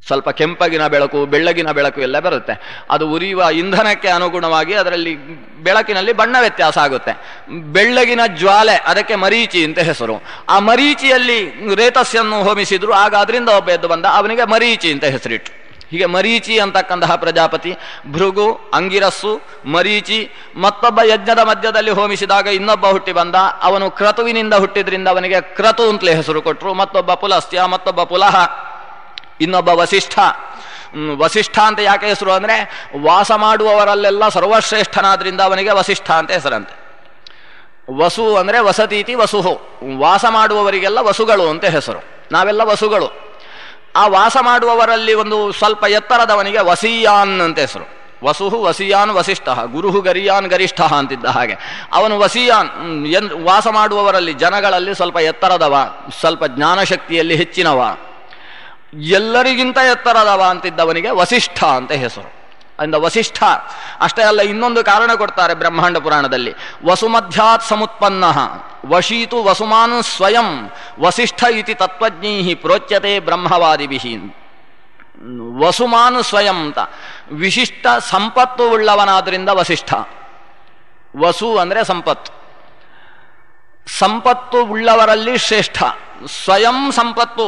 ಸ್ವಲ್ಪ ಕೆಂಪಗಿನ ಬೆಳಕು, ಬೆಳ್ಳಗಿನ ಬೆಳಕು ಎಲ್ಲ ಬರುತ್ತೆ. ಅದು ಉರಿಯುವ ಇಂಧನಕ್ಕೆ ಅನುಗುಣವಾಗಿ ಅದರಲ್ಲಿ ಬೆಳಕಿನಲ್ಲಿ ಬಣ್ಣ ವ್ಯತ್ಯಾಸ ಆಗುತ್ತೆ. ಬೆಳ್ಳಗಿನ ಜ್ವಾಲೆ, ಅದಕ್ಕೆ ಮರೀಚಿ ಅಂತ ಹೆಸರು. ಆ ಮರೀಚಿಯಲ್ಲಿ ರೇತಸ್ಸನ್ನು ಹೋಮಿಸಿದ್ರು, ಆಗ ಅದರಿಂದ ಒಬ್ಬ ಎದ್ದು ಬಂದ, ಅವನಿಗೆ ಮರೀಚಿ ಅಂತ ಹೆಸರಿಟ್ಟು. ಹೀಗೆ ಮರೀಚಿ ಅಂತಕ್ಕಂತಹ ಪ್ರಜಾಪತಿ, ಭೃಗು, ಅಂಗಿರಸ್ಸು, ಮರೀಚಿ, ಮತ್ತೊಬ್ಬ ಯಜ್ಞದ ಮಧ್ಯದಲ್ಲಿ ಹೋಮಿಸಿದಾಗ ಇನ್ನೊಬ್ಬ ಹುಟ್ಟಿ ಬಂದ, ಅವನು ಕ್ರತುವಿನಿಂದ ಹುಟ್ಟಿದ್ರಿಂದ ಅವನಿಗೆ ಕ್ರತು ಅಂತಲೇ ಹೆಸರು ಕೊಟ್ಟರು. ಮತ್ತೊಬ್ಬ ಪುಲಸ್ತ್ಯ, ಮತ್ತೊಬ್ಬ ಪುಲಹ, ಇನ್ನೊಬ್ಬ ವಸಿಷ್ಠ. ವಸಿಷ್ಠ ಅಂತ ಯಾಕೆ ಹೆಸರು ಅಂದರೆ ವಾಸ ಮಾಡುವವರಲ್ಲೆಲ್ಲ ಸರ್ವಶ್ರೇಷ್ಠನಾದ್ರಿಂದ ಅವನಿಗೆ ವಸಿಷ್ಠ ಅಂತ ಹೆಸರಂತೆ. ವಸು ಅಂದರೆ ವಸತೀತಿ ವಸುಹು, ವಾಸ ಮಾಡುವವರಿಗೆಲ್ಲ ವಸುಗಳು ಅಂತ ಹೆಸರು. ನಾವೆಲ್ಲ ವಸುಗಳು. ಆ ವಾಸ ಮಾಡುವವರಲ್ಲಿ ಒಂದು ಸ್ವಲ್ಪ ಎತ್ತರದವನಿಗೆ ವಸೀಯಾನ್ ಅಂತ ಹೆಸರು. ವಸುಹು ವಸಿಯಾನ್ ವಸಿಷ್ಠ, ಗುರುಹು ಗರಿಯಾನ್ ಗರಿಷ್ಠ ಅಂತಿದ್ದ ಹಾಗೆ ಅವನು ವಸಿಯಾನ್. ವಾಸ ಮಾಡುವವರಲ್ಲಿ ಜನಗಳಲ್ಲಿ ಸ್ವಲ್ಪ ಎತ್ತರದವ, ಸ್ವಲ್ಪ ಜ್ಞಾನಶಕ್ತಿಯಲ್ಲಿ ಹೆಚ್ಚಿನವ, ಎಲ್ಲರಿಗಿಂತ ಎತ್ತರದವ ಅಂತಿದ್ದವನಿಗೆ ವಸಿಷ್ಠ ಅಂತ ಹೆಸರು. ಅಂದ ವಸಿಷ್ಠ ಅಷ್ಟೇ ಅಲ್ಲ, ಇನ್ನೊಂದು ಕಾರಣ ಕೊಡ್ತಾರೆ ಬ್ರಹ್ಮಾಂಡ ಪುರಾಣದಲ್ಲಿ. ವಸುಮಧ್ಯಾತ್ ಸಮುತ್ಪನ್ನ ವಶೀತು ವಸುಮಾನ್ ಸ್ವಯಂ ವಸಿಷ್ಠ ಇತಿ ತತ್ವಜ್ಞೈ ಪ್ರೋಚ್ಯತೆ ಬ್ರಹ್ಮವಾದಿಭಿಃ. ವಸುಮಾನ್ ಸ್ವಯಂ ಅಂತ ವಿಶಿಷ್ಟ ಸಂಪತ್ತು ಉಳ್ಳವನಾದ್ರಿಂದ ವಸಿಷ್ಠ. ವಸು ಅಂದರೆ ಸಂಪತ್ತು, ಸಂಪತ್ತು ಉಳ್ಳವರಲ್ಲಿ ಶ್ರೇಷ್ಠ. ಸ್ವಯಂ ಸಂಪತ್ತು,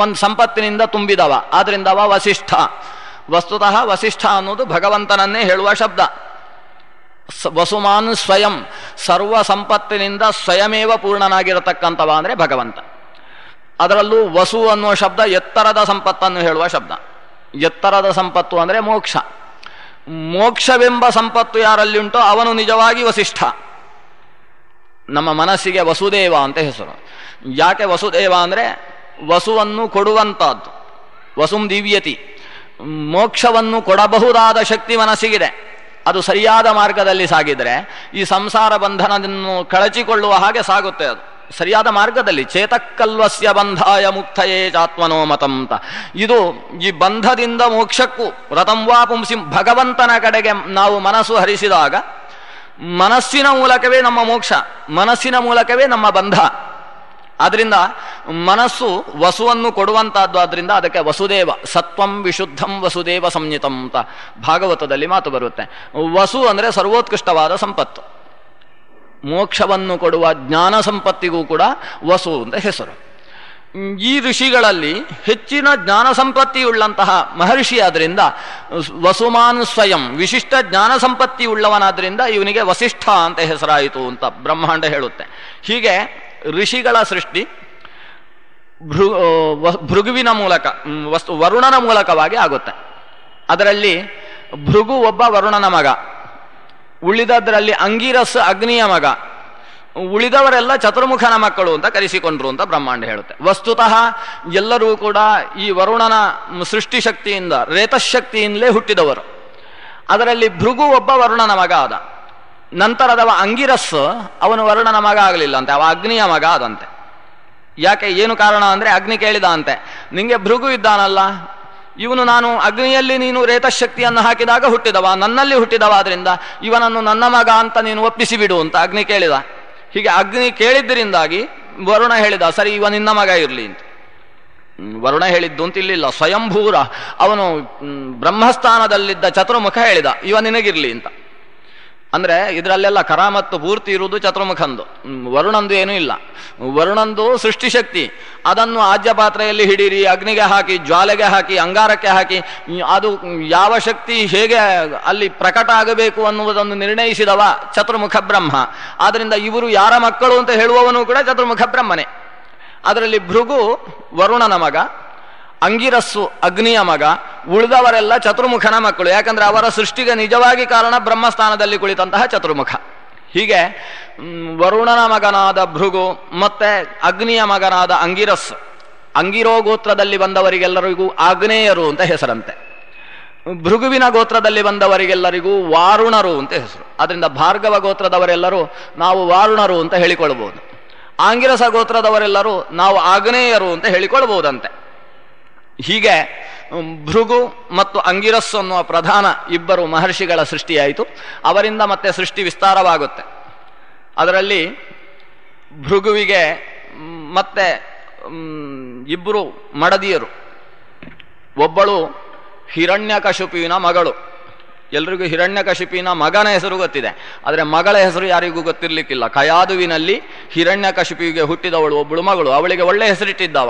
ಒಂದು ಸಂಪತ್ತಿನಿಂದ ತುಂಬಿದವ, ಆದ್ರಿಂದ ಅವ ವಸಿಷ್ಠ. ವಸ್ತುತಃ ವಸಿಷ್ಠ ಅನ್ನೋದು ಭಗವಂತನನ್ನೇ ಹೇಳುವ ಶಬ್ದ. ವಸುಮಾನ್ ಸ್ವಯಂ, ಸರ್ವ ಸಂಪತ್ತಿನಿಂದ ಸ್ವಯಮೇವ ಪೂರ್ಣನಾಗಿರತಕ್ಕಂಥವ ಅಂದರೆ ಭಗವಂತ. ಅದರಲ್ಲೂ ವಸು ಅನ್ನುವ ಶಬ್ದ ಎತ್ತರದ ಸಂಪತ್ತನ್ನು ಹೇಳುವ ಶಬ್ದ. ಎತ್ತರದ ಸಂಪತ್ತು ಅಂದರೆ ಮೋಕ್ಷ. ಮೋಕ್ಷವೆಂಬ ಸಂಪತ್ತು ಯಾರಲ್ಲಿ ಉಂಟೋ ಅವನು ನಿಜವಾಗಿ ವಸಿಷ್ಠ. ನಮ್ಮ ಮನಸ್ಸಿಗೆ ವಸುದೇವ ಅಂತ ಹೆಸರು. ಯಾಕೆ ವಸುದೇವ ಅಂದರೆ ವಸುವನ್ನು ಕೊಡುವಂಥದ್ದು. ವಸುಂ ದಿವ್ಯತಿ, ಮೋಕ್ಷವನ್ನು ಕೊಡಬಹುದಾದ ಶಕ್ತಿ ಮನಸ್ಸಿಗಿದೆ. ಅದು ಸರಿಯಾದ ಮಾರ್ಗದಲ್ಲಿ ಸಾಗಿದರೆ ಈ ಸಂಸಾರ ಬಂಧನವನ್ನು ಕಳಚಿಕೊಳ್ಳುವ ಹಾಗೆ ಸಾಗುತ್ತೆ. ಅದು ಸರಿಯಾದ ಮಾರ್ಗದಲ್ಲಿ. ಚೇತಕ್ಕಲ್ವಸ್ಯ ಬಂಧಾಯ ಮುಕ್ತಯೇ ಚಾತ್ಮನೋ ಮತಂ ಅಂತ. ಇದು ಈ ಬಂಧದಿಂದ ಮೋಕ್ಷಕ್ಕೂ ರಥಂ ವಾ ಪುಂಸಿ, ಭಗವಂತನ ಕಡೆಗೆ ನಾವು ಮನಸ್ಸು ಹರಿಸಿದಾಗ ಮನಸ್ಸಿನ ಮೂಲಕವೇ ನಮ್ಮ ಮೋಕ್ಷ, ಮನಸ್ಸಿನ ಮೂಲಕವೇ ನಮ್ಮ ಬಂಧ. ಆದ್ರಿಂದ ಮನಸ್ಸು ವಸುವನ್ನು ಕೊಡುವಂತಹದ್ದು. ಆದ್ರಿಂದ ಅದಕ್ಕೆ ವಸುದೇವ, ಸತ್ವಂ ವಿಶುದ್ಧಂ ವಸುದೇವ ಸಂಯುತಂ ಅಂತ ಭಾಗವತದಲ್ಲಿ ಮಾತು ಬರುತ್ತೆ. ವಸು ಅಂದರೆ ಸರ್ವೋತ್ಕೃಷ್ಟವಾದ ಸಂಪತ್ತು. ಮೋಕ್ಷವನ್ನು ಕೊಡುವ ಜ್ಞಾನ ಸಂಪತ್ತಿಗೂ ಕೂಡ ವಸು ಅಂತ ಹೆಸರು. ಈ ಋಷಿಗಳಲ್ಲಿ ಹೆಚ್ಚಿನ ಜ್ಞಾನ ಸಂಪತ್ತಿಯುಳ್ಳಂತಹ ಮಹರ್ಷಿ ಆದ್ರಿಂದ ವಸುಮಾನ್ ಸ್ವಯಂ, ವಿಶಿಷ್ಟ ಜ್ಞಾನ ಸಂಪತ್ತಿ ಉಳ್ಳವನಾದ್ರಿಂದ ಇವನಿಗೆ ವಸಿಷ್ಠ ಅಂತ ಹೆಸರಾಯಿತು ಅಂತ ಬ್ರಹ್ಮಾಂಡ ಹೇಳುತ್ತೆ. ಹೀಗೆ ಋಷಿಗಳ ಸೃಷ್ಟಿ ಭೃಗುವಿನ ಮೂಲಕ, ವರುಣನ ಮೂಲಕವಾಗಿ ಆಗುತ್ತೆ. ಅದರಲ್ಲಿ ಭೃಗು ಒಬ್ಬ ವರುಣನ ಮಗ, ಉಳಿದದ್ರಲ್ಲಿ ಅಂಗಿರಸ್ ಅಗ್ನಿಯ ಮಗ, ಉಳಿದವರೆಲ್ಲ ಚತುರ್ಮುಖನ ಮಕ್ಕಳು ಅಂತ ಕರೆಸಿಕೊಂಡ್ರು ಅಂತ ಬ್ರಹ್ಮಾಂಡ ಹೇಳುತ್ತೆ. ವಸ್ತುತಃ ಎಲ್ಲರೂ ಕೂಡ ಈ ವರುಣನ ಸೃಷ್ಟಿಶಕ್ತಿಯಿಂದ, ರೇತಶಕ್ತಿಯಿಂದಲೇ ಹುಟ್ಟಿದವರು. ಅದರಲ್ಲಿ ಭೃಗು ಒಬ್ಬ ವರುಣನ ಮಗ ಆದ. ನಂತರದವ ಅಂಗಿರಸ್, ಅವನು ವರುಣನ ಮಗ ಆಗಲಿಲ್ಲ ಅಂತೆ, ಅವ ಅಗ್ನಿಯ ಮಗ ಆದಂತೆ. ಯಾಕೆ, ಏನು ಕಾರಣ ಅಂದರೆ ಅಗ್ನಿ ಕೇಳಿದ ಅಂತೆ, ನಿಂಗೆ ಭೃಗು ಇದ್ದಾನಲ್ಲ ಇವನು, ನಾನು ಅಗ್ನಿಯಲ್ಲಿ ನೀನು ರೇತಶಕ್ತಿಯನ್ನು ಹಾಕಿದಾಗ ಹುಟ್ಟಿದವ, ನನ್ನಲ್ಲಿ ಹುಟ್ಟಿದವ, ಆದ್ರಿಂದ ಇವನನ್ನು ನನ್ನ ಮಗ ಅಂತ ನೀನು ಒಪ್ಪಿಸಿಬಿಡು ಅಂತ ಅಗ್ನಿ ಕೇಳಿದ. ಹೀಗೆ ಅಗ್ನಿ ಕೇಳಿದ್ದರಿಂದಾಗಿ ವರುಣ ಹೇಳಿದ, ಸರಿ ಇವ ನಿನ್ನ ಮಗ ಇರಲಿ ಅಂತ. ವರುಣ ಹೇಳಿದ್ದು ಅಂತ ಇಲ್ಲಿಲ್ಲ, ಸ್ವಯಂಭೂರ ಅವನು ಬ್ರಹ್ಮಸ್ಥಾನದಲ್ಲಿದ್ದ ಚತುರ್ಮುಖ ಹೇಳಿದ ಇವ ನಿನಗಿರ್ಲಿ ಅಂತ. ಅಂದರೆ ಇದರಲ್ಲೆಲ್ಲ ಕರಾಮತ್ತು ಪೂರ್ತಿ ಇರುವುದು ಚತುರ್ಮುಖಂದು, ವರುಣಂದು ಏನೂ ಇಲ್ಲ. ವರುಣಂದು ಸೃಷ್ಟಿಶಕ್ತಿ, ಅದನ್ನು ಆಜ್ಯ ಪಾತ್ರೆಯಲ್ಲಿ ಹಿಡೀರಿ, ಅಗ್ನಿಗೆ ಹಾಕಿ, ಜ್ವಾಲೆಗೆ ಹಾಕಿ, ಅಂಗಾರಕ್ಕೆ ಹಾಕಿ, ಅದು ಯಾವ ಶಕ್ತಿ ಹೇಗೆ ಅಲ್ಲಿ ಪ್ರಕಟ ಆಗಬೇಕು ಅನ್ನುವುದನ್ನು ನಿರ್ಣಯಿಸಿದವ ಚತುರ್ಮುಖ ಬ್ರಹ್ಮ. ಆದ್ದರಿಂದ ಇವರು ಯಾರ ಮಕ್ಕಳು ಅಂತ ಹೇಳುವವನು ಕೂಡ ಚತುರ್ಮುಖ ಬ್ರಹ್ಮನೇ. ಅದರಲ್ಲಿ ಭೃಗು ವರುಣನ ಮಗ, ಅಂಗಿರಸ್ಸು ಅಗ್ನಿಯ ಮಗ, ಉಳಿದವರೆಲ್ಲ ಚತುರ್ಮುಖನ ಮಕ್ಕಳು. ಯಾಕಂದ್ರೆ ಅವರ ಸೃಷ್ಟಿಗೆ ನಿಜವಾಗಿ ಕಾರಣ ಬ್ರಹ್ಮಸ್ಥಾನದಲ್ಲಿ ಕುಳಿತಂತಹ ಚತುರ್ಮುಖ. ಹೀಗೆ ವರುಣನ ಮಗನಾದ ಭೃಗು ಮತ್ತೆ ಅಗ್ನಿಯ ಮಗನಾದ ಅಂಗಿರಸ್, ಅಂಗಿರೋ ಗೋತ್ರದಲ್ಲಿ ಬಂದವರಿಗೆಲ್ಲರಿಗೂ ಆಗ್ನೇಯರು ಅಂತ ಹೆಸರಂತೆ. ಭೃಗುವಿನ ಗೋತ್ರದಲ್ಲಿ ಬಂದವರಿಗೆಲ್ಲರಿಗೂ ವಾರುಣರು ಅಂತ ಹೆಸರು. ಅದರಿಂದ ಭಾರ್ಗವ ಗೋತ್ರದವರೆಲ್ಲರೂ ನಾವು ವಾರುಣರು ಅಂತ ಹೇಳಿಕೊಳ್ಬಹುದು. ಆಂಗಿರಸ ಗೋತ್ರದವರೆಲ್ಲರೂ ನಾವು ಆಗ್ನೇಯರು ಅಂತ ಹೇಳಿಕೊಳ್ಬಹುದಂತೆ. ಹೀಗೆ ಭೃಗು ಮತ್ತು ಅಂಗಿರಸ್ ಅನ್ನುವ ಪ್ರಧಾನ ಇಬ್ಬರು ಮಹರ್ಷಿಗಳ ಸೃಷ್ಟಿಯಾಯಿತು. ಅವರಿಂದ ಮತ್ತೆ ಸೃಷ್ಟಿ ವಿಸ್ತಾರವಾಗುತ್ತೆ. ಅದರಲ್ಲಿ ಭೃಗುವಿಗೆ ಮತ್ತೆ ಇಬ್ಬರು ಮಡದಿಯರು, ಒಬ್ಬಳು ಹಿರಣ್ಯಕಶಿಪುವಿನ ಮಗಳು. ಎಲ್ರಿಗೂ ಹಿರಣ್ಯಕಶಿಪಿನ ಮಗನ ಹೆಸರು ಗೊತ್ತಿದೆ, ಆದರೆ ಮಗಳ ಹೆಸರು ಯಾರಿಗೂ ಗೊತ್ತಿರಲಿಕ್ಕಿಲ್ಲ. ಕಯಾದುವಿನಲ್ಲಿ ಹಿರಣ್ಯಕಶಿಪಿಗೆ ಹುಟ್ಟಿದವಳು ಒಬ್ಬಳು ಮಗಳು. ಅವಳಿಗೆ ಒಳ್ಳೆ ಹೆಸರಿಟ್ಟಿದ್ದವ,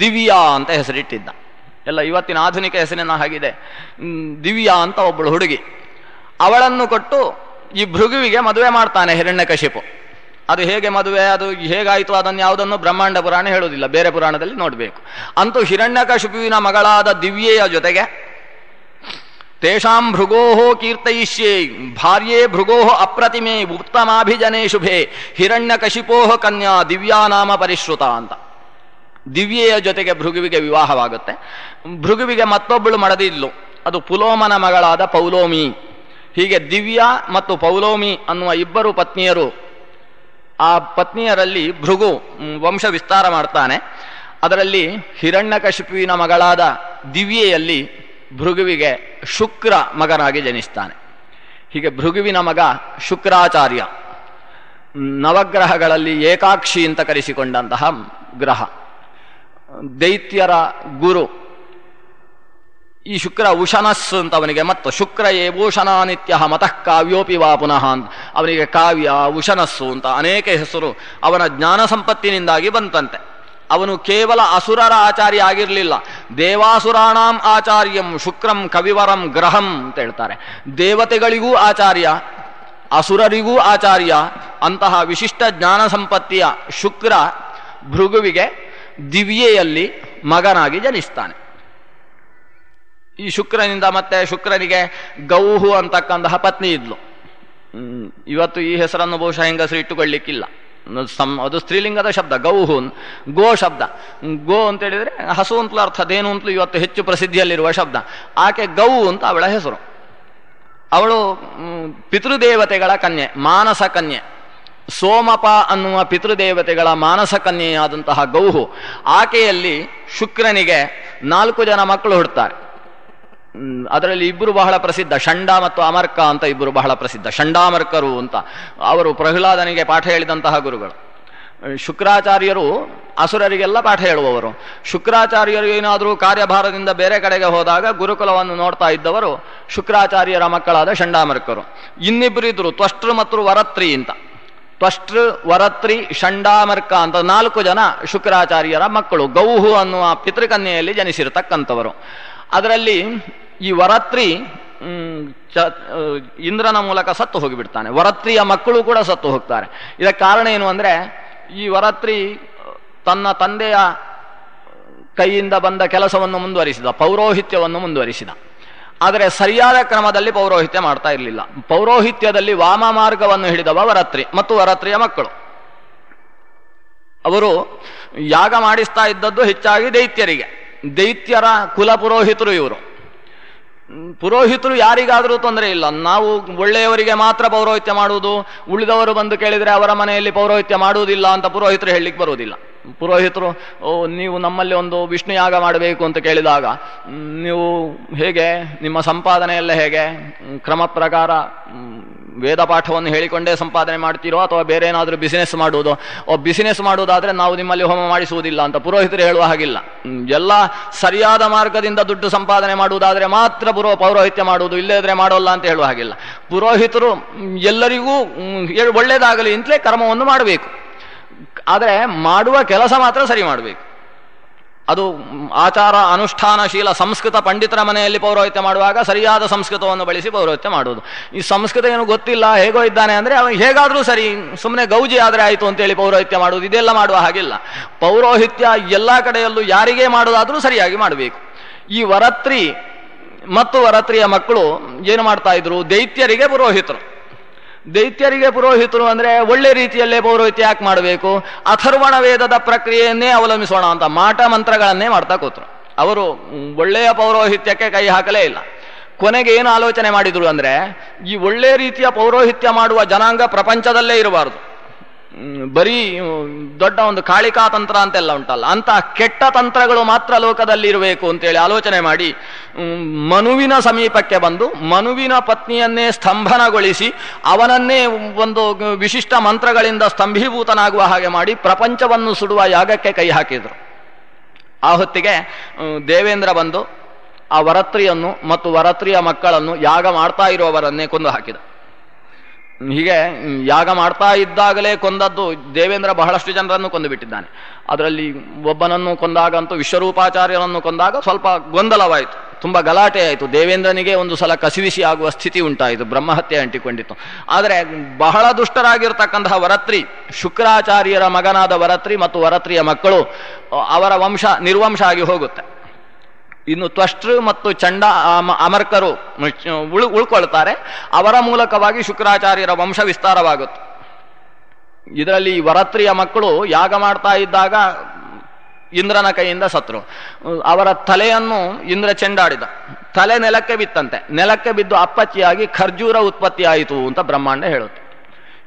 ದಿವ್ಯಾ ಅಂತ ಹೆಸರಿಟ್ಟಿದ್ದ. ಎಲ್ಲ ಇವತ್ತಿನ ಆಧುನಿಕ ಹೆಸರಿನ ಹಾಗಿದೆ. ದಿವ್ಯಾ ಅಂತ ಒಬ್ಬಳು ಹುಡುಗಿ. ಅವಳನ್ನು ಕೊಟ್ಟು ಈ ಭೃಗುವಿಗೆ ಮದುವೆ ಮಾಡ್ತಾನೆ ಹಿರಣ್ಯಕಶಿಪು. ಅದು ಹೇಗೆ ಮದುವೆ, ಅದು ಹೇಗಾಯಿತು, ಅದನ್ನು ಯಾವುದನ್ನು ಬ್ರಹ್ಮಾಂಡ ಪುರಾಣ ಹೇಳುವುದಿಲ್ಲ, ಬೇರೆ ಪುರಾಣದಲ್ಲಿ ನೋಡಬೇಕು. ಅಂತೂ ಹಿರಣ್ಯಕಶಿಪುವಿನ ಮಗಳಾದ ದಿವ್ಯೆಯ ಜೊತೆಗೆ ತೇಷಾಂ ಭೃಗೋಹೋ ಕೀರ್ತಯಿಷ್ಯೇ ಭಾರ್ಯೇ ಭೃಗೋಹೋ ಅಪ್ರತಿಮೆ ಉತ್ತಮಾಭಿಜನೆ ಶುಭೆ ಹಿರಣ್ಯಕಶಿಪೋಹ ಕನ್ಯಾ ದಿವ್ಯಾ ನಾಮ ಪರಿಶ್ರುತ ಅಂತ. ದಿವ್ಯೆಯ ಜೊತೆಗೆ ಭೃಗುವಿಗೆ ವಿವಾಹವಾಗುತ್ತೆ. ಭೃಗುವಿಗೆ ಮತ್ತೊಬ್ಬಳು ಮಡದಿದ್ಲು, ಅದು ಪುಲೋಮನ ಮಗಳಾದ ಪೌಲೋಮಿ. ಹೀಗೆ ದಿವ್ಯಾ ಮತ್ತು ಪೌಲೋಮಿ ಅನ್ನುವ ಇಬ್ಬರು ಪತ್ನಿಯರು. ಆ ಪತ್ನಿಯರಲ್ಲಿ ಭೃಗು ವಂಶ ವಿಸ್ತಾರ ಮಾಡ್ತಾನೆ. ಅದರಲ್ಲಿ ಹಿರಣ್ಯಕಶಿಪುವಿನ ಮಗಳಾದ ದಿವ್ಯೆಯಲ್ಲಿ ಭೃಗುವಿಗೆ ಶುಕ್ರ ಮಗನಾಗಿ ಜನಿಸ್ತಾನೆ. ಹೀಗೆ ಭೃಗುವಿನ ಮಗ ಶುಕ್ರಾಚಾರ್ಯ, ನವಗ್ರಹಗಳಲ್ಲಿ ಏಕಾಕ್ಷಿ ಅಂತ ಕರೆಸಿಕೊಂಡಂತಹ ಗ್ರಹ, ದೈತ್ಯರ ಗುರು. ಈ ಶುಕ್ರ ಉಶನಸ್ ಅಂತ ಅವನಿಗೆ, ಮತ್ತು ಶುಕ್ರ ಏಭೂಷಣ ನಿತ್ಯ ಮತಃ ಕಾವ್ಯೋಪಿ ವಾ ಪುನಃ ಅಂತ ಅವನಿಗೆ ಕಾವ್ಯ, ಉಶನಸ್ಸು ಅಂತ ಅನೇಕ ಹೆಸರು ಅವನ ಜ್ಞಾನ ಸಂಪತ್ತಿನಿಂದಾಗಿ ಬಂತಂತೆ. ಅವನು ಕೇವಲ ಅಸುರರ ಆಚಾರ್ಯ ಆಗಿರಲಿಲ್ಲ, ದೇವಾಸುರಾಣಾಂ ಆಚಾರ್ಯಂ ಶುಕ್ರಂ ಕವಿವರಂ ಗ್ರಹಂ ಅಂತ ಹೇಳ್ತಾರೆ. ದೇವತೆಗಳಿಗೂ ಆಚಾರ್ಯ, ಅಸುರರಿಗೂ ಆಚಾರ್ಯ. ಅಂತಹ ವಿಶಿಷ್ಟ ಜ್ಞಾನ ಸಂಪತ್ತಿಯ ಶುಕ್ರ ಭೃಗುವಿಗೆ ದಿವ್ಯೆಯಲ್ಲಿ ಮಗನಾಗಿ ಜನಿಸ್ತಾನೆ. ಈ ಶುಕ್ರನಿಂದ ಮತ್ತೆ ಶುಕ್ರನಿಗೆ ಗೌಹು ಅಂತಕ್ಕಂತಹ ಪತ್ನಿ ಇದ್ಲು. ಇವತ್ತು ಈ ಹೆಸರನ್ನು ಬಹುಶಃ ಹೆಂಗಸರು ಇಟ್ಟುಕೊಳ್ಳಿಕ್ಕಿಲ್ಲ, ಅದು ಸ್ತ್ರೀಲಿಂಗದ ಶಬ್ದ. ಗೌಹು ಗೋ ಶಬ್ದ. ಗೋ ಅಂತ ಹೇಳಿದ್ರೆ ಹಸು ಅಂತಲೂ ಅರ್ಥ, ದೇನು ಅಂತಲೂ ಇವತ್ತು ಹೆಚ್ಚು ಪ್ರಸಿದ್ಧಿಯಲ್ಲಿರುವ ಶಬ್ದ. ಆಕೆ ಗೌ ಅಂತ ಅವಳ ಹೆಸರು. ಅವಳು ಪಿತೃದೇವತೆಗಳ ಕನ್ಯೆ, ಮಾನಸ ಕನ್ಯೆ. ಸೋಮಪ ಅನ್ನುವ ಪಿತೃದೇವತೆಗಳ ಮಾನಸ ಕನ್ಯೆಯಾದಂತಹ ಗೌಹು. ಆಕೆಯಲ್ಲಿ ಶುಕ್ರನಿಗೆ 4 ಜನ ಮಕ್ಕಳು ಹುಡ್ತಾರೆ. ಅದರಲ್ಲಿ ಇಬ್ಬರು ಬಹಳ ಪ್ರಸಿದ್ಧ, ಷಂಡ ಮತ್ತು ಅಮರ್ಕ ಅಂತ ಇಬ್ಬರು ಬಹಳ ಪ್ರಸಿದ್ಧ. ಷಂಡಾಮರ್ಕರು ಅಂತ ಅವರು ಪ್ರಹ್ಲಾದನಿಗೆ ಪಾಠ ಹೇಳಿದಂತಹ ಗುರುಗಳು. ಶುಕ್ರಾಚಾರ್ಯರು ಅಸುರರಿಗೆಲ್ಲ ಪಾಠ ಹೇಳುವವರು. ಶುಕ್ರಾಚಾರ್ಯರು ಏನಾದರೂ ಕಾರ್ಯಭಾರದಿಂದ ಬೇರೆ ಕಡೆಗೆ ಹೋದಾಗ ಗುರುಕುಲವನ್ನು ನೋಡ್ತಾ ಇದ್ದವರು ಶುಕ್ರಾಚಾರ್ಯರ ಮಕ್ಕಳಾದ ಷಂಡಾಮರ್ಕರು. ಇನ್ನಿಬ್ಬರು ಇದ್ರು, ತ್ವಷ್ಟೃ ಮತ್ತು ವರತ್ರಿ ಅಂತ. ತ್ವಷ್ಟೃ, ವರತ್ರಿ, ಷಂಡಾಮರ್ಕ ಅಂತ 4 ಜನ ಶುಕ್ರಾಚಾರ್ಯರ ಮಕ್ಕಳು, ಗೌಹು ಅನ್ನುವ ಪಿತೃಕನ್ಯೆಯಲ್ಲಿ ಜನಿಸಿರತಕ್ಕಂಥವರು. ಅದರಲ್ಲಿ ಈ ವರತ್ರಿ ಇಂದ್ರನ ಮೂಲಕ ಸತ್ತು ಹೋಗಿಬಿಡ್ತಾನೆ. ವರತ್ರಿಯ ಮಕ್ಕಳು ಕೂಡ ಸತ್ತು ಹೋಗ್ತಾರೆ. ಇದಕ್ಕೆ ಕಾರಣ ಏನು ಅಂದರೆ, ಈ ವರತ್ರಿ ತನ್ನ ತಂದೆಯ ಕೈಯಿಂದ ಬಂದ ಕೆಲಸವನ್ನು ಮುಂದುವರಿಸಿದ, ಪೌರೋಹಿತ್ಯವನ್ನು ಮುಂದುವರಿಸಿದ. ಆದರೆ ಸರಿಯಾದ ಕ್ರಮದಲ್ಲಿ ಪೌರೋಹಿತ್ಯ ಮಾಡ್ತಾ ಇರಲಿಲ್ಲ. ಪೌರೋಹಿತ್ಯದಲ್ಲಿ ವಾಮ ಮಾರ್ಗವನ್ನು ಹಿಡಿದವ ವರತ್ರಿ ಮತ್ತು ವರತ್ರಿಯ ಮಕ್ಕಳು. ಅವರು ಯಾಗ ಮಾಡಿಸ್ತಾ ಇದ್ದದ್ದು ಹೆಚ್ಚಾಗಿ ದೈತ್ಯರಿಗೆ. ದೈತ್ಯರ ಕುಲ ಪುರೋಹಿತರು ಇವರು. ಪುರೋಹಿತರು ಯಾರಿಗಾದರೂ ತೊಂದರೆ ಇಲ್ಲ, ನಾವು ಒಳ್ಳೆಯವರಿಗೆ ಮಾತ್ರ ಪೌರೋಹಿತ್ಯ ಮಾಡುವುದು, ಉಳಿದವರು ಬಂದು ಕೇಳಿದರೆ ಅವರ ಮನೆಯಲ್ಲಿ ಪೌರೋಹಿತ್ಯ ಮಾಡುವುದಿಲ್ಲ ಅಂತ ಪುರೋಹಿತರು ಹೇಳಲಿಕ್ಕೆ ಬರುವುದಿಲ್ಲ. ಪುರೋಹಿತರು ನೀವು ನಮ್ಮಲ್ಲಿ ಒಂದು ವಿಷ್ಣು ಯಾಗ ಮಾಡಬೇಕು ಅಂತ ಕೇಳಿದಾಗ, ನೀವು ಹೇಗೆ, ನಿಮ್ಮ ಸಂಪಾದನೆ ಎಲ್ಲ ಹೇಗೆ, ಕ್ರಮ ಪ್ರಕಾರ ವೇದ ಪಾಠವನ್ನು ಹೇಳಿಕೊಂಡೇ ಸಂಪಾದನೆ ಮಾಡ್ತೀರೋ ಅಥವಾ ಬೇರೆ ಏನಾದರೂ ಬಿಸಿನೆಸ್ ಮಾಡುವುದು? ಬಿಸಿನೆಸ್ ಮಾಡುವುದಾದರೆ ನಾವು ನಿಮ್ಮಲ್ಲಿ ಹೋಮ ಮಾಡಿಸುವುದಿಲ್ಲ ಅಂತ ಪುರೋಹಿತರು ಹೇಳುವ ಹಾಗಿಲ್ಲ. ಎಲ್ಲ ಸರಿಯಾದ ಮಾರ್ಗದಿಂದ ದುಡ್ಡು ಸಂಪಾದನೆ ಮಾಡುವುದಾದರೆ ಮಾತ್ರ ಪೌರೋಹಿತ್ಯ ಮಾಡುವುದು, ಇಲ್ಲದ್ರೆ ಮಾಡೋಲ್ಲ ಅಂತ ಹೇಳುವ ಹಾಗಿಲ್ಲ. ಪುರೋಹಿತರು ಎಲ್ಲರಿಗೂ ಒಳ್ಳೆಯದಾಗಲಿ ಅಂತಲೇ ಕರ್ಮವನ್ನು ಮಾಡಬೇಕು, ಆದರೆ ಮಾಡುವ ಕೆಲಸ ಮಾತ್ರ ಸರಿ ಮಾಡಬೇಕು. ಅದು ಆಚಾರ ಅನುಷ್ಠಾನಶೀಲ ಸಂಸ್ಕೃತ ಪಂಡಿತರ ಮನೆಯಲ್ಲಿ ಪೌರೋಹಿತ್ಯ ಮಾಡುವಾಗ ಸರಿಯಾದ ಸಂಸ್ಕೃತವನ್ನು ಬಳಸಿ ಪೌರೋಹಿತ್ಯ ಮಾಡುವುದು. ಈ ಸಂಸ್ಕೃತ ಏನು ಗೊತ್ತಿಲ್ಲ, ಹೇಗೋ ಇದ್ದಾನೆ ಅಂದರೆ ಅವನು ಹೇಗಾದರೂ ಸರಿ, ಸುಮ್ಮನೆ ಗೌಜಿ ಆದರೆ ಆಯಿತು ಅಂತೇಳಿ ಪೌರೋಹಿತ್ಯ ಮಾಡುವುದು, ಇದೆಲ್ಲ ಮಾಡುವ ಹಾಗಿಲ್ಲ. ಪೌರೋಹಿತ್ಯ ಎಲ್ಲ ಕಡೆಯಲ್ಲೂ ಯಾರಿಗೇ ಮಾಡುವುದಾದರೂ ಸರಿಯಾಗಿ ಮಾಡಬೇಕು. ಈ ವರತ್ರಿ ಮತ್ತು ವರತ್ರಿಯ ಮಕ್ಕಳು ಏನು ಮಾಡ್ತಾ ಇದ್ರು, ದೈತ್ಯರಿಗೆ ಪುರೋಹಿತರು. ದೈತ್ಯರಿಗೆ ಪುರೋಹಿತರು ಅಂದರೆ ಒಳ್ಳೆ ರೀತಿಯಲ್ಲೇ ಪೌರೋಹಿತ್ಯ ಯಾಕೆ ಮಾಡಬೇಕು, ಅಥರ್ವಣ ವೇದದ ಪ್ರಕ್ರಿಯೆಯನ್ನೇ ಅವಲಂಬಿಸೋಣ ಅಂತ ಮಾಟ ಮಂತ್ರಗಳನ್ನೇ ಮಾಡ್ತಾ ಕೂತರು. ಅವರು ಒಳ್ಳೆಯ ಪೌರೋಹಿತ್ಯಕ್ಕೆ ಕೈ ಹಾಕಲೇ ಇಲ್ಲ. ಕೊನೆಗೆ ಏನು ಆಲೋಚನೆ ಮಾಡಿದ್ರು ಅಂದರೆ, ಈ ಒಳ್ಳೆ ರೀತಿಯ ಪೌರೋಹಿತ್ಯ ಮಾಡುವ ಜನಾಂಗ ಪ್ರಪಂಚದಲ್ಲೇ ಇರಬಾರ್ದು, ಬರೀ ದೊಡ್ಡ ಒಂದು ಕಾಳಿಕಾ ತಂತ್ರ ಅಂತೆಲ್ಲ ಉಂಟಲ್ಲ, ಅಂತ ಕೆಟ್ಟ ತಂತ್ರಗಳು ಮಾತ್ರ ಲೋಕದಲ್ಲಿ ಇರಬೇಕು ಅಂತೇಳಿ ಆಲೋಚನೆ ಮಾಡಿ ಮನುವಿನ ಸಮೀಪಕ್ಕೆ ಬಂದು ಮನುವಿನ ಪತ್ನಿಯನ್ನೇ ಸ್ತಂಭನಗೊಳಿಸಿ ಅವನನ್ನೇ ಒಂದು ವಿಶಿಷ್ಟ ಮಂತ್ರಗಳಿಂದ ಸ್ತಂಭೀಭೂತನಾಗುವ ಹಾಗೆ ಮಾಡಿ ಪ್ರಪಂಚವನ್ನು ಸುಡುವ ಯಾಗಕ್ಕೆ ಕೈ ಹಾಕಿದರು. ಆ ಹೊತ್ತಿಗೆ ದೇವೇಂದ್ರ ಬಂದು ಆ ವರತ್ರಿಯನ್ನು ಮತ್ತು ವರತ್ರಿಯ ಮಕ್ಕಳನ್ನು ಯಾಗ ಮಾಡ್ತಾ ಇರುವವರನ್ನೇ ಕೊಂದು ಹಾಕಿದ. ಹೀಗೆ ಯಾಗ ಮಾಡ್ತಾ ಇದ್ದಾಗಲೇ ಕೊಂದದ್ದು ದೇವೇಂದ್ರ ಬಹಳಷ್ಟು ಜನರನ್ನು ಕೊಂದು ಬಿಟ್ಟಿದ್ದಾನೆ. ಅದರಲ್ಲಿ ಒಬ್ಬನನ್ನು ಕೊಂದಾಗಂತೂ ವಿಶ್ವರೂಪಾಚಾರ್ಯರನ್ನು ಕೊಂದಾಗ ಸ್ವಲ್ಪ ಗೊಂದಲವಾಯಿತು, ತುಂಬ ಗಲಾಟೆ ಆಯಿತು. ದೇವೇಂದ್ರನಿಗೆ ಒಂದು ಸಲ ಕಸಿವಿಸಿ ಆಗುವ ಸ್ಥಿತಿ ಉಂಟಾಯಿತು, ಬ್ರಹ್ಮಹತ್ಯೆ ಅಂಟಿಕೊಂಡಿತ್ತು. ಆದರೆ ಬಹಳ ದುಷ್ಟರಾಗಿರ್ತಕ್ಕಂತಹ ವರತ್ರಿ, ಶುಕ್ರಾಚಾರ್ಯರ ಮಗನಾದ ವರತ್ರಿ ಮತ್ತು ವರತ್ರಿಯ ಮಕ್ಕಳು, ಅವರ ವಂಶ ನಿರ್ವಂಶ ಆಗಿ ಹೋಗುತ್ತೆ. ಇನ್ನು ತ್ವಷ್ಟೃ ಮತ್ತು ಚಂಡ ಅಮರ್ಕರು ಉಳ್ಕೊಳ್ತಾರೆ. ಅವರ ಮೂಲಕವಾಗಿ ಶುಕ್ರಾಚಾರ್ಯರ ವಂಶ ವಿಸ್ತಾರವಾಗುತ್ತೆ. ಇದರಲ್ಲಿ ವರತ್ರಿಯ ಮಕ್ಕಳು ಯಾಗ ಮಾಡ್ತಾ ಇದ್ದಾಗ ಇಂದ್ರನ ಕೈಯಿಂದ ಸತ್ರು. ಅವರ ತಲೆಯನ್ನು ಇಂದ್ರ ಚೆಂಡಾಡಿದ. ತಲೆ ನೆಲಕ್ಕೆ ಬಿತ್ತಂತೆ. ನೆಲಕ್ಕೆ ಬಿದ್ದು ಅಪ್ಪಚ್ಚಿಯಾಗಿ ಖರ್ಜೂರ ಉತ್ಪತ್ತಿ ಆಯಿತು ಅಂತ ಬ್ರಹ್ಮಾಂಡ ಹೇಳುತ್ತೆ.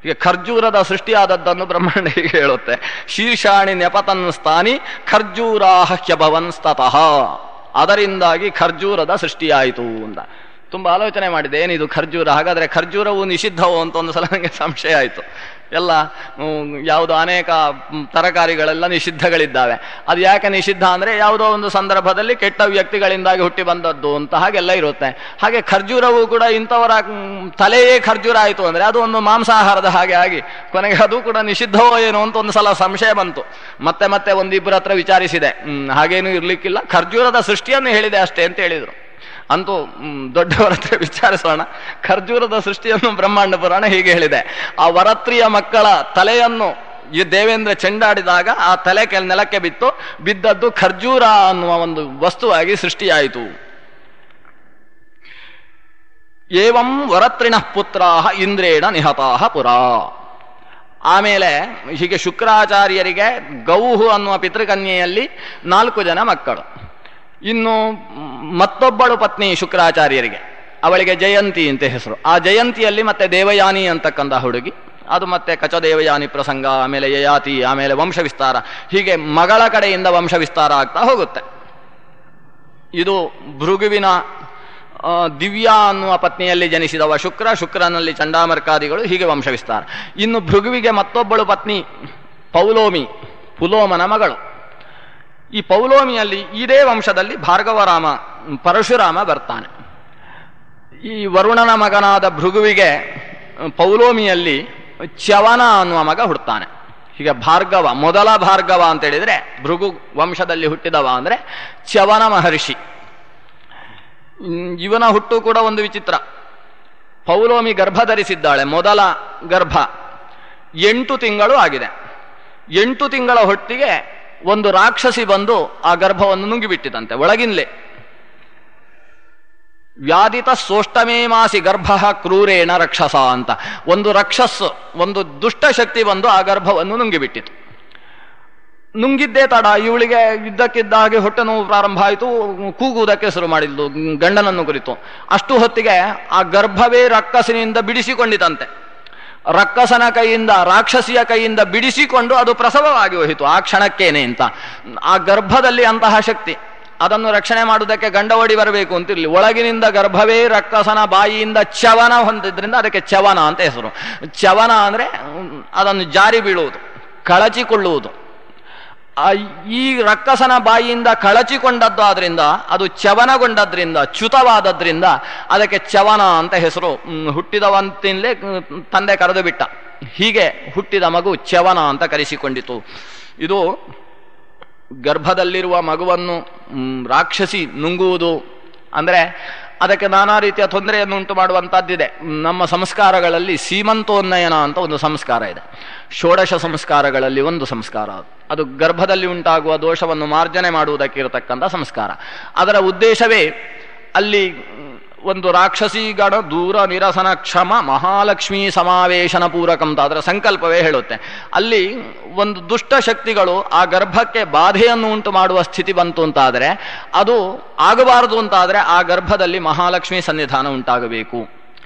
ಈಗ ಖರ್ಜೂರದ ಸೃಷ್ಟಿಯಾದದ್ದನ್ನು ಬ್ರಹ್ಮಾಂಡ ಹೀಗೆ ಹೇಳುತ್ತೆ, ಶೀರ್ಷಾಣಿ ನೆಪತನ್ ಸ್ಥಾನಿ ಖರ್ಜೂರಾಹ್ಯಭವನ್ ಸ್ತತಃ. ಅದರಿಂದಾಗಿ ಖರ್ಜೂರದ ಸೃಷ್ಟಿಯಾಯಿತು ಅಂತ ತುಂಬ ಆಲೋಚನೆ ಮಾಡಿದೆ. ಏನಿದು ಖರ್ಜೂರ? ಹಾಗಾದರೆ ಖರ್ಜೂರವು ನಿಷಿದ್ಧವೋ ಅಂತ ಒಂದು ಸಲ ನನಗೆ ಸಂಶಯ ಆಯಿತು. ಎಲ್ಲ ಯಾವುದೋ ಅನೇಕ ತರಕಾರಿಗಳೆಲ್ಲ ನಿಷಿದ್ಧಗಳಿದ್ದಾವೆ. ಅದು ಯಾಕೆ ನಿಷಿದ್ಧ ಅಂದರೆ ಯಾವುದೋ ಒಂದು ಸಂದರ್ಭದಲ್ಲಿ ಕೆಟ್ಟ ವ್ಯಕ್ತಿಗಳಿಂದಾಗಿ ಹುಟ್ಟಿ ಬಂದದ್ದು ಅಂತ ಹಾಗೆಲ್ಲ ಇರುತ್ತೆ. ಹಾಗೆ ಖರ್ಜೂರವು ಕೂಡ ಇಂಥವರ ತಲೆಯೇ ಖರ್ಜೂರ ಆಯಿತು ಅಂದರೆ ಅದು ಒಂದು ಮಾಂಸಾಹಾರದ ಹಾಗೆ ಆಗಿ ಕೊನೆಗೆ ಅದು ಕೂಡ ನಿಷಿದ್ಧವೋ ಏನೋ ಅಂತ ಒಂದು ಸಲ ಸಂಶಯ ಬಂತು. ಮತ್ತೆ ಒಂದಿಬ್ಬರ ಹತ್ರ ವಿಚಾರಿಸಿದೆ, ಹಾಗೇನೂ ಇರ್ಲಿಕ್ಕಿಲ್ಲ, ಖರ್ಜೂರದ ಸೃಷ್ಟಿಯನ್ನು ಹೇಳಿದೆ ಅಷ್ಟೇ ಅಂತ ಹೇಳಿದರು. ಅಂತೂ ದೊಡ್ಡವರ ಹತ್ರ ವಿಚಾರಿಸೋಣ. ಖರ್ಜೂರದ ಸೃಷ್ಟಿಯನ್ನು ಬ್ರಹ್ಮಾಂಡ ಪುರಾಣ ಹೀಗೆ ಹೇಳಿದೆ, ಆ ವರತ್ರಿಯ ಮಕ್ಕಳ ತಲೆಯನ್ನು ಈ ದೇವೇಂದ್ರ ಚೆಂಡಾಡಿದಾಗ ಆ ತಲೆ ನೆಲಕ್ಕೆ ಬಿದ್ದದ್ದು ಖರ್ಜೂರ ಅನ್ನುವ ಒಂದು ವಸ್ತುವಾಗಿ ಸೃಷ್ಟಿಯಾಯಿತು. ಏವಂ ವರತ್ರಿಣಃ ಪುತ್ರಾಃ ಇಂದ್ರೇಣ ನಿಹತಾಃ ಪುರಾ. ಆಮೇಲೆ ಹೀಗೆ ಶುಕ್ರಾಚಾರ್ಯರಿಗೆ ಗೌಹು ಅನ್ನುವ ಪಿತೃಕನ್ಯೆಯಲ್ಲಿ 4 ಜನ ಮಕ್ಕಳು. ಇನ್ನು ಮತ್ತೊಬ್ಬಳು ಪತ್ನಿ ಶುಕ್ರಾಚಾರ್ಯರಿಗೆ, ಅವಳಿಗೆ ಜಯಂತಿ ಅಂತ ಹೆಸರು. ಆ ಜಯಂತಿಯಲ್ಲಿ ಮತ್ತೆ ದೇವಯಾನಿ ಅಂತಕ್ಕಂಥ ಹುಡುಗಿ, ಅದು ಮತ್ತೆ ಕಚದೇವಯಾನಿ ಪ್ರಸಂಗ, ಆಮೇಲೆ ಯಯಾತಿ, ಆಮೇಲೆ ವಂಶ ವಿಸ್ತಾರ, ಹೀಗೆ ಮಗಳ ಕಡೆಯಿಂದ ವಂಶ ವಿಸ್ತಾರ ಆಗ್ತಾ ಹೋಗುತ್ತೆ. ಇದು ಭೃಗುವಿನ ದಿವ್ಯಾ ಅನ್ನುವ ಪತ್ನಿಯಲ್ಲಿ ಜನಿಸಿದವ ಶುಕ್ರನಲ್ಲಿ ಚಂಡಾಮರ್ಕಾದಿಗಳು, ಹೀಗೆ ವಂಶ ವಿಸ್ತಾರ. ಇನ್ನು ಭೃಗುವಿಗೆ ಮತ್ತೊಬ್ಬಳು ಪತ್ನಿ ಪೌಲೋಮಿ, ಪುಲೋಮನ ಮಗಳು. ಈ ಪೌಲೋಮಿಯಲ್ಲಿ ಇದೇ ವಂಶದಲ್ಲಿ ಭಾರ್ಗವರಾಮ ಪರಶುರಾಮ ಬರ್ತಾನೆ. ಈ ವರುಣನ ಮಗನಾದ ಭೃಗುವಿಗೆ ಪೌಲೋಮಿಯಲ್ಲಿ ಚ್ಯವನ ಅನ್ನುವ ಮಗ ಹುಡ್ತಾನೆ. ಹೀಗೆ ಭಾರ್ಗವ, ಮೊದಲ ಭಾರ್ಗವ ಅಂತ ಹೇಳಿದ್ರೆ ಭೃಗು ವಂಶದಲ್ಲಿ ಹುಟ್ಟಿದವ ಅಂದ್ರೆ ಚ್ಯವನ ಮಹರ್ಷಿ. ಇವನ ಹುಟ್ಟು ಕೂಡ ಒಂದು ವಿಚಿತ್ರ. ಪೌಲೋಮಿ ಗರ್ಭ ಧರಿಸಿದ್ದಾಳೆ, ಮೊದಲ ಗರ್ಭ 8 ತಿಂಗಳು ಆಗಿದೆ. 8 ತಿಂಗಳ ಹೊತ್ತಿಗೆ ಒಂದು ರಾಕ್ಷಸಿ ಬಂದು ಆ ಗರ್ಭವನ್ನು ನುಂಗಿಬಿಟ್ಟಿದಂತೆ ಒಳಗಿನ್ಲೆ. ವ್ಯಾಧಿತ ಸೋಷ್ಟಮೇ ಮಾಸಿ ಗರ್ಭ ಕ್ರೂರೇಣ ರಕ್ಷಸ ಅಂತ ಒಂದು ರಕ್ಷಸ್ಸು, ಒಂದು ದುಷ್ಟಶಕ್ತಿ ಬಂದು ಆ ಗರ್ಭವನ್ನು ನುಂಗಿಬಿಟ್ಟಿತು. ನುಂಗಿದ್ದೇ ತಡ ಇವಳಿಗೆ ಇದ್ದಕ್ಕಿದ್ದ ಹಾಗೆ ಹೊಟ್ಟೆ ನೋವು ಪ್ರಾರಂಭ ಆಯಿತು. ಕೂಗುವುದಕ್ಕೆ ಶುರು ಮಾಡಿದ್ಲು ಗಂಡನನ್ನು ಕುರಿತು. ಅಷ್ಟು ಹೊತ್ತಿಗೆ ಆ ಗರ್ಭವೇ ರಕ್ಕಸಿನಿಂದ ಬಿಡಿಸಿಕೊಂಡಿತಂತೆ. ರಕ್ಕಸನ ಕೈಯಿಂದ, ರಾಕ್ಷಸಿಯ ಕೈಯಿಂದ ಬಿಡಿಸಿಕೊಂಡು ಅದು ಪ್ರಸವವಾಗಿ ಹೋಯಿತು ಆ ಕ್ಷಣಕ್ಕೇನೆ ಅಂತ. ಆ ಗರ್ಭದಲ್ಲಿ ಅಂತಹ ಶಕ್ತಿ, ಅದನ್ನು ರಕ್ಷಣೆ ಮಾಡುವುದಕ್ಕೆ ಗಂಡ ಓಡಿ ಬರಬೇಕು ಅಂತಿರ್ಲಿ. ಒಳಗಿನಿಂದ ಗರ್ಭವೇ ರಕ್ಕಸನ ಬಾಯಿಯಿಂದ ಚ್ಯವನ ಹೊಂದಿದ್ರಿಂದ ಅದಕ್ಕೆ ಚ್ಯವನ ಅಂತ ಹೆಸರು. ಚ್ಯವನ ಅಂದ್ರೆ ಅದನ್ನು ಜಾರಿ ಬೀಳುವುದು, ಕಳಚಿಕೊಳ್ಳುವುದು. ಈ ರಕ್ಕಸನ ಬಾಯಿಯಿಂದ ಕಳಚಿಕೊಂಡದ್ದು ಆದ್ರಿಂದ, ಅದು ಚ್ಯವನಗೊಂಡದ್ರಿಂದ, ಚ್ಯುತವಾದದ್ರಿಂದ ಅದಕ್ಕೆ ಚ್ಯವನ ಅಂತ ಹೆಸರು. ಹುಟ್ಟಿದವಂತಿಂದಲೇ ತಂದೆ ಕರೆದು ಬಿಟ್ಟ. ಹೀಗೆ ಹುಟ್ಟಿದ ಮಗು ಚ್ಯವನ ಅಂತ ಕರೆಸಿಕೊಂಡಿತು. ಇದು ಗರ್ಭದಲ್ಲಿರುವ ಮಗುವನ್ನು ರಾಕ್ಷಸಿ ನುಂಗುವುದು ಅಂದರೆ ಅದಕ್ಕೆ ನಾನಾ ರೀತಿಯ ತೊಂದರೆಯನ್ನು ಉಂಟು ಮಾಡುವಂಥದ್ದಿದೆ. ನಮ್ಮ ಸಂಸ್ಕಾರಗಳಲ್ಲಿ ಸೀಮಂತೋನ್ನಯನ ಅಂತ ಒಂದು ಸಂಸ್ಕಾರ ಇದೆ. ಷೋಡಶ ಸಂಸ್ಕಾರಗಳಲ್ಲಿ ಒಂದು ಸಂಸ್ಕಾರ ಅದು ಗರ್ಭದಲ್ಲಿ ಉಂಟಾಗುವ ದೋಷವನ್ನು ಮಾರ್ಜನೆ ಮಾಡುವುದಕ್ಕೆ ಇರತಕ್ಕಂಥ ಸಂಸ್ಕಾರ. ಅದರ ಉದ್ದೇಶವೇ ಅಲ್ಲಿ ಒಂದು ರಾಕ್ಷಸಿಗಣ ದೂರ ನಿರಸನ ಕ್ಷಮ ಮಹಾಲಕ್ಷ್ಮೀ ಸಮಾವೇಶನ ಪೂರಕಂತ ಅದರ ಸಂಕಲ್ಪವೇ ಹೇಳುತ್ತೆ. ಅಲ್ಲಿ ಒಂದು ದುಷ್ಟ ಶಕ್ತಿಗಳು ಆ ಗರ್ಭಕ್ಕೆ ಬಾಧೆಯನ್ನು ಉಂಟು ಮಾಡುವ ಸ್ಥಿತಿ ಬಂತು ಅಂತಾದರೆ, ಅದು ಆಗಬಾರದು ಅಂತಾದರೆ ಆ ಗರ್ಭದಲ್ಲಿ ಮಹಾಲಕ್ಷ್ಮಿ ಸನ್ನಿಧಾನ ಉಂಟಾಗಬೇಕು.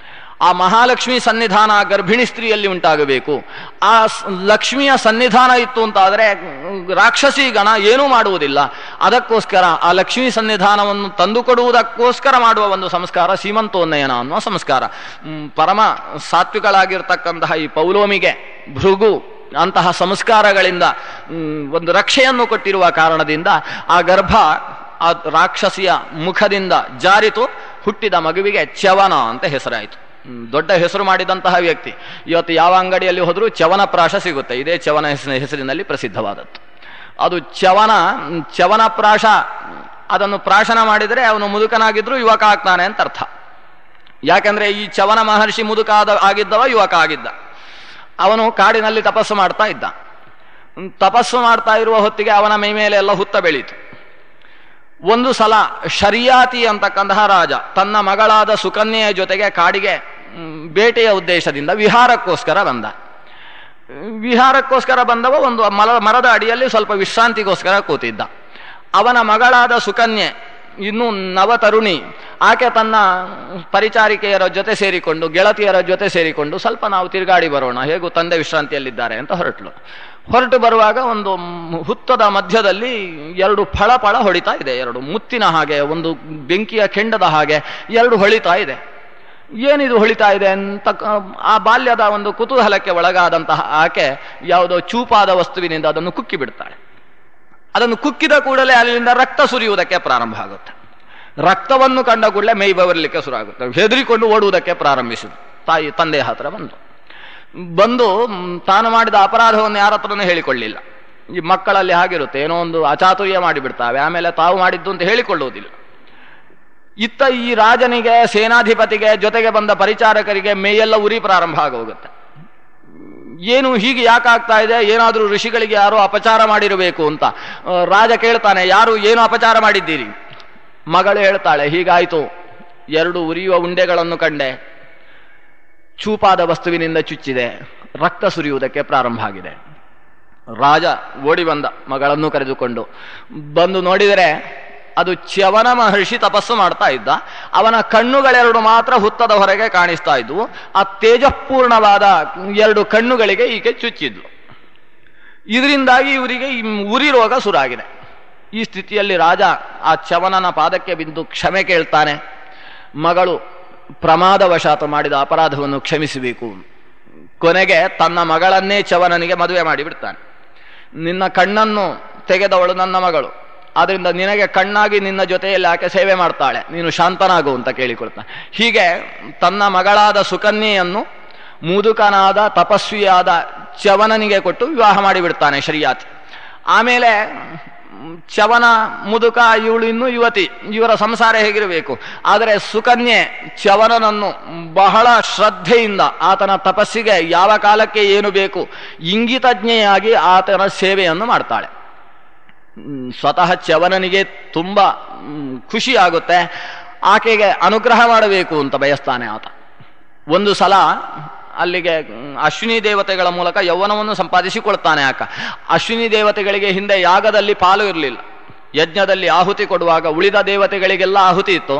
ಆ ಮಹಾಲಕ್ಷ್ಮಿ ಸನ್ನಿಧಾನ ಗರ್ಭಿಣಿ ಸ್ತ್ರೀಯಲ್ಲಿ ಉಂಟಾಗಬೇಕು. ಆ ಲಕ್ಷ್ಮಿಯ ಸನ್ನಿಧಾನ ಇತ್ತು ಅಂತಾದರೆ ರಾಕ್ಷಸಿ ಗಣ ಏನೂ ಮಾಡುವುದಿಲ್ಲ. ಅದಕ್ಕೋಸ್ಕರ ಆ ಲಕ್ಷ್ಮೀ ಸನ್ನಿಧಾನವನ್ನು ತಂದುಕೊಡುವುದಕ್ಕೋಸ್ಕರ ಮಾಡುವ ಒಂದು ಸಂಸ್ಕಾರ ಸೀಮಂತೋನ್ನಯನ ಅನ್ನುವ ಸಂಸ್ಕಾರ. ಪರಮ ಸಾತ್ವಿಕಳಾಗಿರ್ತಕ್ಕಂತಹ ಈ ಪೌಲೋಮಿಗೆ ಭೃಗು ಅಂತಹ ಸಂಸ್ಕಾರಗಳಿಂದ ಒಂದು ರಕ್ಷೆಯನ್ನು ಕೊಟ್ಟಿರುವ ಕಾರಣದಿಂದ ಆ ಗರ್ಭ ಆ ರಾಕ್ಷಸಿಯ ಮುಖದಿಂದ ಜಾರಿತು. ಹುಟ್ಟಿದ ಮಗುವಿಗೆ ಚ್ಯವನ ಅಂತ ಹೆಸರಾಯಿತು. ದೊಡ್ಡ ಹೆಸರು ಮಾಡಿದಂತಹ ವ್ಯಕ್ತಿ. ಇವತ್ತು ಯಾವ ಅಂಗಡಿಯಲ್ಲಿ ಹೋದರೂ ಚ್ಯವನಪ್ರಾಶ ಸಿಗುತ್ತೆ. ಇದೇ ಚ್ಯವನ ಹೆಸರಿನಲ್ಲಿ ಪ್ರಸಿದ್ಧವಾದದ್ದು. ಅದು ಚ್ಯವನಪ್ರಾಶ. ಅದನ್ನು ಪ್ರಾಶನ ಮಾಡಿದರೆ ಅವನು ಮುದುಕನಾಗಿದ್ರೂ ಯುವಕ ಆಗ್ತಾನೆ ಅಂತ ಅರ್ಥ. ಯಾಕಂದ್ರೆ ಈ ಚ್ಯವನ ಮಹರ್ಷಿ ಮುದುಕ ಆಗಿದ್ದವ, ಯುವಕ ಆಗಿದ್ದ. ಅವನು ಕಾಡಿನಲ್ಲಿ ತಪಸ್ಸು ಮಾಡ್ತಾ ಇದ್ದ. ತಪಸ್ಸು ಮಾಡ್ತಾ ಇರುವ ಹೊತ್ತಿಗೆ ಅವನ ಮೈ ಮೇಲೆ ಎಲ್ಲ ಹುತ್ತ ಬೆಳೀತು. ಒಂದು ಸಲ ಶರಿಯಾತಿ ಅಂತಕ್ಕಂತಹ ರಾಜ ತನ್ನ ಮಗಳಾದ ಸುಕನ್ಯೆಯ ಜೊತೆಗೆ ಕಾಡಿಗೆ ಬೇಟೆಯ ಉದ್ದೇಶದಿಂದ ವಿಹಾರಕ್ಕೋಸ್ಕರ ಬಂದ. ವಿಹಾರಕ್ಕೋಸ್ಕರ ಬಂದವ ಒಂದು ಮರದ ಅಡಿಯಲ್ಲಿ ಸ್ವಲ್ಪ ವಿಶ್ರಾಂತಿಗೋಸ್ಕರ ಕೂತಿದ್ದ. ಅವನ ಮಗಳಾದ ಸುಕನ್ಯೆ ಇನ್ನೂ ನವತರುಣಿ. ಆಕೆ ತನ್ನ ಪರಿಚಾರಿಕೆಯರ ಜೊತೆ ಸೇರಿಕೊಂಡು, ಗೆಳತಿಯರ ಜೊತೆ ಸೇರಿಕೊಂಡು ಸ್ವಲ್ಪ ನಾವು ತಿರುಗಾಡಿ ಬರೋಣ, ಹೇಗೂ ತಂದೆ ವಿಶ್ರಾಂತಿಯಲ್ಲಿದ್ದಾರೆ ಅಂತ ಹೊರಟು ಬರುವಾಗ ಒಂದು ಹುತ್ತದ ಮಧ್ಯದಲ್ಲಿ ಎರಡು ಫಳ ಹೊಳಿತಾ ಇದೆ. ಎರಡು ಮುತ್ತಿನ ಹಾಗೆ, ಒಂದು ಬೆಂಕಿಯ ಕೆಂಡದ ಹಾಗೆ ಎರಡು ಹೊಳಿತಾ ಇದೆ. ಏನಿದು ಹೊಳಿತಾ ಇದೆ ಅಂತ ಆ ಬಾಲ್ಯದ ಒಂದು ಕುತೂಹಲಕ್ಕೆ ಒಳಗಾದಂತಹ ಆಕೆ ಯಾವುದೋ ಚೂಪಾದ ವಸ್ತುವಿನಿಂದ ಅದನ್ನು ಕುಕ್ಕಿ ಬಿಡ್ತಾಳೆ. ಅದನ್ನು ಕುಕ್ಕಿದ ಕೂಡಲೇ ಅಲ್ಲಿಂದ ರಕ್ತ ಸುರಿಯುವುದಕ್ಕೆ ಪ್ರಾರಂಭ ಆಗುತ್ತೆ. ರಕ್ತವನ್ನು ಕಂಡ ಕೂಡಲೇ ಮೈ ಬರಲಿಕ್ಕೆ ಶುರು ಆಗುತ್ತೆ. ಹೆದರಿಕೊಂಡು ಓಡುವುದಕ್ಕೆ ಪ್ರಾರಂಭಿಸಿದ್ರು. ತಂದೆಯ ಹತ್ರ ಬಂದು ತಾನು ಮಾಡಿದ ಅಪರಾಧವನ್ನು ಯಾರ ಹತ್ರನೂ ಹೇಳಿಕೊಳ್ಳಿಲ್ಲ. ಈ ಮಕ್ಕಳಲ್ಲಿ ಹಾಗಿರುತ್ತೆ, ಏನೋ ಒಂದು ಅಚಾತುರ್ಯ ಮಾಡಿಬಿಡ್ತಾವೆ, ಆಮೇಲೆ ತಾವು ಮಾಡಿದ್ದು ಅಂತ ಹೇಳಿಕೊಳ್ಳುವುದಿಲ್ಲ. ಇತ್ತ ಈ ರಾಜನಿಗೆ, ಸೇನಾಧಿಪತಿಗೆ, ಜೊತೆಗೆ ಬಂದ ಪರಿಚಾರಕರಿಗೆ ಮೇಯೆಲ್ಲ ಉರಿ ಪ್ರಾರಂಭ ಆಗೋಗುತ್ತೆ. ಏನು ಹೀಗೆ ಯಾಕಾಗ್ತಾ ಇದೆ, ಏನಾದರೂ ಋಷಿಗಳಿಗೆ ಯಾರೋ ಅಪಚಾರ ಮಾಡಿರಬೇಕು ಅಂತ ರಾಜ ಕೇಳ್ತಾನೆ, ಯಾರು ಏನು ಅಪಚಾರ ಮಾಡಿದ್ದೀರಿ? ಮಗಳು ಹೇಳ್ತಾಳೆ, ಹೀಗಾಯ್ತು, ಎರಡು ಉರಿಯುವ ಉಂಡೆಗಳನ್ನು ಕಂಡೆ, ಚೂಪಾದ ವಸ್ತುವಿನಿಂದ ಚುಚ್ಚಿದೆ, ರಕ್ತ ಸುರಿಯುವುದಕ್ಕೆ ಪ್ರಾರಂಭ ಆಗಿದೆ. ರಾಜ ಓಡಿ ಬಂದ ಮಗಳನ್ನು ಕರೆದುಕೊಂಡು. ಬಂದು ನೋಡಿದರೆ ಅದು ಚ್ಯವನ ಮಹರ್ಷಿ ತಪಸ್ಸು ಮಾಡ್ತಾ ಇದ್ದ. ಅವನ ಕಣ್ಣುಗಳೆರಡು ಮಾತ್ರ ಹುತ್ತದ ಹೊರಗೆ ಕಾಣಿಸ್ತಾ ಇದ್ವು. ಆ ತೇಜಪೂರ್ಣವಾದ ಎರಡು ಕಣ್ಣುಗಳಿಗೆ ಈಕೆ ಚುಚ್ಚಿದ್ಲು. ಇದರಿಂದಾಗಿ ಇವರಿಗೆ ಉರಿ ರೋಗ ಶುರುವಾಗಿದೆ. ಈ ಸ್ಥಿತಿಯಲ್ಲಿ ರಾಜ ಆ ಚ್ಯವನನ ಪಾದಕ್ಕೆ ಬಿದ್ದು ಕ್ಷಮೆ ಕೇಳ್ತಾನೆ. ಮಗಳು ಪ್ರಮಾದವಶಾತ್ ಮಾಡಿದ ಅಪರಾಧವನ್ನು ಕ್ಷಮಿಸಬೇಕು. ಕೊನೆಗೆ ತನ್ನ ಮಗಳನ್ನೇ ಚ್ಯವನನಿಗೆ ಮದುವೆ ಮಾಡಿಬಿಡ್ತಾನೆ. ನಿನ್ನ ಕಣ್ಣನ್ನು ತೆಗೆದವಳು ನನ್ನ ಮಗಳು, ಆದ್ರಿಂದ ನಿನಗೆ ಕಣ್ಣಾಗಿ ನಿನ್ನ ಜೊತೆಯಲ್ಲಿ ಆಕೆ ಸೇವೆ ಮಾಡ್ತಾಳೆ, ನೀನು ಶಾಂತನಾಗು ಅಂತ ಕೇಳಿಕೊಳ್ತಾನೆ. ಹೀಗೆ ತನ್ನ ಮಗಳಾದ ಸುಕನ್ಯೆಯನ್ನು ಮುದುಕನಾದ ತಪಸ್ವಿಯಾದ ಚ್ಯವನನಿಗೆ ಕೊಟ್ಟು ವಿವಾಹ ಮಾಡಿಬಿಡ್ತಾನೆ ಶರಿಯಾತಿ. ಆಮೇಲೆ ಚ್ಯವನ ಮುದುಕ, ಇವಳು ಇನ್ನೂ ಯುವತಿ, ಇವರ ಸಂಸಾರ ಹೇಗಿರಬೇಕು. ಆದರೆ ಸುಕನ್ಯೆ ಚ್ಯವನನನ್ನು ಬಹಳ ಶ್ರದ್ಧೆಯಿಂದ ಆತನ ತಪಸ್ಸಿಗೆ ಯಾವ ಕಾಲಕ್ಕೆ ಏನು ಬೇಕು ಇಂಗಿತಜ್ಞೆಯಾಗಿ ಆತನ ಸೇವೆಯನ್ನು ಮಾಡ್ತಾಳೆ. ಸ್ವತಃ ಚ್ಯವನನಿಗೆ ತುಂಬ ಖುಷಿ ಆಗುತ್ತೆ. ಆಕೆಗೆ ಅನುಗ್ರಹ ಮಾಡಬೇಕು ಅಂತ ಬಯಸ್ತಾನೆ ಆತ. ಒಂದು ಸಲ ಅಲ್ಲಿಗೆ ಅಶ್ವಿನಿ ದೇವತೆಗಳ ಮೂಲಕ ಯೌವನವನ್ನು ಸಂಪಾದಿಸಿಕೊಳ್ತಾನೆ ಆಕ. ಅಶ್ವಿನಿ ದೇವತೆಗಳಿಗೆ ಹಿಂದೆ ಯಾಗದಲ್ಲಿ ಪಾಲು ಇರಲಿಲ್ಲ. ಯಜ್ಞದಲ್ಲಿ ಆಹುತಿ ಕೊಡುವಾಗ ಉಳಿದ ದೇವತೆಗಳಿಗೆಲ್ಲ ಆಹುತಿ ಇತ್ತು,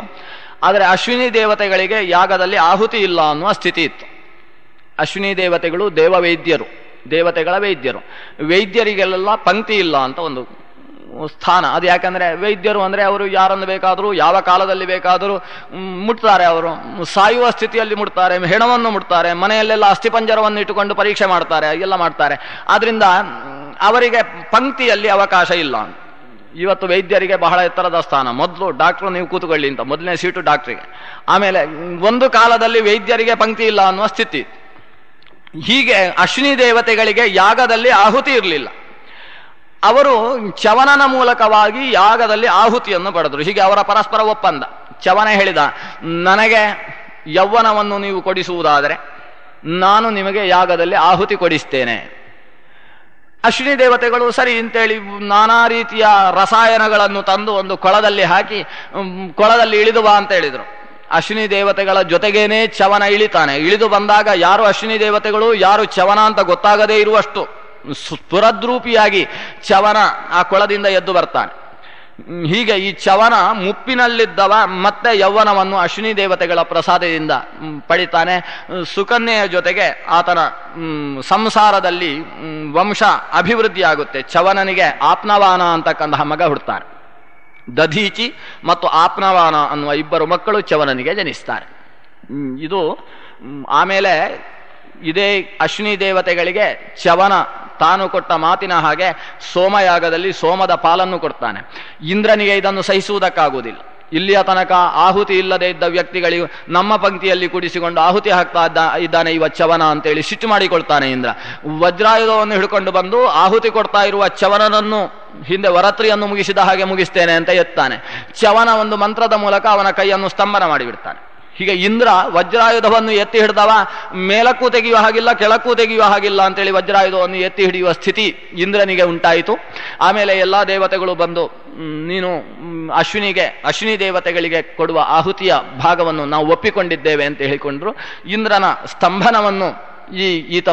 ಆದರೆ ಅಶ್ವಿನಿ ದೇವತೆಗಳಿಗೆ ಯಾಗದಲ್ಲಿ ಆಹುತಿ ಇಲ್ಲ ಅನ್ನುವ ಸ್ಥಿತಿ ಇತ್ತು. ಅಶ್ವಿನಿ ದೇವತೆಗಳು ದೇವವೈದ್ಯರು, ದೇವತೆಗಳ ವೈದ್ಯರು. ವೈದ್ಯರಿಗೆಲ್ಲ ಪಂಕ್ತಿ ಇಲ್ಲ ಅಂತ ಒಂದು ಸ್ಥಾನ. ಅದು ಯಾಕಂದ್ರೆ ವೈದ್ಯರು ಅಂದ್ರೆ ಅವರು ಯಾರನ್ನು ಬೇಕಾದರೂ ಯಾವ ಕಾಲದಲ್ಲಿ ಬೇಕಾದರೂ ಮುಟ್ತಾರೆ. ಅವರು ಸಾಯುವ ಸ್ಥಿತಿಯಲ್ಲಿ ಮುಟ್ತಾರೆ, ಹೆಣವನ್ನು ಮುಟ್ತಾರೆ, ಮನೆಯಲ್ಲೆಲ್ಲ ಅಸ್ಥಿಪಂಜರವನ್ನು ಇಟ್ಟುಕೊಂಡು ಪರೀಕ್ಷೆ ಮಾಡ್ತಾರೆ, ಎಲ್ಲ ಮಾಡ್ತಾರೆ. ಆದ್ರಿಂದ ಅವರಿಗೆ ಪಂಕ್ತಿಯಲ್ಲಿ ಅವಕಾಶ ಇಲ್ಲ. ಇವತ್ತು ವೈದ್ಯರಿಗೆ ಬಹಳ ಎತ್ತರದ ಸ್ಥಾನ. ಮೊದಲು ಡಾಕ್ಟ್ರು ನೀವು ಕೂತ್ಕೊಳ್ಳಿ ಅಂತ, ಮೊದಲನೇ ಸೀಟು ಡಾಕ್ಟ್ರಿಗೆ. ಆಮೇಲೆ ಒಂದು ಕಾಲದಲ್ಲಿ ವೈದ್ಯರಿಗೆ ಪಂಕ್ತಿ ಇಲ್ಲ ಅನ್ನುವ ಸ್ಥಿತಿ. ಹೀಗೆ ಅಶ್ವಿನಿ ದೇವತೆಗಳಿಗೆ ಯಾಗದಲ್ಲಿ ಆಹುತಿ ಇರಲಿಲ್ಲ. ಅವರು ಚ್ಯವನನ ಮೂಲಕವಾಗಿ ಯಾಗದಲ್ಲಿ ಆಹುತಿಯನ್ನು ಪಡೆದರು. ಹೀಗೆ ಅವರ ಪರಸ್ಪರ ಒಪ್ಪಂದ. ಚ್ಯವನ ಹೇಳಿದ, ನನಗೆ ಯೌವನವನ್ನು ನೀವು ಕೊಡಿಸುವುದಾದರೆ ನಾನು ನಿಮಗೆ ಯಾಗದಲ್ಲಿ ಆಹುತಿ ಕೊಡಿಸ್ತೇನೆ. ಅಶ್ವಿನಿ ದೇವತೆಗಳು ಸರಿ ಅಂತೇಳಿ ನಾನಾ ರೀತಿಯ ರಸಾಯನಗಳನ್ನು ತಂದು ಒಂದು ಕೊಳದಲ್ಲಿ ಹಾಕಿ ಕೊಳದಲ್ಲಿ ಇಳಿದು ಬಾ ಅಂತ ಹೇಳಿದರು. ಅಶ್ವಿನಿ ದೇವತೆಗಳ ಜೊತೆಗೇನೆ ಚ್ಯವನ ಇಳಿತಾನೆ. ಇಳಿದು ಬಂದಾಗ ಯಾರು ಅಶ್ವಿನಿ ದೇವತೆಗಳು ಯಾರು ಚ್ಯವನ ಅಂತ ಗೊತ್ತಾಗದೇ ಇರುವಷ್ಟು ಸ್ಫುರದ್ರೂಪಿಯಾಗಿ ಚ್ಯವನ ಆ ಕೊಳದಿಂದ ಎದ್ದು ಬರ್ತಾನೆ. ಹೀಗೆ ಈ ಚ್ಯವನ ಮುಪ್ಪಿನಲ್ಲಿದ್ದವ ಮತ್ತೆ ಯೌವನವನ್ನು ಅಶ್ವಿನಿ ದೇವತೆಗಳ ಪ್ರಸಾದದಿಂದ ಪಡಿತಾನೆ. ಸುಕನ್ಯೆಯ ಜೊತೆಗೆ ಆತನ ಸಂಸಾರದಲ್ಲಿ ವಂಶ ಅಭಿವೃದ್ಧಿ ಆಗುತ್ತೆ. ಚ್ಯವನನಿಗೆ ಆಪ್ನವಾನ ಅಂತಕ್ಕಂತಹ ಮಗ ಹುಡ್ತಾನೆ. ದಧೀಚಿ ಮತ್ತು ಆಪ್ನವಾನ ಅನ್ನುವ ಇಬ್ಬರು ಮಕ್ಕಳು ಚ್ಯವನನಿಗೆ ಜನಿಸ್ತಾರೆ. ಇದು ಆಮೇಲೆ ಇದೇ ಅಶ್ವಿನಿ ದೇವತೆಗಳಿಗೆ ಚ್ಯವನ ತಾನು ಕೊಟ್ಟ ಮಾತಿನ ಹಾಗೆ ಸೋಮಯಾಗದಲ್ಲಿ ಸೋಮದ ಪಾಲನ್ನು ಕೊಡ್ತಾನೆ. ಇಂದ್ರನಿಗೆ ಇದನ್ನು ಸಹಿಸುವುದಕ್ಕಾಗುವುದಿಲ್ಲ. ಇಲ್ಲಿಯ ತನಕ ಆಹುತಿ ಇಲ್ಲದೆ ಇದ್ದ ವ್ಯಕ್ತಿಗಳಿಗೂ ನಮ್ಮ ಪಂಕ್ತಿಯಲ್ಲಿ ಕೂಡಿಸಿಕೊಂಡು ಆಹುತಿ ಹಾಕ್ತಾ ಇದ್ದಾನೆ ಇವ ಚ್ಯವನ ಅಂತೇಳಿ ಸಿಟ್ಟು ಮಾಡಿಕೊಳ್ತಾನೆ ಇಂದ್ರ. ವಜ್ರಾಯುಧವನ್ನು ಹಿಡ್ಕೊಂಡು ಬಂದು ಆಹುತಿ ಕೊಡ್ತಾ ಇರುವ ಚ್ಯವನನನ್ನು ಹಿಂದೆ ವರತ್ರಿಯನ್ನು ಮುಗಿಸಿದ ಹಾಗೆ ಮುಗಿಸ್ತೇನೆ ಅಂತ ಎತ್ತಾನೆ. ಚ್ಯವನ ಒಂದು ಮಂತ್ರದ ಮೂಲಕ ಅವನ ಕೈಯನ್ನು ಸ್ತಂಭನ ಮಾಡಿಬಿಡ್ತಾನೆ. ಹೀಗೆ ಇಂದ್ರ ವಜ್ರಾಯುಧವನ್ನು ಎತ್ತಿ ಹಿಡಿದವ ಮೇಲಕ್ಕೂ ತೆಗೆಯುವ ಹಾಗಿಲ್ಲ, ಕೆಳಕ್ಕೂ ತೆಗೆಯುವ ಹಾಗಿಲ್ಲ ಅಂತೇಳಿ ವಜ್ರಾಯುಧವನ್ನು ಎತ್ತಿ ಹಿಡಿಯುವ ಸ್ಥಿತಿ ಇಂದ್ರನಿಗೆ ಉಂಟಾಯಿತು. ಆಮೇಲೆ ಎಲ್ಲ ದೇವತೆಗಳು ಬಂದು ನೀನು ಅಶ್ವಿನಿ ದೇವತೆಗಳಿಗೆ ಕೊಡುವ ಆಹುತಿಯ ಭಾಗವನ್ನು ನಾವು ಒಪ್ಪಿಕೊಂಡಿದ್ದೇವೆ ಅಂತ ಹೇಳಿಕೊಂಡ್ರು. ಇಂದ್ರನ ಸ್ತಂಭನವನ್ನು ಈತ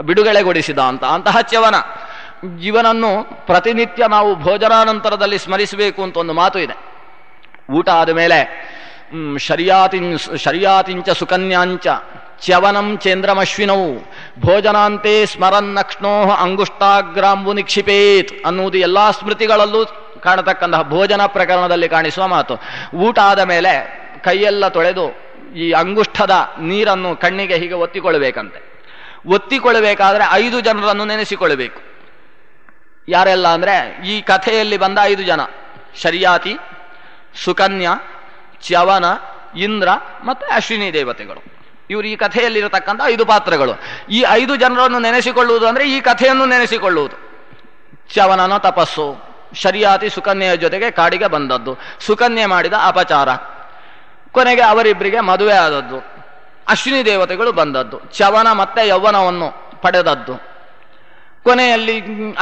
ಬಿಡುಗಡೆಗೊಳಿಸಿದ ಅಂತಹ ಚ್ಯವನ ಇವನನ್ನು ಪ್ರತಿನಿತ್ಯ ನಾವು ಭೋಜನಾನಂತರದಲ್ಲಿ ಸ್ಮರಿಸಬೇಕು ಅಂತ ಒಂದು ಮಾತು ಇದೆ. ಊಟ ಆದ ಮೇಲೆ ಶರ್ಯಾತಿಂಚ ಸುಕನ್ಯಾಂಚ ಚ್ಯವನಂ ಚೇಂದ್ರಮಶ್ವಿನವು ಭೋಜನಾಂತೆ ಸ್ಮರನ್ನಕ್ಷ್ಣೋ ಅಂಗುಷ್ಟಾಗ್ರಾಂಬು ನಿಕ್ಷಿಪೇತ್ ಅನ್ನುವುದು ಎಲ್ಲ ಸ್ಮೃತಿಗಳಲ್ಲೂ ಕಾಣತಕ್ಕಂತಹ ಭೋಜನ ಪ್ರಕರಣದಲ್ಲಿ ಕಾಣಿಸುವ ಮಾತು. ಊಟ ಆದ ಮೇಲೆ ಕೈಯೆಲ್ಲ ತೊಳೆದು ಈ ಅಂಗುಷ್ಠದ ನೀರನ್ನು ಕಣ್ಣಿಗೆ ಹೀಗೆ ಒತ್ತಿಕೊಳ್ಳಬೇಕಂತೆ. ಒತ್ತಿಕೊಳ್ಳಬೇಕಾದ್ರೆ 5 ಜನರನ್ನು ನೆನೆಸಿಕೊಳ್ಳಬೇಕು. ಯಾರೆಲ್ಲ ಅಂದರೆ ಈ ಕಥೆಯಲ್ಲಿ ಬಂದ 5 ಜನ: ಶರ್ಯಾತಿ, ಸುಕನ್ಯಾ, ಚ್ಯವನ, ಇಂದ್ರ ಮತ್ತು ಅಶ್ವಿನಿ ದೇವತೆಗಳು. ಇವರು ಈ ಕಥೆಯಲ್ಲಿರತಕ್ಕಂಥ 5 ಪಾತ್ರಗಳು. ಈ 5 ಜನರನ್ನು ನೆನೆಸಿಕೊಳ್ಳುವುದು ಅಂದರೆ ಈ ಕಥೆಯನ್ನು ನೆನೆಸಿಕೊಳ್ಳುವುದು. ಚ್ಯವನನ ತಪಸ್ಸು, ಶರ್ಯಾತಿ ಸುಕನ್ಯೆಯ ಜೊತೆಗೆ ಕಾಡಿಗೆ ಬಂದದ್ದು, ಸುಕನ್ಯೆ ಮಾಡಿದ ಅಪಚಾರ, ಕೊನೆಗೆ ಅವರಿಬ್ಬರಿಗೆ ಮದುವೆ ಆದದ್ದು, ಅಶ್ವಿನಿ ದೇವತೆಗಳು ಬಂದದ್ದು, ಚ್ಯವನ ಮತ್ತೆ ಯೌವನವನ್ನು ಪಡೆದದ್ದು, ಕೊನೆಯಲ್ಲಿ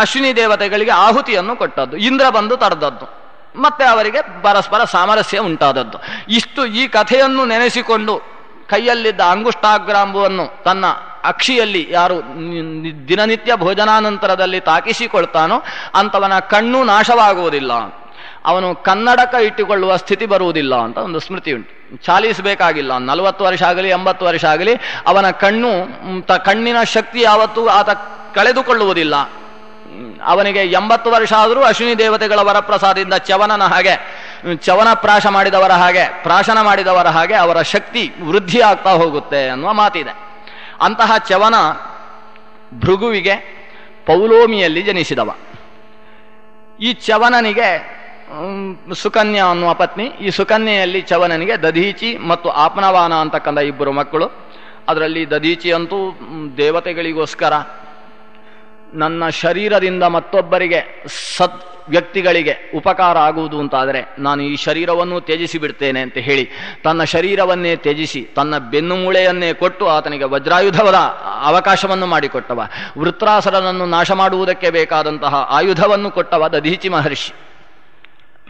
ಅಶ್ವಿನಿ ದೇವತೆಗಳಿಗೆ ಆಹುತಿಯನ್ನು ಕೊಟ್ಟದ್ದು, ಇಂದ್ರ ಬಂದು ತಡೆದದ್ದು, ಮತ್ತೆ ಅವರಿಗೆ ಪರಸ್ಪರ ಸಾಮರಸ್ಯ ಉಂಟಾದದ್ದು. ಇಷ್ಟು ಈ ಕಥೆಯನ್ನು ನೆನೆಸಿಕೊಂಡು ಕೈಯಲ್ಲಿದ್ದ ಅಂಗುಷ್ಟಾಗ್ರಾಂಬುವನ್ನು ತನ್ನ ಅಕ್ಷಿಯಲ್ಲಿ ಯಾರು ದಿನನಿತ್ಯ ಭೋಜನಾನಂತರದಲ್ಲಿ ತಾಕಿಸಿಕೊಳ್ತಾನೋ ಅಂಥವನ ಕಣ್ಣು ನಾಶವಾಗುವುದಿಲ್ಲ, ಅವನು ಕನ್ನಡಕ ಇಟ್ಟುಕೊಳ್ಳುವ ಸ್ಥಿತಿ ಬರುವುದಿಲ್ಲ ಅಂತ ಒಂದು ಸ್ಮೃತಿ ಉಂಟು. ಚಾಲಿಸಬೇಕಾಗಿಲ್ಲ, 40 ವರ್ಷ ಆಗಲಿ 80 ವರ್ಷ ಆಗಲಿ ಅವನ ಕಣ್ಣಿನ ಶಕ್ತಿ ಯಾವತ್ತೂ ಆತ ಕಳೆದುಕೊಳ್ಳುವುದಿಲ್ಲ. ಅವನಿಗೆ 80 ವರ್ಷ ಆದರೂ ಅಶ್ವಿನಿ ದೇವತೆಗಳ ವರಪ್ರಸಾದದಿಂದ ಚ್ಯವನನ ಹಾಗೆ, ಚ್ಯವನ ಪ್ರಾಶ ಮಾಡಿದವರ ಹಾಗೆ ಅವರ ಶಕ್ತಿ ವೃದ್ಧಿ ಆಗ್ತಾ ಹೋಗುತ್ತೆ ಅನ್ನುವ ಮಾತಿದೆ. ಅಂತಹ ಚ್ಯವನ ಭೃಗುವಿಗೆ ಪೌಲೋಮಿಯಲ್ಲಿ ಜನಿಸಿದವ. ಈ ಚ್ಯವನನಿಗೆ ಸುಕನ್ಯಾ ಅನ್ನುವ ಪತ್ನಿ. ಈ ಸುಕನ್ಯೆಯಲ್ಲಿ ಚ್ಯವನನಿಗೆ ದಧೀಚಿ ಮತ್ತು ಆಪ್ನವಾನ ಅಂತಕ್ಕಂಥ 2 ಮಕ್ಕಳು. ಅದರಲ್ಲಿ ದಧೀಚಿ ಅಂತೂ ದೇವತೆಗಳಿಗೋಸ್ಕರ ನನ್ನ ಶರೀರದಿಂದ ಮತ್ತೊಬ್ಬರಿಗೆ ವ್ಯಕ್ತಿಗಳಿಗೆ ಉಪಕಾರ ಆಗುವುದು ಅಂತಾದರೆ ನಾನು ಈ ಶರೀರವನ್ನು ತ್ಯಜಿಸಿ ಬಿಡ್ತೇನೆ ಅಂತ ಹೇಳಿ ತನ್ನ ಶರೀರವನ್ನೇ ತ್ಯಜಿಸಿ ತನ್ನ ಬೆನ್ನುಮೂಳೆಯನ್ನೇ ಕೊಟ್ಟು ಆತನಿಗೆ ವಜ್ರಾಯುಧದ ಅವಕಾಶವನ್ನು ಮಾಡಿಕೊಟ್ಟವ, ವೃತ್ರಾಸುರನನ್ನು ನಾಶ ಮಾಡುವುದಕ್ಕೆ ಬೇಕಾದಂತಹ ಆಯುಧವನ್ನು ಕೊಟ್ಟವ ದಧೀಚಿ ಮಹರ್ಷಿ.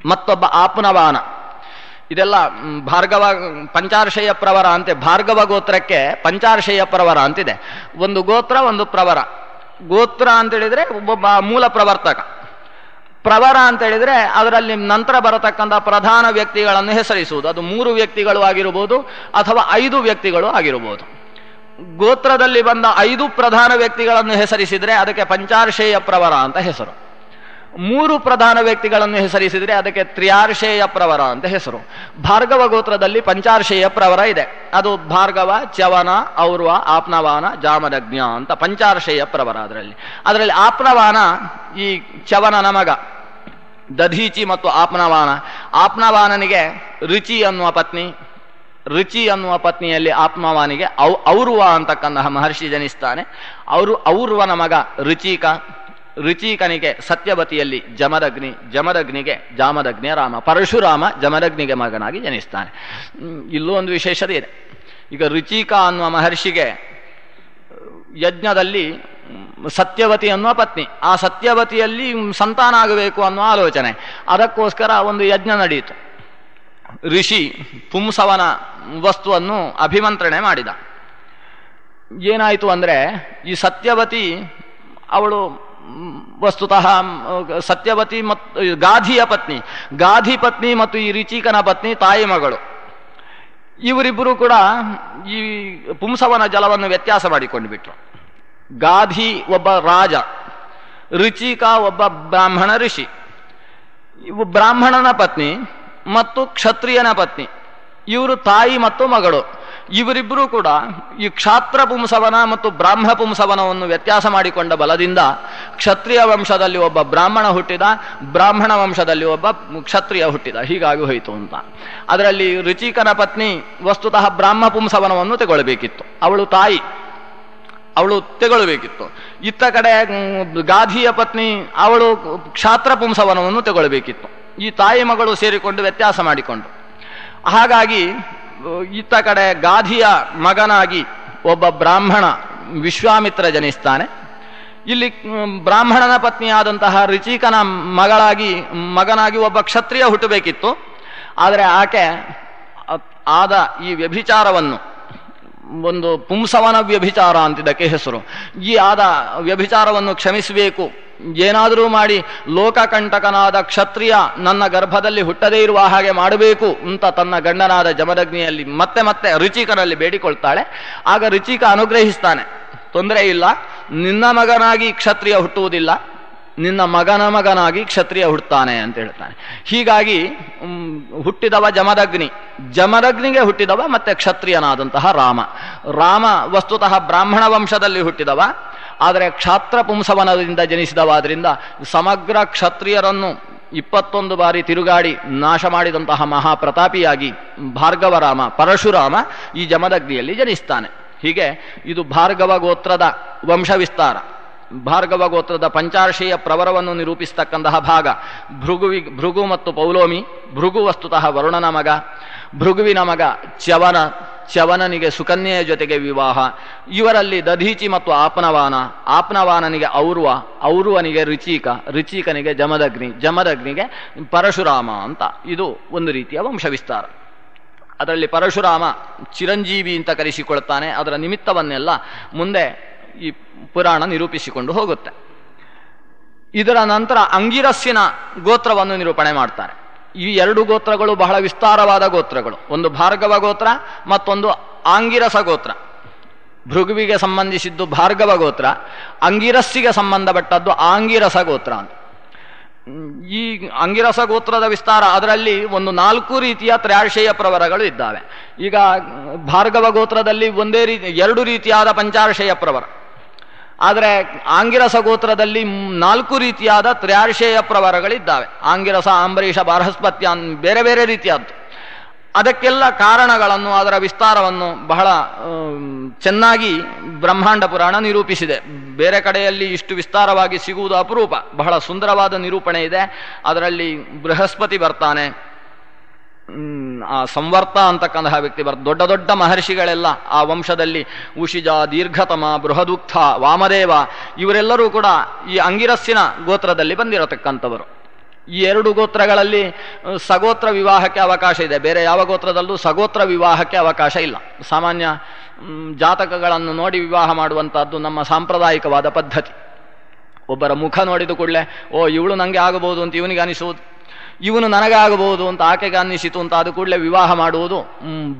ಮತ್ತೊಬ್ಬ ಆಪ್ನವಾನ. ಇದೆಲ್ಲ ಭಾರ್ಗವ ಪಂಚಾರ್ಷಯ ಪ್ರವರ ಅಂತೆ. ಭಾರ್ಗವ ಗೋತ್ರಕ್ಕೆ ಪಂಚಾರ್ಷಯ ಪ್ರವರ ಅಂತಿದೆ. ಒಂದು ಗೋತ್ರ, ಒಂದು ಪ್ರವರ. ಗೋತ್ರ ಅಂತೇಳಿದರೆ ಒಬ್ಬೊಬ್ಬ ಮೂಲ ಪ್ರವರ್ತಕ. ಪ್ರವರ ಅಂತೇಳಿದರೆ ಅದರಲ್ಲಿ ನಂತರ ಬರತಕ್ಕಂಥ ಪ್ರಧಾನ ವ್ಯಕ್ತಿಗಳನ್ನು ಹೆಸರಿಸುವುದು. ಅದು 3 ವ್ಯಕ್ತಿಗಳು ಆಗಿರಬಹುದು ಅಥವಾ 5 ವ್ಯಕ್ತಿಗಳು ಆಗಿರಬಹುದು. ಗೋತ್ರದಲ್ಲಿ ಬಂದ 5 ಪ್ರಧಾನ ವ್ಯಕ್ತಿಗಳನ್ನು ಹೆಸರಿಸಿದರೆ ಅದಕ್ಕೆ ಪಂಚಾರ್ಷೇಯ ಪ್ರವರ ಅಂತ ಹೆಸರು. 3 ಪ್ರಧಾನ ವ್ಯಕ್ತಿಗಳನ್ನು ಹೆಸರಿಸಿದರೆ ಅದಕ್ಕೆ ತ್ರಿಯಾರ್ಷೇಯ ಪ್ರವರ ಅಂತ ಹೆಸರು. ಭಾರ್ಗವ ಗೋತ್ರದಲ್ಲಿ ಪಂಚಾರ್ಷೇಯ ಪ್ರವರ ಇದೆ. ಅದು ಭಾರ್ಗವ, ಚ್ಯವನ, ಔರ್ವ, ಆಪ್ನವಾನ, ಜಾಮದಗ್ನ್ಯ ಅಂತ ಪಂಚಾರ್ಷೇಯ ಪ್ರವರ. ಅದರಲ್ಲಿ ಆಪ್ನವಾನ ಈ ಚ್ಯವನನ ಮಗ. ದಧೀಚಿ ಮತ್ತು ಆಪ್ನವಾನ. ಆಪ್ನವಾನನಿಗೆ ರುಚಿ ಅನ್ನುವ ಪತ್ನಿ. ರುಚಿ ಅನ್ನುವ ಪತ್ನಿಯಲ್ಲಿ ಆಪ್ನವಾನಿಗೆ ಔರ್ವ ಅಂತಕ್ಕಂತಹ ಮಹರ್ಷಿ ಜನಿಸ್ತಾನೆ. ಔರ್ವನ ಮಗ ರುಚಿಕ. ರುಚಿಕನಿಗೆ ಸತ್ಯವತಿಯಲ್ಲಿ ಜಮದಗ್ನಿ. ಜಮದಗ್ನಿಗೆ ಜಾಮದಗ್ನಿಯ ರಾಮ. ಪರಶುರಾಮ ಜಮದಗ್ನಿಗೆ ಮಗನಾಗಿ ಜನಿಸ್ತಾನೆ. ಇಲ್ಲೂ ಒಂದು ವಿಶೇಷತೆ ಇದೆ. ಈಗ ರುಚಿಕ ಅನ್ನುವ ಮಹರ್ಷಿಗೆ ಯಜ್ಞದಲ್ಲಿ ಸತ್ಯವತಿ ಅನ್ನುವ ಪತ್ನಿ. ಆ ಸತ್ಯವತಿಯಲ್ಲಿ ಸಂತಾನ ಆಗಬೇಕು ಅನ್ನುವ ಆಲೋಚನೆ. ಅದಕ್ಕೋಸ್ಕರ ಒಂದು ಯಜ್ಞ ನಡೆಯಿತು. ಋಷಿ ಪುಂಸವನ ವಸ್ತುವನ್ನು ಅಭಿಮಂತ್ರಣೆ ಮಾಡಿದ. ಏನಾಯಿತು ಅಂದರೆ ಈ ಸತ್ಯವತಿ ಅವಳು ವಸ್ತುತಃ ಸತ್ಯವತಿ ಮತ್ತು ಗಾಧಿಯ ಪತ್ನಿ. ಗಾಧಿ ಪತ್ನಿ ಮತ್ತು ಈ ರುಚಿಕನ ಪತ್ನಿ ತಾಯಿ ಮಗಳು. ಇವರಿಬ್ಬರು ಕೂಡ ಈ ಪುಂಸವನ ಜಲವನ್ನು ವ್ಯತ್ಯಾಸ ಮಾಡಿಕೊಂಡು ಬಿಟ್ರು. ಗಾಧಿ ಒಬ್ಬ ರಾಜ, ರುಚಿಕ ಒಬ್ಬ ಬ್ರಾಹ್ಮಣ ಋಷಿ. ಇವು ಬ್ರಾಹ್ಮಣನ ಪತ್ನಿ ಮತ್ತು ಕ್ಷತ್ರಿಯನ ಪತ್ನಿ. ಇವರು ತಾಯಿ ಮತ್ತು ಮಗಳು. ಇವರಿಬ್ಬರೂ ಕೂಡ ಈ ಕ್ಷಾತ್ರ ಪುಂಸವನ ಮತ್ತು ಬ್ರಾಹ್ಮ ಪುಂಸವನವನ್ನು ವ್ಯತ್ಯಾಸ ಮಾಡಿಕೊಂಡ ಬಲದಿಂದ ಕ್ಷತ್ರಿಯ ವಂಶದಲ್ಲಿ ಒಬ್ಬ ಬ್ರಾಹ್ಮಣ ಹುಟ್ಟಿದ, ಬ್ರಾಹ್ಮಣ ವಂಶದಲ್ಲಿ ಒಬ್ಬ ಕ್ಷತ್ರಿಯ ಹುಟ್ಟಿದ, ಹೀಗಾಗಿ ಹೋಯಿತು ಅಂತ. ಅದರಲ್ಲಿ ಋಚಿಕನ ಪತ್ನಿ ವಸ್ತುತಃ ಬ್ರಾಹ್ಮ ಪುಂಸವನವನ್ನು ತಗೊಳ್ಬೇಕಿತ್ತು, ಅವಳು ತಾಯಿ, ಅವಳು ತಗೊಳ್ಬೇಕಿತ್ತು. ಇತ್ತ ಕಡೆ ಗಾಧಿಯ ಪತ್ನಿ ಅವಳು ಕ್ಷಾತ್ರ ಪುಂಸವನವನ್ನು ತಗೊಳ್ಬೇಕಿತ್ತು. ಈ ತಾಯಿ ಮಗಳು ಸೇರಿಕೊಂಡು ವ್ಯತ್ಯಾಸ ಮಾಡಿಕೊಂಡು, ಹಾಗಾಗಿ ಇತ್ತ ಕಡೆ ಗಾಧಿಯ ಮಗನಾಗಿ ಒಬ್ಬ ಬ್ರಾಹ್ಮಣ ವಿಶ್ವಾಮಿತ್ರ ಜನಿಸ್ತಾನೆ. ಇಲ್ಲಿ ಬ್ರಾಹ್ಮಣನ ಪತ್ನಿಯಾದಂತಹ ಋಚಿಕನ ಮಗನಾಗಿ ಒಬ್ಬ ಕ್ಷತ್ರಿಯ ಹುಟ್ಟಬೇಕಿತ್ತು. ಆದರೆ ಆಕೆ ಆದ ಈ ವ್ಯಭಿಚಾರವನ್ನು, ಒಂದು ಪುಂಸವನ ವ್ಯಭಿಚಾರ ಅಂತಿದ್ದಕ್ಕೆ ಹೆಸರು, ಈ ಆದ ವ್ಯಭಿಚಾರವನ್ನು ಕ್ಷಮಿಸಬೇಕು, ಏನಾದರೂ ಮಾಡಿ ಲೋಕಕಂಟಕನಾದ ಕ್ಷತ್ರಿಯ ನನ್ನ ಗರ್ಭದಲ್ಲಿ ಹುಟ್ಟದೇ ಇರುವ ಹಾಗೆ ಮಾಡಬೇಕು ಅಂತ ತನ್ನ ಗಂಡನಾದ ಜಮದಗ್ನಿಯಲ್ಲಿ ಮತ್ತೆ ಮತ್ತೆ ಋಚಿಕನಲ್ಲಿ ಬೇಡಿಕೊಳ್ತಾಳೆ. ಆಗ ಋಚಿಕ ಅನುಗ್ರಹಿಸ್ತಾನೆ, ತೊಂದರೆ ಇಲ್ಲ, ನಿನ್ನ ಮಗನಾಗಿ ಕ್ಷತ್ರಿಯ ಹುಟ್ಟುವುದಿಲ್ಲ, ನಿನ್ನ ಮಗನ ಮಗನಾಗಿ ಕ್ಷತ್ರಿಯ ಹುಟ್ಟುತ್ತಾನೆ ಅಂತ ಹೇಳ್ತಾನೆ. ಹೀಗಾಗಿ ಹುಟ್ಟಿದವ ಜಮದಗ್ನಿಗೆ ಹುಟ್ಟಿದವ ಮತ್ತೆ ಕ್ಷತ್ರಿಯನಾದಂತಹ ರಾಮ ವಸ್ತುತಃ ಬ್ರಾಹ್ಮಣ ವಂಶದಲ್ಲಿ ಹುಟ್ಟಿದವ, ಆದರೆ ಕ್ಷಾತ್ರ ಪುಂಸವನದಿಂದ ಜನಿಸಿದವಾದ್ರಿಂದ ಸಮಗ್ರ ಕ್ಷತ್ರಿಯರನ್ನು 21 ಬಾರಿ ತಿರುಗಾಡಿ ನಾಶ ಮಾಡಿದಂತಹ ಮಹಾಪ್ರತಾಪಿಯಾಗಿ ಭಾರ್ಗವರಾಮ ಪರಶುರಾಮ ಈ ಜಮದಗ್ನಿಯಲ್ಲಿ ಜನಿಸ್ತಾನೆ. ಹೀಗೆ ಇದು ಭಾರ್ಗವ ಗೋತ್ರದ ವಂಶವಿಸ್ತಾರ, ಭಾರ್ಗವ ಗೋತ್ರದ ಪಂಚಾರ್ಷೀಯ ಪ್ರವರವನ್ನು ನಿರೂಪಿಸತಕ್ಕಂತಹ ಭಾಗ. ಭೃಗು ಮತ್ತು ಪೌಲೋಮಿ. ಭೃಗು ವಸ್ತುತಃ ವರುಣನ ಮಗ, ಭೃಗುವಿನ ಮಗ ಚ್ಯವನನಿಗೆ ಸುಕನ್ಯೆಯ ಜೊತೆಗೆ ವಿವಾಹ. ಇವರಲ್ಲಿ ದಧೀಚಿ ಮತ್ತು ಆಪ್ನವಾನನಿಗೆ ಔರ್ವನಿಗೆ ಋಚಿಕನಿಗೆ ಜಮದಗ್ನಿಗೆ ಪರಶುರಾಮ ಅಂತ. ಇದು ಒಂದು ರೀತಿಯ ವಂಶವಿಸ್ತಾರ. ಅದರಲ್ಲಿ ಪರಶುರಾಮ ಚಿರಂಜೀವಿ ಅಂತ ಕರೆಸಿಕೊಳ್ತಾನೆ. ಅದರ ನಿಮಿತ್ತವನ್ನೆಲ್ಲ ಮುಂದೆ ಈ ಪುರಾಣ ನಿರೂಪಿಸಿಕೊಂಡು ಹೋಗುತ್ತೆ. ಇದರ ನಂತರ ಅಂಗಿರಸ್ಸಿನ ಗೋತ್ರವನ್ನು ನಿರೂಪಣೆ ಮಾಡ್ತಾರೆ. ಈ 2 ಗೋತ್ರಗಳು ಬಹಳ ವಿಸ್ತಾರವಾದ ಗೋತ್ರಗಳು. ಒಂದು ಭಾರ್ಗವ ಗೋತ್ರ, ಮತ್ತೊಂದು ಆಂಗಿರಸ ಗೋತ್ರ. ಭೃಗುವಿಗೆ ಸಂಬಂಧಿಸಿದ್ದು ಭಾರ್ಗವ ಗೋತ್ರ, ಅಂಗಿರಸ್ಸಿಗೆ ಸಂಬಂಧಪಟ್ಟದ್ದು ಆಂಗಿರಸ ಗೋತ್ರ ಅಂತ. ಈ ಅಂಗಿರಸ ಗೋತ್ರದ ವಿಸ್ತಾರ, ಅದರಲ್ಲಿ ಒಂದು 4 ರೀತಿಯ ತ್ರಯಾರ್ಷೇಯ ಪ್ರವರಗಳು ಇದ್ದಾವೆ. ಈಗ ಭಾರ್ಗವ ಗೋತ್ರದಲ್ಲಿ 2 ರೀತಿಯಾದ ಪಂಚಾರ್ಷೇಯ ಪ್ರವರ, ಆದರೆ ಆಂಗಿರಸ ಗೋತ್ರದಲ್ಲಿ 4 ರೀತಿಯಾದ ತ್ರಯಾರ್ಷೇಯ ಪ್ರವರಗಳಿದ್ದಾವೆ. ಆಂಗಿರಸ, ಅಂಬರೀಷ, ಬಾರ್ಹಸ್ಪತ್ಯ, ಬೇರೆ ಬೇರೆ ರೀತಿಯಾದ್ದು. ಅದಕ್ಕೆಲ್ಲ ಕಾರಣಗಳನ್ನು, ಅದರ ವಿಸ್ತಾರವನ್ನು ಬಹಳ ಚೆನ್ನಾಗಿ ಬ್ರಹ್ಮಾಂಡ ಪುರಾಣ ನಿರೂಪಿಸಿದೆ. ಬೇರೆ ಕಡೆಯಲ್ಲಿ ಇಷ್ಟು ವಿಸ್ತಾರವಾಗಿ ಸಿಗುವುದು ಅಪರೂಪ. ಬಹಳ ಸುಂದರವಾದ ನಿರೂಪಣೆ ಇದೆ. ಅದರಲ್ಲಿ ಬೃಹಸ್ಪತಿ ಬರ್ತಾನೆ, ಆ ಸಂವರ್ತ ಅಂತಕ್ಕಂತಹ ವ್ಯಕ್ತಿ ದೊಡ್ಡ ದೊಡ್ಡ ಮಹರ್ಷಿಗಳೆಲ್ಲ ಆ ವಂಶದಲ್ಲಿ, ಉಷಿಜ, ದೀರ್ಘತಮ, ಬೃಹದುಕ್ಥ, ವಾಮದೇವ, ಇವರೆಲ್ಲರೂ ಕೂಡ ಈ ಅಂಗಿರಸ್ಸಿನ ಗೋತ್ರದಲ್ಲಿ ಬಂದಿರತಕ್ಕಂಥವರು. ಈ 2 ಗೋತ್ರಗಳಲ್ಲಿ ಸಗೋತ್ರ ವಿವಾಹಕ್ಕೆ ಅವಕಾಶ ಇದೆ. ಬೇರೆ ಯಾವ ಗೋತ್ರದಲ್ಲೂ ಸಗೋತ್ರ ವಿವಾಹಕ್ಕೆ ಅವಕಾಶ ಇಲ್ಲ. ಸಾಮಾನ್ಯ ಜಾತಕಗಳನ್ನು ನೋಡಿ ವಿವಾಹ ಮಾಡುವಂತಹದ್ದು ನಮ್ಮ ಸಾಂಪ್ರದಾಯಿಕವಾದ ಪದ್ಧತಿ. ಒಬ್ಬರ ಮುಖ ನೋಡಿದ ಕೂಡಲೇ ಇವಳು ನನಗೆ ಆಗಬಹುದು ಅಂತ ಇವನಿಗೆ ಅನಿಸುವುದು, ಇವನು ನನಗೆ ಆಗಬಹುದು ಅಂತ ಆಕೆಗೆ ಅನ್ನಿಸಿತು ಅಂತ ಅದು ಕೂಡಲೇ ವಿವಾಹ ಮಾಡುವುದು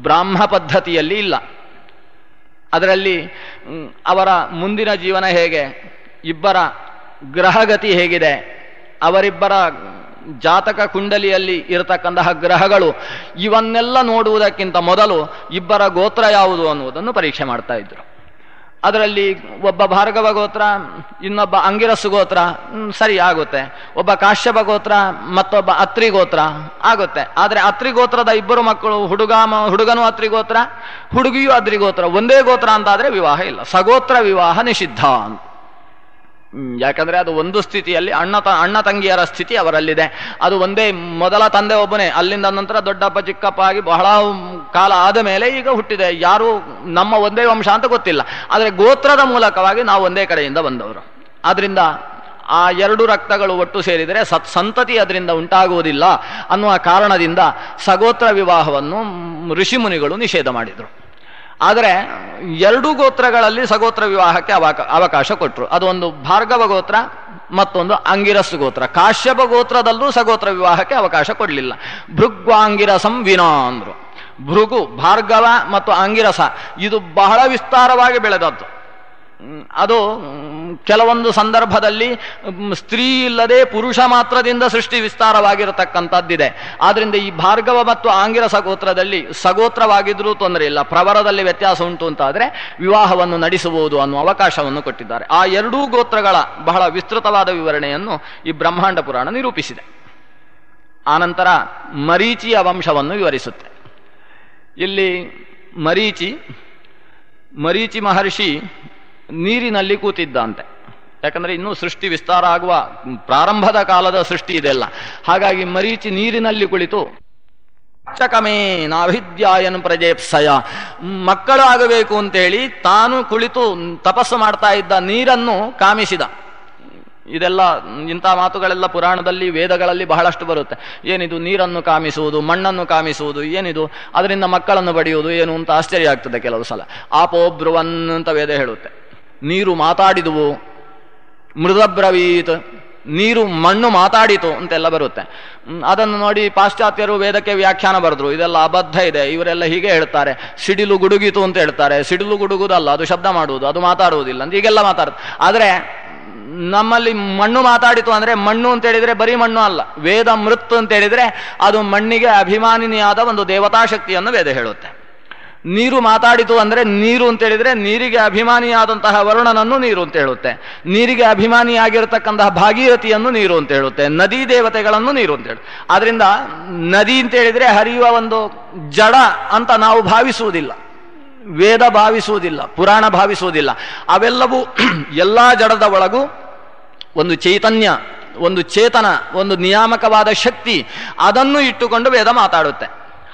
ಬ್ರಾಹ್ಮ ಪದ್ಧತಿಯಲ್ಲಿ ಇಲ್ಲ. ಅದರಲ್ಲಿ ಅವರ ಮುಂದಿನ ಜೀವನ ಹೇಗೆ, ಇಬ್ಬರ ಗ್ರಹಗತಿ ಹೇಗಿದೆ, ಅವರಿಬ್ಬರ ಜಾತಕ ಕುಂಡಲಿಯಲ್ಲಿ ಇರತಕ್ಕಂತಹ ಗ್ರಹಗಳು, ಇವನ್ನೆಲ್ಲ ನೋಡುವುದಕ್ಕಿಂತ ಮೊದಲು ಇಬ್ಬರ ಗೋತ್ರ ಯಾವುದು ಅನ್ನುವುದನ್ನು ಪರೀಕ್ಷೆ ಮಾಡ್ತಾ ಇದ್ರು. ಅದರಲ್ಲಿ ಒಬ್ಬ ಭಾರ್ಗವ ಗೋತ್ರ, ಇನ್ನೊಬ್ಬ ಅಂಗಿರಸ್ಸು ಗೋತ್ರ ಸರಿ ಆಗುತ್ತೆ. ಒಬ್ಬ ಕಾಶ್ಯಪ ಗೋತ್ರ, ಮತ್ತೊಬ್ಬ ಅತ್ರಿ ಗೋತ್ರ ಆಗುತ್ತೆ. ಆದರೆ ಅತ್ರಿ ಗೋತ್ರದ 2 ಮಕ್ಕಳು, ಹುಡುಗನು ಅತ್ರಿ ಗೋತ್ರ, ಹುಡುಗಿಯೂ ಅತ್ರಿ ಗೋತ್ರ, ಒಂದೇ ಗೋತ್ರ ಅಂತಾದರೆ ವಿವಾಹ ಇಲ್ಲ. ಸಗೋತ್ರ ವಿವಾಹ ನಿಷಿದ್ಧ ಅಂತ. ಯಾಕಂದ್ರೆ ಅದು ಒಂದು ಸ್ಥಿತಿಯಲ್ಲಿ ಅಣ್ಣ ತಂಗಿಯರ ಸ್ಥಿತಿ ಅವರಲ್ಲಿದೆ. ಅದು ಒಂದೇ, ಮೊದಲ ತಂದೆ ಒಬ್ಬನೇ, ಅಲ್ಲಿಂದ ನಂತರ ದೊಡ್ಡಪ್ಪ ಚಿಕ್ಕಪ್ಪ ಆಗಿ ಬಹಳ ಕಾಲ ಆದ ಮೇಲೆ ಈಗ ಹುಟ್ಟಿದೆ. ಯಾರು ನಮ್ಮ ಒಂದೇ ವಂಶ ಅಂತ ಗೊತ್ತಿಲ್ಲ, ಆದರೆ ಗೋತ್ರದ ಮೂಲಕವಾಗಿ ನಾವು ಒಂದೇ ಕಡೆಯಿಂದ ಬಂದವರು. ಆದ್ರಿಂದ ಆ 2 ರಕ್ತಗಳು ಒಟ್ಟು ಸೇರಿದರೆ ಸಂತತಿ ಅದರಿಂದ ಉಂಟಾಗುವುದಿಲ್ಲ ಅನ್ನುವ ಕಾರಣದಿಂದ ಸಗೋತ್ರ ವಿವಾಹವನ್ನು ಋಷಿಮುನಿಗಳು ನಿಷೇಧ ಮಾಡಿದರು. ಆದರೆ 2 ಗೋತ್ರಗಳಲ್ಲಿ ಸಗೋತ್ರ ವಿವಾಹಕ್ಕೆ ಅವಕಾಶ ಕೊಟ್ಟರು. ಅದೊಂದು ಭಾರ್ಗವ ಗೋತ್ರ, ಮತ್ತೊಂದು ಅಂಗಿರಸ್ ಗೋತ್ರ. ಕಾಶ್ಯಪ ಗೋತ್ರದಲ್ಲೂ ಸಗೋತ್ರ ವಿವಾಹಕ್ಕೆ ಅವಕಾಶ ಕೊಡಲಿಲ್ಲ. ಭೃಗ್ವಾಂಗಿರಸಂ ವಿನಾ ಅಂದ್ರು. ಭೃಗು, ಭಾರ್ಗವ ಮತ್ತು ಅಂಗಿರಸ ಇದು ಬಹಳ ವಿಸ್ತಾರವಾಗಿ ಬೆಳೆದದ್ದು. ಅದು ಕೆಲವೊಂದು ಸಂದರ್ಭದಲ್ಲಿ ಸ್ತ್ರೀ ಇಲ್ಲದೆ ಪುರುಷ ಮಾತ್ರದಿಂದ ಸೃಷ್ಟಿ ವಿಸ್ತಾರವಾಗಿರತಕ್ಕಂಥದ್ದಿದೆ. ಆದ್ರಿಂದ ಈ ಭಾರ್ಗವ ಮತ್ತು ಆಂಗಿರ ಸಗೋತ್ರದಲ್ಲಿ ಸಗೋತ್ರವಾಗಿದ್ರೂ ತೊಂದರೆ ಇಲ್ಲ, ಪ್ರವರದಲ್ಲಿ ವ್ಯತ್ಯಾಸ ಉಂಟು ಅಂತಾದರೆ ವಿವಾಹವನ್ನು ನಡೆಸಬಹುದು ಅನ್ನುವ ಅವಕಾಶವನ್ನು ಕೊಟ್ಟಿದ್ದಾರೆ. ಆ ಎರಡೂ ಗೋತ್ರಗಳ ಬಹಳ ವಿಸ್ತೃತವಾದ ವಿವರಣೆಯನ್ನು ಈ ಬ್ರಹ್ಮಾಂಡ ಪುರಾಣ ನಿರೂಪಿಸಿದೆ. ಆನಂತರ ಮರೀಚಿಯ ವಂಶವನ್ನು ವಿವರಿಸುತ್ತೆ. ಇಲ್ಲಿ ಮರೀಚಿ ಮಹರ್ಷಿ ನೀರಿನಲ್ಲಿ ಕೂತಿದ್ದಂತೆ. ಯಾಕಂದ್ರೆ ಇನ್ನೂ ಸೃಷ್ಟಿ ವಿಸ್ತಾರ ಆಗುವ ಪ್ರಾರಂಭದ ಕಾಲದ ಸೃಷ್ಟಿ ಇದೆಲ್ಲ. ಹಾಗಾಗಿ ಮರೀಚಿ ನೀರಿನಲ್ಲಿ ಕುಳಿತು ಚಕಮೇ ನಾಭಿದ್ಯಾಯನ್ ಪ್ರಜೇಪ್ಸಯ, ಮಕ್ಕಳು ಆಗಬೇಕು ಅಂತೇಳಿ ತಾನು ಕುಳಿತು ತಪಸ್ಸು ಮಾಡ್ತಾ ಇದ್ದ ನೀರನ್ನು ಕಾಮಿಸಿದ. ಇದೆಲ್ಲ ಇಂಥ ಮಾತುಗಳೆಲ್ಲ ಪುರಾಣದಲ್ಲಿ ವೇದಗಳಲ್ಲಿ ಬಹಳಷ್ಟು ಬರುತ್ತೆ. ಏನಿದು ನೀರನ್ನು ಕಾಮಿಸುವುದು, ಮಣ್ಣನ್ನು ಕಾಮಿಸುವುದು, ಏನಿದು ಅದರಿಂದ ಮಕ್ಕಳನ್ನು ಪಡೆಯುವುದು ಏನು ಅಂತ ಆಶ್ಚರ್ಯ ಆಗ್ತದೆ ಕೆಲವು ಸಲ. ಆಪೋಬ್ರುವನ್ ಅಂತ ವೇದ ಹೇಳುತ್ತೆ. ನೀರು ಮಾತಾಡಿದುವು, ಮೃದಬ್ರವೀತ್, ನೀರು ಮಣ್ಣು ಮಾತಾಡಿತು ಅಂತೆಲ್ಲ ಬರುತ್ತೆ. ಅದನ್ನು ನೋಡಿ ಪಾಶ್ಚಾತ್ಯರು ವೇದಕ್ಕೆ ವ್ಯಾಖ್ಯಾನ ಬರೆದ್ರು. ಇದೆಲ್ಲ ಅಬದ್ಧ ಇದೆ, ಇವರೆಲ್ಲ ಹೀಗೆ ಹೇಳ್ತಾರೆ. ಸಿಡಿಲು ಗುಡುಗಿತು ಅಂತ ಹೇಳ್ತಾರೆ. ಸಿಡಿಲು ಗುಡುಗುದಲ್ಲ, ಅದು ಶಬ್ದ ಮಾಡುವುದು, ಅದು ಮಾತಾಡುವುದಿಲ್ಲ ಅಂತ ಹೀಗೆಲ್ಲ ಮಾತಾಡುದು. ಆದರೆ ನಮ್ಮಲ್ಲಿ ಮಣ್ಣು ಮಾತಾಡಿತು ಅಂದ್ರೆ ಮಣ್ಣು ಅಂತ ಹೇಳಿದ್ರೆ ಬರೀ ಮಣ್ಣು ಅಲ್ಲ, ವೇದ ಮೃತ್ ಅಂತ ಹೇಳಿದ್ರೆ ಅದು ಮಣ್ಣಿಗೆ ಅಭಿಮಾನಿನಿಯಾದ ಒಂದು ದೇವತಾ ಶಕ್ತಿಯನ್ನು ವೇದ ಹೇಳುತ್ತೆ. ನೀರು ಮಾತಾಡಿತು ಅಂದ್ರೆ ನೀರು ಅಂತ ಹೇಳಿದ್ರೆ ನೀರಿಗೆ ಅಭಿಮಾನಿಯಾದಂತಹ ವರುಣನನ್ನು ನೀರು ಅಂತ ಹೇಳುತ್ತೆ. ನೀರಿಗೆ ಅಭಿಮಾನಿಯಾಗಿರತಕ್ಕಂತಹ ಭಾಗೀರಥಿಯನ್ನು ನೀರು ಅಂತ ಹೇಳುತ್ತೆ. ನದಿ ದೇವತೆಗಳನ್ನು ನೀರು ಅಂತ ಹೇಳುತ್ತೆ. ಆದ್ರಿಂದ ನದಿ ಅಂತ ಹೇಳಿದ್ರೆ ಹರಿಯುವ ಒಂದು ಜಡ ಅಂತ ನಾವು ಭಾವಿಸುವುದಿಲ್ಲ, ವೇದ ಭಾವಿಸುವುದಿಲ್ಲ, ಪುರಾಣ ಭಾವಿಸುವುದಿಲ್ಲ. ಅವೆಲ್ಲವೂ ಎಲ್ಲ ಜಡದ ಒಳಗೂ ಒಂದು ಚೈತನ್ಯ, ಒಂದು ಚೇತನ, ಒಂದು ನಿಯಾಮಕವಾದ ಶಕ್ತಿ, ಅದನ್ನು ಇಟ್ಟುಕೊಂಡು ವೇದ ಮಾತಾಡುತ್ತೆ.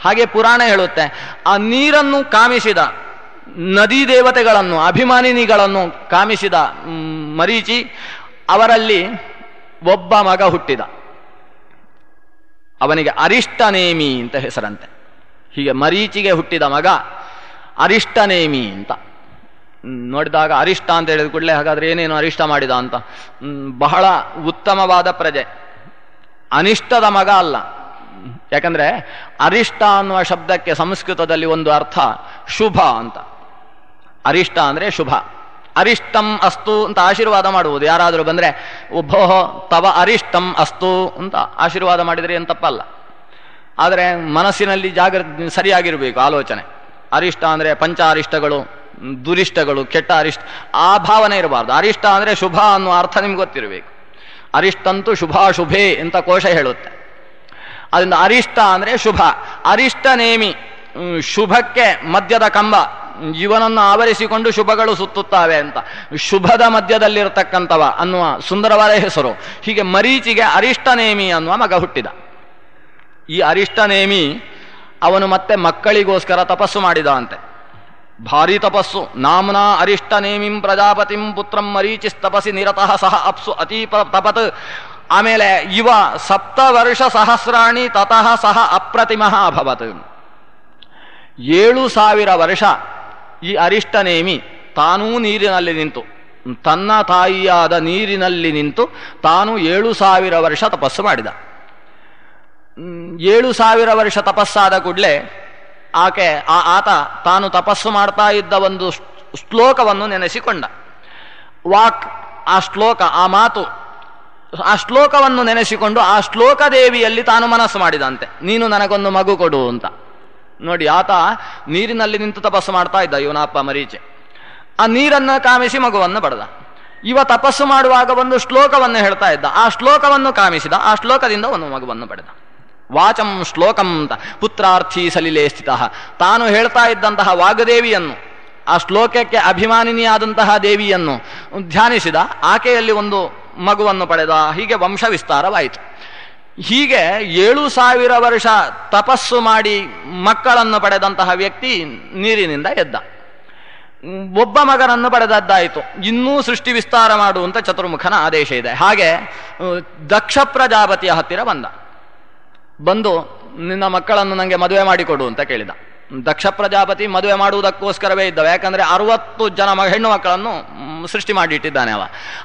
ಹಾಗೆ ಪುರಾಣ ಹೇಳುತ್ತೆ. ಆ ನೀರನ್ನು ಕಾಮಿಸಿದ ನದಿ ದೇವತೆಗಳನ್ನು, ಅಭಿಮಾನಿನಿಗಳನ್ನು ಕಾಮಿಸಿದ ಮರೀಚಿ, ಅವರಲ್ಲಿ ಒಬ್ಬ ಮಗ ಹುಟ್ಟಿದ. ಅವನಿಗೆ ಅರಿಷ್ಟನೇಮಿ ಅಂತ ಹೆಸರಂತೆ. ಹೀಗೆ ಮರೀಚಿಗೆ ಹುಟ್ಟಿದ ಮಗ ಅರಿಷ್ಟನೇಮಿ ಅಂತ. ನೋಡಿದಾಗ ಅರಿಷ್ಟ ಅಂತ ಹೇಳಿದ ಕೂಡಲೇ ಹಾಗಾದ್ರೆ ಏನೇನು ಅರಿಷ್ಟ ಮಾಡಿದ ಅಂತ, ಬಹಳ ಉತ್ತಮವಾದ ಪ್ರಜೆ, ಅನಿಷ್ಟದ ಮಗ ಅಲ್ಲ. ಯಾಕಂದ್ರೆ ಅರಿಷ್ಟ ಅನ್ನುವ ಶಬ್ದಕ್ಕೆ ಸಂಸ್ಕೃತದಲ್ಲಿ ಒಂದು ಅರ್ಥ ಶುಭ ಅಂತ. ಅರಿಷ್ಟ ಅಂದ್ರೆ ಶುಭ. ಅರಿಷ್ಟಂ ಅಸ್ತು ಅಂತ ಆಶೀರ್ವಾದ ಮಾಡುವುದು. ಯಾರಾದರೂ ಬಂದ್ರೆ ಒಬ್ಬೋ ತವ ಅರಿಷ್ಟಂ ಅಸ್ತು ಅಂತ ಆಶೀರ್ವಾದ ಮಾಡಿದರೆ ಏನು ತಪ್ಪಲ್ಲ. ಆದರೆ ಮನಸ್ಸಿನಲ್ಲಿ ಸರಿಯಾಗಿರಬೇಕು ಆಲೋಚನೆ. ಅರಿಷ್ಟ ಅಂದ್ರೆ ಪಂಚ ಅರಿಷ್ಟಗಳು, ದುರಿಷ್ಟಗಳು, ಕೆಟ್ಟ ಅರಿಷ್ಟ, ಆ ಭಾವನೆ ಇರಬಾರ್ದು. ಅರಿಷ್ಟ ಅಂದ್ರೆ ಶುಭ ಅನ್ನುವ ಅರ್ಥ ನಿಮ್ಗೆ ಗೊತ್ತಿರಬೇಕು. ಅರಿಷ್ಟಂತೂ ಶುಭಾಶುಭೇ ಅಂತ ಕೋಶ ಹೇಳುತ್ತೆ. ಅದರಿಂದ ಅರಿಷ್ಟ ಅಂದ್ರೆ ಶುಭ. ಅರಿಷ್ಟ ನೇಮಿ, ಶುಭಕ್ಕೆ ಮಧ್ಯದ ಕಂಬ, ಇವನನ್ನು ಆವರಿಸಿಕೊಂಡು ಶುಭಗಳು ಸುತ್ತುತ್ತವೆ ಅಂತ. ಶುಭದ ಮಧ್ಯದಲ್ಲಿರತಕ್ಕಂಥವ ಅನ್ನುವ ಸುಂದರವಾದ ಹೆಸರು. ಹೀಗೆ ಮರೀಚಿಗೆ ಅರಿಷ್ಟನೇಮಿ ಅನ್ನುವ ಮಗ ಹುಟ್ಟಿದ. ಈ ಅರಿಷ್ಟನೇಮಿ ಅವನು ಮತ್ತೆ ಮಕ್ಕಳಿಗೋಸ್ಕರ ತಪಸ್ಸು ಮಾಡಿದ ಅಂತೆ. ಭಾರಿ ತಪಸ್ಸು. ನಾಮ್ನಾ ಅರಿಷ್ಟನೇಮಿಂ ಪ್ರಜಾಪತಿಂ ಪುತ್ರಂ ಮರೀಚಿಸ್ತಪಸಿ ನಿರತಃ ಸಹ ಅಪ್ಸು ಅತೀಪ ತಪತ್. ಆಮೇಲೆ ಇವ 7 ವರ್ಷ ಸಹಸ್ರಾಣಿ ತತಃ ಸಹ ಅಪ್ರತಿಮಃ ಅಭವತ್. 7,000 ವರ್ಷ ಈ ಅರಿಷ್ಟನೇಮಿ ತಾನೂ ನೀರಿನಲ್ಲಿ ನಿಂತು, ತನ್ನ ತಾಯಿಯಾದ ನೀರಿನಲ್ಲಿ ನಿಂತು ತಾನು 7,000 ವರ್ಷ ತಪಸ್ಸು ಮಾಡಿದ. 7,000 ವರ್ಷ ತಪಸ್ಸಾದ ಕೂಡಲೇ ಆತ ತಾನು ತಪಸ್ಸು ಮಾಡ್ತಾ ಇದ್ದ ಒಂದು ಶ್ಲೋಕವನ್ನು ನೆನೆಸಿಕೊಂಡ. ವಾಕ್, ಆ ಶ್ಲೋಕ, ಆ ಮಾತು, ಆ ಶ್ಲೋಕವನ್ನು ನೆನೆಸಿಕೊಂಡು ಆ ಶ್ಲೋಕ ದೇವಿಯಲ್ಲಿ ತಾನು ಮನಸ್ಸು ಮಾಡಿದಂತೆ, ನೀನು ನನಗೊಂದು ಮಗು ಕೊಡು ಅಂತ. ನೋಡಿ, ಆತ ನೀರಿನಲ್ಲಿ ನಿಂತು ತಪಸ್ಸು ಮಾಡ್ತಾ ಇದ್ದ ಇವನ ಅಪ್ಪ ಮರೀಚೆ. ಆ ನೀರನ್ನು ಕಾಮಿಸಿ ಮಗುವನ್ನು ಪಡೆದ. ಇವ ತಪಸ್ಸು ಮಾಡುವಾಗ ಒಂದು ಶ್ಲೋಕವನ್ನು ಹೇಳ್ತಾ ಇದ್ದ, ಆ ಶ್ಲೋಕವನ್ನು ಕಾಮಿಸಿದ, ಆ ಶ್ಲೋಕದಿಂದ ಒಂದು ಮಗುವನ್ನು ಪಡೆದ. ವಾಚಂ ಶ್ಲೋಕಂ ಅಂತ ಪುತ್ರಾರ್ಥಿ ಸಲಿಲೆ ಸ್ಥಿತ. ತಾನು ಹೇಳ್ತಾ ಇದ್ದಂತಹ ವಾಗದೇವಿಯನ್ನು, ಆ ಶ್ಲೋಕಕ್ಕೆ ಅಭಿಮಾನಿನಿಯಾದಂತಹ ದೇವಿಯನ್ನು ಧ್ಯಾನಿಸಿದ, ಆಕೆಯಲ್ಲಿ ಒಂದು ಮಗುವನ್ನು ಪಡೆದ. ಹೀಗೆ ವಂಶ ವಿಸ್ತಾರವಾಯಿತು. ಹೀಗೆ 7,000 ವರ್ಷ ತಪಸ್ಸು ಮಾಡಿ ಮಕ್ಕಳನ್ನು ಪಡೆದಂತಹ ವ್ಯಕ್ತಿ ನೀರಿನಿಂದ ಎದ್ದ. ಒಬ್ಬ ಮಗನನ್ನು ಪಡೆದದ್ದಾಯಿತು. ಇನ್ನೂ ಸೃಷ್ಟಿ ವಿಸ್ತಾರ ಮಾಡುವಂತ ಚತುರ್ಮುಖನ ಆದೇಶ ಇದೆ. ಹಾಗೆ ದಕ್ಷ ಪ್ರಜಾಪತಿಯ ಹತ್ತಿರ ಬಂದು ನಿನ್ನ ಮಕ್ಕಳನ್ನು ನನಗೆ ಮದುವೆ ಮಾಡಿಕೊಡು ಅಂತ ಕೇಳಿದ. ದಕ್ಷ ಪ್ರಜಾಪತಿ ಮದುವೆ ಮಾಡುವುದಕ್ಕೋಸ್ಕರವೇ ಇದ್ದವ. ಯಾಕಂದ್ರೆ 60 ಜನ ಹೆಣ್ಣು ಮಕ್ಕಳನ್ನು ಸೃಷ್ಟಿ ಮಾಡಿಟ್ಟಿದ್ದಾನೆ ಅವ.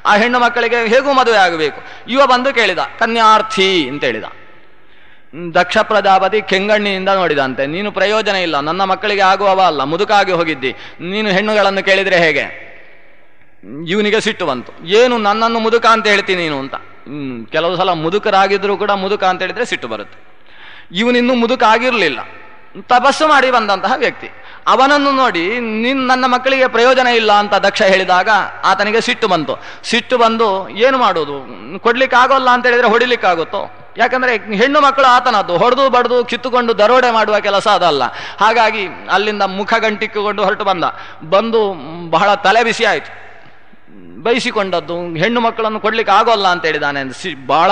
ಆ ಹೆಣ್ಣು ಮಕ್ಕಳಿಗೆ ಹೇಗೂ ಮದುವೆ ಆಗಬೇಕು. ಇವ ಬಂದು ಕೇಳಿದ, ಕನ್ಯಾರ್ಥಿ ಅಂತ ಹೇಳಿದ. ದಕ್ಷ ಪ್ರಜಾಪತಿ ಕೆಂಗಣ್ಣಿನಿಂದ ನೋಡಿದಂತೆ, ನೀನು ಪ್ರಯೋಜನ ಇಲ್ಲ, ನನ್ನ ಮಕ್ಕಳಿಗೆ ಆಗುವವ ಅಲ್ಲ, ಮುದುಕಾಗಿ ಹೋಗಿದ್ದಿ, ನೀನು ಹೆಣ್ಣುಗಳನ್ನು ಕೇಳಿದ್ರೆ ಹೇಗೆ? ಇವನಿಗೆ ಸಿಟ್ಟು ಬಂತು. ಏನು ನನ್ನನ್ನು ಮುದುಕ ಅಂತ ಹೇಳ್ತೀನಿ ನೀನು ಅಂತ. ಕೆಲವು ಸಲ ಮುದುಕರಾಗಿದ್ರೂ ಕೂಡ ಮುದುಕ ಅಂತ ಹೇಳಿದ್ರೆ ಸಿಟ್ಟು ಬರುತ್ತೆ. ಇವನಿನ್ನೂ ಮುದುಕ ಆಗಿರಲಿಲ್ಲ, ತಪಸ್ಸು ಮಾಡಿ ಬಂದಂತಹ ವ್ಯಕ್ತಿ. ಅವನನ್ನು ನೋಡಿ ನನ್ನ ಮಕ್ಕಳಿಗೆ ಪ್ರಯೋಜನ ಇಲ್ಲ ಅಂತ ದಕ್ಷ ಹೇಳಿದಾಗ ಆತನಿಗೆ ಸಿಟ್ಟು ಬಂತು. ಸಿಟ್ಟು ಬಂದು ಏನು ಮಾಡೋದು, ಕೊಡ್ಲಿಕ್ಕೆ ಆಗೋಲ್ಲ ಅಂತ ಹೇಳಿದ್ರೆ ಹೊಡಿಲಿಕ್ಕಾಗುತ್ತೋ? ಯಾಕಂದ್ರೆ ಹೆಣ್ಣು ಮಕ್ಕಳು ಆತನದ್ದು, ಹೊಡೆದು ಬಡ್ದು ಕಿತ್ತುಕೊಂಡು ದರೋಡೆ ಮಾಡುವ ಕೆಲಸ ಅದಲ್ಲ. ಹಾಗಾಗಿ ಅಲ್ಲಿಂದ ಮುಖ ಗಂಟಿಕ್ಕಿಕೊಂಡು ಹೊರಟು ಬಂದು ಬಹಳ ತಲೆ ಬಿಸಿ ಆಯಿತು. ಬಯಸಿಕೊಂಡದ್ದು ಹೆಣ್ಣು ಮಕ್ಕಳನ್ನು ಕೊಡ್ಲಿಕ್ಕೆ ಆಗೋಲ್ಲ ಅಂತ ಹೇಳಿದಾನೆ. ಬಹಳ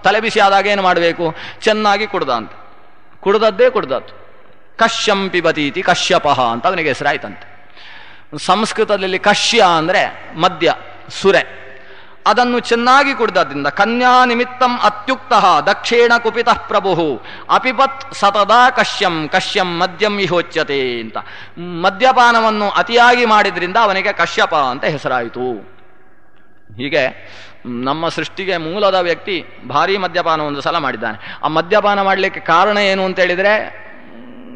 ತಲೆ ಬಿಸಿ ಆದಾಗ ಏನು ಮಾಡಬೇಕು, ಚೆನ್ನಾಗಿ ಕುಡ್ದ ಅಂತ. ಕುಡ್ದದ್ದು ಕಶ್ಯಂ ಪಿಬತೀತಿ ಕಶ್ಯಪಃ ಅಂತ ಅವನಿಗೆ ಹೆಸರಾಯ್ತಂತೆ. ಸಂಸ್ಕೃತದಲ್ಲಿ ಕಶ್ಯ ಅಂದ್ರೆ ಮದ್ಯ, ಸುರೆ. ಅದನ್ನು ಚೆನ್ನಾಗಿ ಕುಡ್ದದ್ರಿಂದ ಕನ್ಯಾ ನಿಮಿತ್ತಂ ಅತ್ಯುಕ್ತ ದಕ್ಷೇಣ ಕುಪಿತಃ ಪ್ರಭು ಅಪಿಪತ್ ಸತದಾ ಕಶ್ಯಂ ಮದ್ಯಂ ವಿಹೋಚ್ಯತೆ ಅಂತ. ಮದ್ಯಪಾನವನ್ನು ಅತಿಯಾಗಿ ಮಾಡಿದ್ರಿಂದ ಅವನಿಗೆ ಕಶ್ಯಪ ಅಂತ ಹೆಸರಾಯಿತು. ಹೀಗೆ ನಮ್ಮ ಸೃಷ್ಟಿಗೆ ಮೂಲದ ವ್ಯಕ್ತಿ ಭಾರೀ ಮದ್ಯಪಾನ ಒಂದು ಸಲ ಮಾಡಿದ್ದಾನೆ. ಆ ಮದ್ಯಪಾನ ಮಾಡಲಿಕ್ಕೆ ಕಾರಣ ಏನು ಅಂತ ಹೇಳಿದರೆ,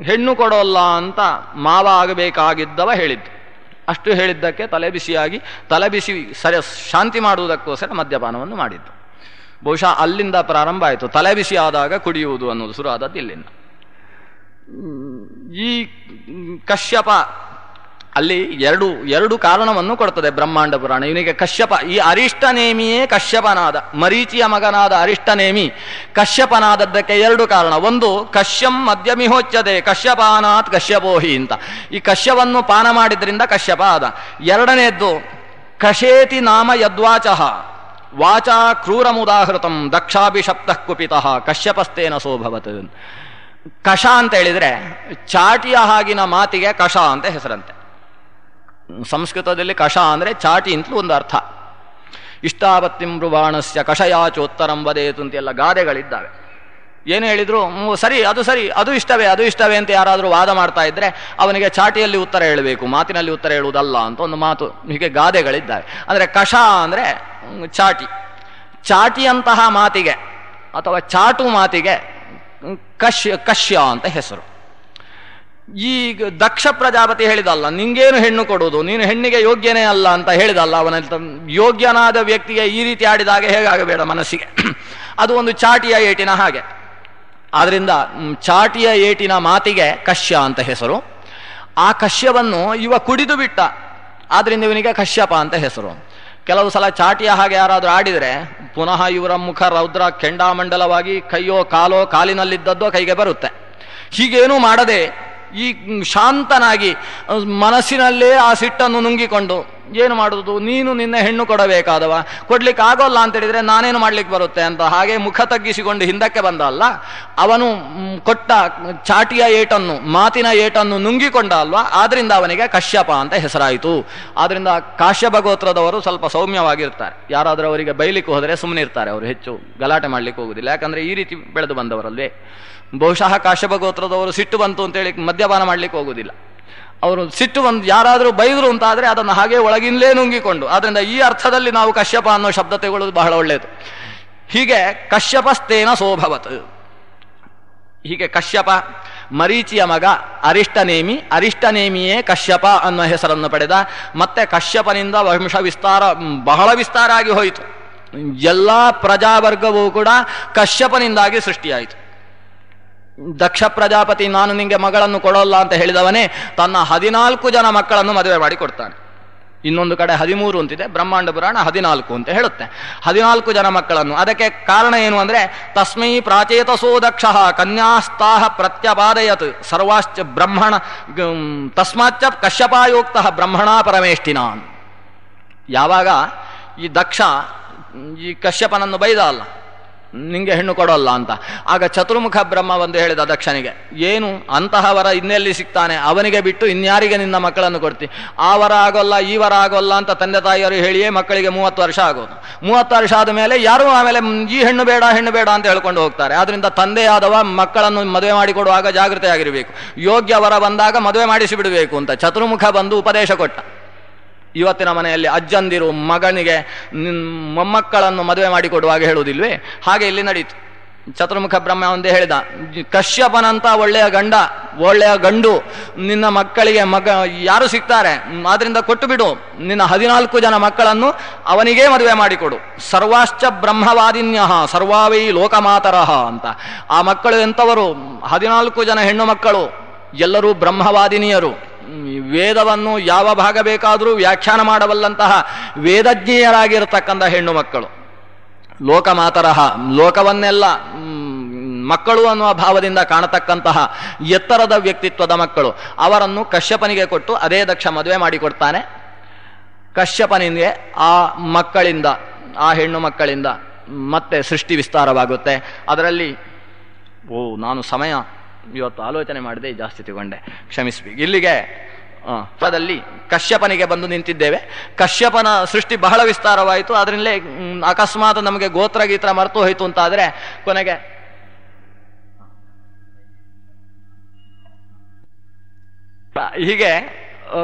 ಹೆಣ್ಣು ಕೊಡೋಲ್ಲ ಅಂತ ಮಾವ ಆಗಬೇಕಾಗಿದ್ದವ ಹೇಳಿದ್ದು. ಅಷ್ಟು ಹೇಳಿದ್ದಕ್ಕೆ ತಲೆಬಿಸಿ ಶಾಂತಿ ಮಾಡುವುದಕ್ಕೋಸ್ಕರ ಮದ್ಯಪಾನವನ್ನು ಮಾಡಿದ್ದು. ಬಹುಶಃ ಅಲ್ಲಿಂದ ಪ್ರಾರಂಭ ಆಯಿತು. ತಲೆಬಿಸಿ ಆದಾಗ ಕುಡಿಯುವುದು ಅನ್ನೋದು ಶುರು ಆದದ್ದು ಇಲ್ಲಿಂದ. ಈ ಕಶ್ಯಪ ಅಲ್ಲಿ ಎರಡು ಕಾರಣವನ್ನು ಕೊಡ್ತದೆ ಬ್ರಹ್ಮಾಂಡ ಪುರಾಣ. ಇವನಿಗೆ ಕಶ್ಯಪ, ಈ ಅರಿಷ್ಟನೇಮಿಯೇ ಕಶ್ಯಪನಾದ, ಮರೀಚಿಯ ಮಗನಾದ ಅರಿಷ್ಟನೇಮಿ ಕಶ್ಯಪನಾದದ್ದಕ್ಕೆ ಎರಡು ಕಾರಣ. ಒಂದು, ಕಶ್ಯಂ ಮದ್ಯಮಿಹೋಚ್ಯತೆ ಕಶ್ಯಪಾನಾತ್ ಕಶ್ಯಪೋಹಿ ಅಂತ. ಈ ಕಶ್ಯವನ್ನು ಪಾನ ಮಾಡಿದ್ರಿಂದ ಕಶ್ಯಪ ಆದ. ಎರಡನೇದ್ದು, ಕಶೇತಿ ನಾಮ ಯದ್ವಾಚಃ ವಾಚಾ ಕ್ರೂರಮುದಾಹೃತಂ ದಕ್ಷಾಭಿಶಪ್ತಃ ಕುಪಿತಃ ಕಶ್ಯಪಸ್ತೇನ ಸೋಭವತ್. ಕಷ ಅಂತ ಹೇಳಿದ್ರೆ ಚಾಟಿಯ ಹಾಗಿನ ಮಾತಿಗೆ ಕಷ ಅಂತ ಹೆಸರಂತೆ. ಸಂಸ್ಕೃತದಲ್ಲಿ ಕಷ ಅಂದರೆ ಚಾಟಿ ಅಂತಲೂ ಒಂದು ಅರ್ಥ. ಇಷ್ಟಾವತ್ತಿಂ ಬ್ರುವಾಣಸ್ಯ ಕಷಯಾಚೋತ್ತರಂ ವದೇತು ಅಂತೆಲ್ಲ ಗಾದೆಗಳಿದ್ದಾವೆ. ಏನು ಹೇಳಿದ್ರು ಸರಿ ಅದು ಇಷ್ಟವೇ ಅಂತ ಯಾರಾದರೂ ವಾದ ಮಾಡ್ತಾ ಇದ್ರೆ ಅವನಿಗೆ ಚಾಟಿಯಲ್ಲಿ ಉತ್ತರ ಹೇಳಬೇಕು, ಮಾತಿನಲ್ಲಿ ಉತ್ತರ ಹೇಳುವುದಲ್ಲ ಅಂತ ಒಂದು ಮಾತು. ಹೀಗೆ ಗಾದೆಗಳಿದ್ದಾವೆ. ಅಂದರೆ ಕಷ ಅಂದರೆ ಚಾಟಿಯಂತಹ ಮಾತಿಗೆ ಅಥವಾ ಚಾಟು ಮಾತಿಗೆ ಕಶ್ಯ ಅಂತ ಹೆಸರು. ಈಗ ದಕ್ಷ ಪ್ರಜಾಪತಿ ಹೇಳಿದಲ್ಲ, ನಿಂಗೇನು ಹೆಣ್ಣು ಕೊಡುವುದು, ನೀನು ಹೆಣ್ಣಿಗೆ ಯೋಗ್ಯನೇ ಅಲ್ಲ ಅಂತ ಹೇಳಿದಲ್ಲ. ಅವನ ಯೋಗ್ಯನಾದ ವ್ಯಕ್ತಿಗೆ ಈ ರೀತಿ ಆಡಿದಾಗ ಹೇಗಾಗಬೇಡ ಮನಸ್ಸಿಗೆ. ಅದು ಒಂದು ಚಾಟಿಯ ಏಟಿನ ಹಾಗೆ. ಆದ್ರಿಂದ ಚಾಟಿಯ ಏಟಿನ ಮಾತಿಗೆ ಕಶ್ಯ ಅಂತ ಹೆಸರು. ಆ ಕಶ್ಯವನ್ನು ಇವ ಕುಡಿದು ಬಿಟ್ಟ, ಆದ್ರಿಂದ ಇವನಿಗೆ ಕಶ್ಯಪ ಅಂತ ಹೆಸರು. ಕೆಲವು ಸಲ ಚಾಟಿಯ ಹಾಗೆ ಯಾರಾದರೂ ಆಡಿದರೆ ಪುನಃ ಇವರ ಮುಖ ರೌದ್ರ ಕೆಂಡಾಮಂಡಲವಾಗಿ ಕೈಯೋ ಕಾಲೋ ಕಾಲಿನಲ್ಲಿದ್ದದ್ದೋ ಕೈಗೆ ಬರುತ್ತೆ. ಹೀಗೇನೂ ಮಾಡದೆ ಈ ಶಾಂತನಾಗಿ ಮನಸ್ಸಿನಲ್ಲೇ ಆ ಸಿಟ್ಟನ್ನು ನುಂಗಿಕೊಂಡು ಏನು ಮಾಡುವುದು, ನೀನು ನಿನ್ನ ಹೆಣ್ಣು ಕೊಡಬೇಕಾದವ, ಕೊಡ್ಲಿಕ್ಕೆ ಆಗೋಲ್ಲ ಅಂತ ಹೇಳಿದ್ರೆ ನಾನೇನು ಮಾಡ್ಲಿಕ್ಕೆ ಬರುತ್ತೆ ಅಂತ ಹಾಗೆ ಮುಖ ತಗ್ಗಿಸಿಕೊಂಡು ಹಿಂದಕ್ಕೆ ಬಂದ ಅಲ್ಲ, ಅವನು ಕೊಟ್ಟ ಚಾಟಿಯ ಏಟನ್ನು, ಮಾತಿನ ಏಟನ್ನು ನುಂಗಿಕೊಂಡ ಅಲ್ವಾ, ಆದ್ರಿಂದ ಅವನಿಗೆ ಕಶ್ಯಪ ಅಂತ ಹೆಸರಾಯಿತು. ಆದ್ರಿಂದ ಕಾಶ್ಯಪ ಗೋತ್ರದವರು ಸ್ವಲ್ಪ ಸೌಮ್ಯವಾಗಿರ್ತಾರೆ. ಯಾರಾದರೂ ಅವರಿಗೆ ಬೈಲಿಕ್ಕೆ ಹೋದರೆ ಸುಮ್ಮನೆ ಇರ್ತಾರೆ, ಅವರು ಹೆಚ್ಚು ಗಲಾಟೆ ಮಾಡ್ಲಿಕ್ಕೆ ಹೋಗುದಿಲ್ಲ. ಯಾಕಂದ್ರೆ ಈ ರೀತಿ ಬೆಳೆದು ಬಂದವರಲ್ವೇ. ಬಹುಶಃ ಕಾಶ್ಯಪ ಗೋತ್ರದವರು ಸಿಟ್ಟು ಬಂತು ಅಂತೇಳಿ ಮದ್ಯಪಾನ ಮಾಡ್ಲಿಕ್ಕೆ ಹೋಗುದಿಲ್ಲ. ಅವರು ಸಿಟ್ಟು ಬಂದು ಯಾರಾದರೂ ಬೈದರು ಅಂತಾದರೆ ಅದನ್ನು ಹಾಗೆ ಒಳಗಿಂದಲೇ ನುಂಗಿಕೊಂಡು, ಆದ್ದರಿಂದ ಈ ಅರ್ಥದಲ್ಲಿ ನಾವು ಕಶ್ಯಪ ಅನ್ನೋ ಶಬ್ದ ತೆಗೊಳ್ಳೋದು ಬಹಳ ಒಳ್ಳೆಯದು. ಹೀಗೆ ಕಶ್ಯಪಸ್ತೇನ ಸೋಭವತ್. ಹೀಗೆ ಕಶ್ಯಪ ಮರೀಚಿಯ ಮಗ ಅರಿಷ್ಟನೇಮಿಯೇ ಕಶ್ಯಪ ಅನ್ನೋ ಹೆಸರನ್ನು ಪಡೆದ. ಮತ್ತೆ ಕಶ್ಯಪನಿಂದ ವಂಶ ಬಹಳ ವಿಸ್ತಾರ ಆಗಿ ಹೋಯಿತು. ಎಲ್ಲ ಪ್ರಜಾವರ್ಗವೂ ಕೂಡ ಕಶ್ಯಪನಿಂದಾಗಿ ಸೃಷ್ಟಿಯಾಯಿತು. ದಕ್ಷ ಪ್ರಜಾಪತಿ ನಾನು ನಿಂಗೆ ಮಗಳನ್ನು ಕೊಡೋಲ್ಲ ಅಂತ ಹೇಳಿದವನೇ ತನ್ನ 14 ಜನ ಮಕ್ಕಳನ್ನು ಮದುವೆ ಮಾಡಿ ಕೊಡ್ತಾನೆ. ಇನ್ನೊಂದು ಕಡೆ 13 ಅಂತಿದೆ, ಬ್ರಹ್ಮಾಂಡ ಪುರಾಣ 14 ಅಂತ ಹೇಳುತ್ತೆ. 14 ಜನ ಮಕ್ಕಳನ್ನು. ಅದಕ್ಕೆ ಕಾರಣ ಏನು ಅಂದ್ರೆ, ತಸ್ಮೈ ಪ್ರಾಚೇತಸೋ ದಕ್ಷ ಕನ್ಯಾಸ್ತಾಹ ಪ್ರತ್ಯಪಾದಯತ್ ಸರ್ವಾಶ್ಚ ಬ್ರಹ್ಮಣ ತಸ್ಮಾಚ್ಚ ಕಶ್ಯಪಾಯೋಕ್ತ ಬ್ರಹ್ಮಣ ಪರಮೇಷ್ಠಿನಾನ್. ಯಾವಾಗ ಈ ದಕ್ಷ ಈ ಕಶ್ಯಪನನ್ನು ಬೈದ ಅಲ್ಲ, ನಿಂಗೆ ಹೆಣ್ಣು ಕೊಡೋಲ್ಲ ಅಂತ, ಆಗ ಚತುರ್ಮುಖ ಬ್ರಹ್ಮ ಬಂದು ಹೇಳಿದ ದಕ್ಷನಿಗೆ, ಏನು ಅಂತಹವರ ಇನ್ನೆಲ್ಲಿ ಸಿಗ್ತಾನೆ, ಅವನಿಗೆ ಬಿಟ್ಟು ಇನ್ಯಾರಿಗೆ ನಿನ್ನ ಮಕ್ಕಳನ್ನು ಕೊಡ್ತಿ, ಆ ವರ ಆಗೋಲ್ಲ ಈ ವರ ಆಗೋಲ್ಲ ಅಂತ ತಂದೆ ತಾಯಿಯರು ಹೇಳಿಯೇ ಮಕ್ಕಳಿಗೆ 30 ವರ್ಷ ಆಗೋದು. 30 ವರ್ಷ ಆದ ಮೇಲೆ ಯಾರು ಆಮೇಲೆ ಈ ಹೆಣ್ಣು ಬೇಡ ಅಂತ ಹೇಳ್ಕೊಂಡು ಹೋಗ್ತಾರೆ. ಆದ್ರಿಂದ ತಂದೆಯಾದವ ಮಕ್ಕಳನ್ನು ಮದುವೆ ಮಾಡಿಕೊಡುವಾಗ ಜಾಗೃತೆಯಾಗಿರಬೇಕು. ಯೋಗ್ಯ ವರ ಬಂದಾಗ ಮದುವೆ ಮಾಡಿಸಿ ಬಿಡಬೇಕು ಅಂತ ಚತುರ್ಮುಖ ಬಂದು ಉಪದೇಶ ಕೊಟ್ಟ. ಇವತ್ತಿನ ಮನೆಯಲ್ಲಿ ಅಜ್ಜಂದಿರು ಮಗನಿಗೆ ಮೊಮ್ಮಕ್ಕಳನ್ನು ಮದುವೆ ಮಾಡಿಕೊಡುವಾಗ ಹೇಳುವುದಿಲ್ವೇ, ಹಾಗೆ ಇಲ್ಲಿ ನಡೀತು. ಚತುರ್ಮುಖ ಬ್ರಹ್ಮ ಒಂದೇ ಹೇಳಿದ, ಕಶ್ಯಪನಂತ ಒಳ್ಳೆಯ ಗಂಡು ನಿನ್ನ ಮಕ್ಕಳಿಗೆ ಯಾರು ಸಿಗ್ತಾರೆ, ಆದ್ರಿಂದ ಕೊಟ್ಟು ಬಿಡು, ನಿನ್ನ 14 ಜನ ಮಕ್ಕಳನ್ನು ಅವನಿಗೇ ಮದುವೆ ಮಾಡಿಕೊಡು. ಸರ್ವಾಶ್ಚ ಬ್ರಹ್ಮವಾದಿನ್ಯ ಸರ್ವಾವೈ ಲೋಕಮಾತರಃ ಅಂತ. ಆ ಮಕ್ಕಳು ಎಂಥವರು? 14 ಜನ ಹೆಣ್ಣು ಮಕ್ಕಳು, ಎಲ್ಲರೂ ಬ್ರಹ್ಮವಾದಿನಿಯರು, ವೇದವನ್ನು ಯಾವ ಭಾಗ ಬೇಕಾದರೂ ವ್ಯಾಖ್ಯಾನ ಮಾಡಬಲ್ಲಂತಹ ವೇದಜ್ಞೆಯರಾಗಿರತಕ್ಕಂಥ ಹೆಣ್ಣು ಮಕ್ಕಳು. ಲೋಕಮಾತರಃ, ಲೋಕವನ್ನೆಲ್ಲ ಮಕ್ಕಳು ಅನ್ನುವ ಭಾವದಿಂದ ಕಾಣತಕ್ಕಂತಹ ಎತ್ತರದ ವ್ಯಕ್ತಿತ್ವದ ಮಕ್ಕಳು. ಅವರನ್ನು ಕಶ್ಯಪನಿಗೆ ಕೊಟ್ಟು ಅದೇ ದಕ್ಷ ಮದುವೆ ಮಾಡಿಕೊಡ್ತಾನೆ. ಕಶ್ಯಪನಿಗೆ ಆ ಮಕ್ಕಳಿಂದ, ಆ ಹೆಣ್ಣು ಮಕ್ಕಳಿಂದ ಮತ್ತೆ ಸೃಷ್ಟಿ ವಿಸ್ತಾರವಾಗುತ್ತೆ. ಅದರಲ್ಲಿ ನಾನು ಸಮಯ ಇವತ್ತು ಆಲೋಚನೆ ಮಾಡದೆ ಜಾಸ್ತಿ ತಗೊಂಡೆ, ಕ್ಷಮಿಸಬೇಕು. ಇಲ್ಲಿಗೆ ಪದದಲ್ಲಿ ಕಶ್ಯಪನಿಗೆ ಬಂದು ನಿಂತಿದ್ದೇವೆ. ಕಶ್ಯಪನ ಸೃಷ್ಟಿ ಬಹಳ ವಿಸ್ತಾರವಾಯಿತು. ಅದರಿಂದಲೇ ಅಕಸ್ಮಾತ್ ನಮಗೆ ಗೋತ್ರ ಗೀತ್ರ ಮರೆತು ಹೋಯಿತು ಅಂತಾದರೆ ಕೊನೆಗೆ ಹೀಗೆ